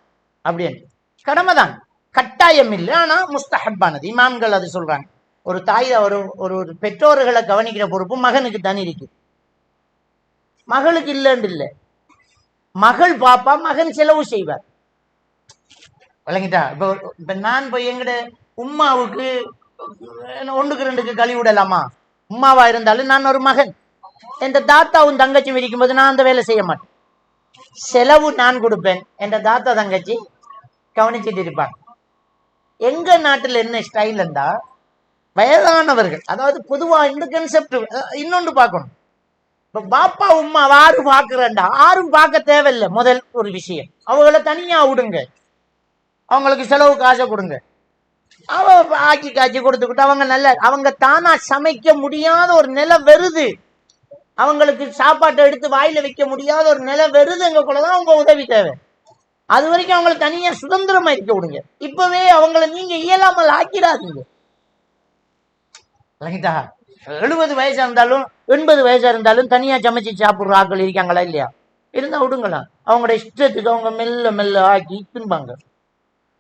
அப்படின்னு, கடமைதான், கட்டாயம் இல்லை, ஆனா முஸ்தஹப்பானது. இமாம்கள் அது சொல்றாங்க. ஒரு தாய், ஒரு பெற்றோர்களை கவனிக்கிற பொறுப்பு மகனுக்கு தானே இருக்கு, மகளுக்கு இல்லைன்னு இல்லை. மகள் பாப்பா, மகன் செலவு செய்வார், வழங்கிட்டா. இப்ப நான் போய் எங்கட உம்மாவுக்கு 1க்கு 2க்கு கழுவி விடலாமா? உம்மாவா இருந்தாலும் நான் ஒரு மகன், என் தாத்தாவும் தங்கச்சியும் இருக்கும்போது நான் அந்த வேலை செய்ய மாட்டேன், செலவு நான் கொடுப்பேன், என் தாத்தா தங்கச்சி கவனிச்சுட்டு இருப்பாங்க. எங்க நாட்டுல என்ன ஸ்டைல் என்றா, வயதானவர்கள், அதாவது பொதுவா இந்த கன்செப்ட் இன்னொன்று பார்க்கணும். இப்ப பாப்பா உம்மா யாரும் பாக்குறேன்டா, யாரும் பார்க்க தேவையில்லை. முதல் ஒரு விஷயம், அவங்கள தனியா விடுங்க, அவங்களுக்கு செலவு காசை கொடுங்க, அவ ஆக்கி காய்ச்சி கொடுத்துக்கிட்டு அவங்க தானா சமைக்க முடியாத ஒரு நிலை வருது, அவங்களுக்கு சாப்பாட்டை எடுத்து வாயில வைக்க முடியாத ஒரு நிலை வருதுங்க கூடதான் அவங்க உதவி தேவை. அது வரைக்கும் அவங்களை தனியா சுதந்திரமா இருக்க விடுங்க. இப்பவே அவங்கள நீங்க இயலாமல் ஆக்கிடாதீங்க. 70 வயசா இருந்தாலும் 80 வயசா இருந்தாலும் தனியா சமைச்சு சாப்பிடுற ஆட்கள் இருக்காங்களா இல்லையா? இருந்தா விடுங்களா, அவங்களோட இஷ்டத்துக்கு அவங்க மெல்ல மெல்ல ஆக்கி தின்பாங்க.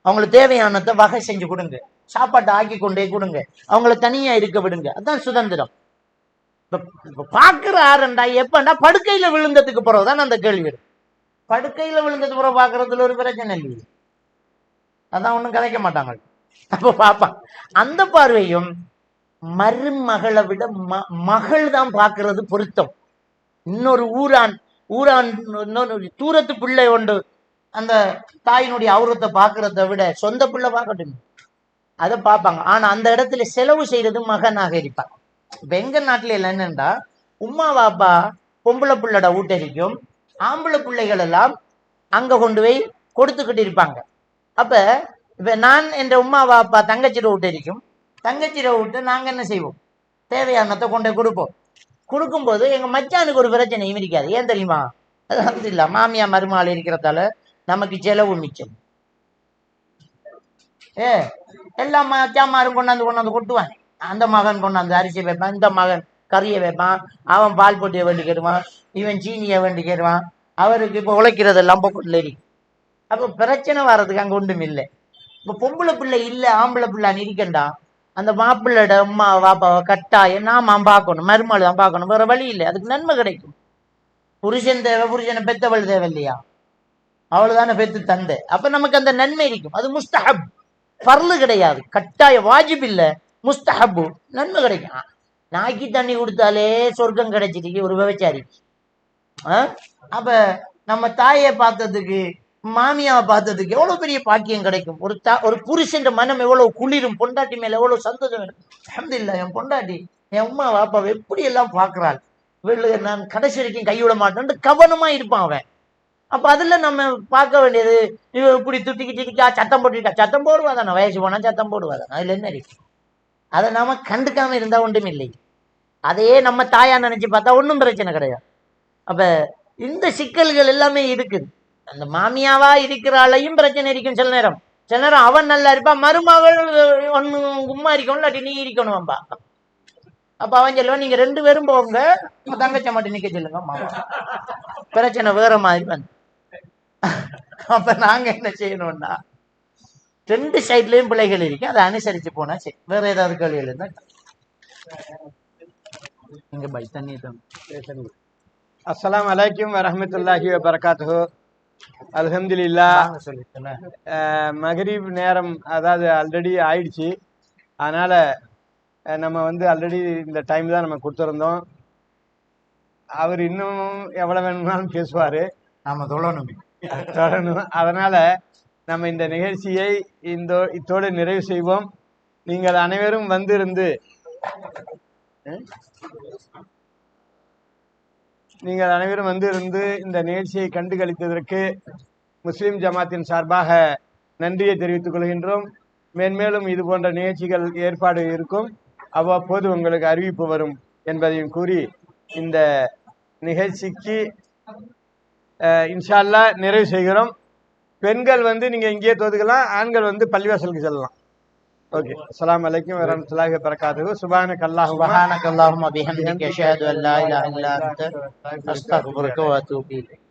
அவங்களுக்கு தேவையானதை வகை செஞ்சு கொடுங்க, சாப்பாட்டை ஆக்கி கொண்டே கொடுங்க, அவங்கள தனியா இருக்க விடுங்க, அதுதான் சுதந்திரம். இப்ப பாக்குற ஆரண்டா எப்பண்டா படுக்கையில விழுந்ததுக்கு பிறகுதான் அந்த கேள்வி. படுக்கையில விழுந்ததுக்கு பிறகு பாக்குறதுல ஒரு பிரச்சனை இல்லையே, அதான் ஒண்ணும் கதைக்க மாட்டாங்க. அப்ப பாப்பா அந்த பார்வையும் மருமகளை விட மகள் தான் பாக்குறது பொருத்தம். இன்னொரு ஊரான் இன்னொரு தூரத்து பிள்ளை உண்டு, அந்த தாயினுடைய அவுரத்தை பாக்குறத விட சொந்த பிள்ளை பார்க்கட்டும், அதை பார்ப்பாங்க. ஆனா அந்த இடத்துல செலவு செய்யறது மகனாக இருப்பாங்க. இப்ப எங்க நாட்டுல எல்லாம் என்னன்னா, உம்மா வாப்பா பொம்பளை பிள்ளட ஊட்டரிக்கும், ஆம்பளை பிள்ளைகள் எல்லாம் அங்க கொண்டு போய் கொடுத்துக்கிட்டு இருப்பாங்க. அப்ப இப்ப நான் என்ற உம்மா வாப்பா தங்கச்சிட ஊட்டரிக்கும், தங்கச்சிட விட்டு நாங்க என்ன செய்வோம், தேவையானதை கொண்டு கொடுப்போம். கொடுக்கும்போது எங்க மச்சானுக்கு ஒரு பிரச்சனையும் இருக்காது. ஏன் தெரியுமா? அது இல்ல, மாமியா மருமகள் இருக்கிறதால நமக்கு செலவு மிச்சம். எல்லா மச்சாமாரும் கொண்டாந்து கொட்டுவான். அந்த மகன் கொண்டாந்து அரிசி வைப்பான், இந்த மகன் கறியை வைப்பான், அவன் பால் பொட்டியை வேண்டி கேடுவான், இவன் சீனியை வேண்டி கேடுவான். அவருக்கு இப்போ உழைக்கிறதெல்லாம் பொக்குள்ள இருக்கு. அப்போ பிரச்சனை வர்றதுக்கு அங்கே ஒன்றும் இல்லை. இப்போ பொம்பளை பிள்ளை இல்லை, ஆம்பளை பிள்ளைன்னு இருக்கண்டா, அந்த மாப்பிள்ளோட அம்மா பாப்பாவை கட்டாயம் நாம பார்க்கணும், மருமகள் தான் பார்க்கணும், வேற வழி இல்லை. அதுக்கு நன்மை கிடைக்கும். புருஷன் தேவை, புருஷனை பெத்தவள் தேவை இல்லையா, அவளுதானே பெத்து தந்தை. அப்ப நமக்கு அந்த நன்மை இருக்கும். அது முஸ்தஹப், பர்லு கிடையாது, கட்டாய வாஜிப் இல்ல, முஸ்தஹப்பு, நன்மை கிடைக்கும். நாய்க்கு தண்ணி கொடுத்தாலே சொர்க்கம் கிடைச்சிருக்கு ஒரு விபச்சாரிக்கு. அப்ப நம்ம தாயை பார்த்ததுக்கு, மாமியாவை பார்த்ததுக்கு எவ்வளவு பெரிய பாக்கியம் கிடைக்கும். ஒரு புருஷன் மனம் எவ்வளவு குளிரும், பொண்டாட்டி மேல எவ்வளவு சந்தோஷம் இருக்கும். அல்ஹம்துலில்லாஹ், என் பொண்டாட்டி என் அம்மா பாப்பாவை எப்படி எல்லாம் பார்க்கிறாள், நான் கடைசி வரைக்கும் கைவிட மாட்டேன் கவனமா இருப்பான் அவன். அப்ப அதுல நம்ம பார்க்க வேண்டியது, இவ இப்படி துட்டிக்கிட்டு சத்தம் போட்டுட்டா, சத்தம் போடுவாதானே, வயசு போனா சத்தம் போடுவாதானே, அதுல என்ன இருக்கு? அதை நாம கண்டுக்காம இருந்தா ஒன்றும் இல்லை. அதையே நம்ம தாயா நினைச்சு பார்த்தா ஒன்றும் பிரச்சனை கிடையாது. அப்ப இந்த சிக்கல்கள் எல்லாமே இருக்குது. அந்த மாமியாவா இருக்கிறாளையும் பிரச்சனை இருக்கும். சில நேரம் அவன் நல்லா இருப்பான், மருமகள் ஒன்னு உம்மா இருக்கணும், இல்லாட்டி நீ இருக்கணும்பா. அப்ப அவன் சொல்லுவான், நீங்க 2 பேரும் போங்க, தங்கச்ச மட்டும் நிக்க சொல்லுங்க, மாமா. பிரச்சனை வேற மாதிரி வந்து. அப்ப நாங்க என்ன செய்யணும்னா, 2 சைட்லயும் பிள்ளைகள் இருக்கு, அதை அனுசரிச்சு போனா சரி. வேற ஏதாவது கேள்விகள் இருந்தா நீங்க பை தண்ணி. அஸ்ஸலாமு அலைக்கும் வரஹ்மத்துல்லாஹி வபரகாத்துஹு. அல்ஹம்துலில்லாஹ், மக்ரிப் நேரம் அதாவது ஆல்ரெடி ஆயிடுச்சு. அதனால நம்ம ஆல்ரெடி இந்த டைம் தான் நம்ம கொடுத்துருந்தோம். அவர் இன்னும் எவ்வளவு வேணும்னாலும் பேசுவாரு, நாம தொடரணும். அதனால நம்ம இந்த நிகழ்ச்சியை இத்தோடு நிறைவு செய்வோம். நீங்கள் அனைவரும் வந்திருந்து இந்த நிகழ்ச்சியை கண்டுகளித்ததற்கு முஸ்லிம் ஜமாத்தின் சார்பாக நன்றியை தெரிவித்துக் கொள்கின்றோம். மேன்மேலும் இது போன்ற நிகழ்ச்சிகள் ஏற்பாடு இருக்கும், அவ்வப்போது உங்களுக்கு அறிவிப்பு வரும் என்பதையும் கூறி இந்த நிகழ்ச்சிக்கு இன்ஷா அல்லாஹ் நிறைவு செய்கிறோம். பெண்கள் நீங்க இங்கேயே தோதுக்கலாம், ஆண்கள் பள்ளிவாசலுக்கு செல்லலாம். ஓகே. அஸ்ஸலாமு அலைக்கும் வரஹ்மத்துல்லாஹி வபரகாத்துஹு. சுப்ஹானக்கல்லாஹும்ம பிஹம்திக அஷ்ஹது அன் லா இலாஹா இல்லா அன்த அஸ்தக்ஃபிருக வ அத்தூபு இலைக்.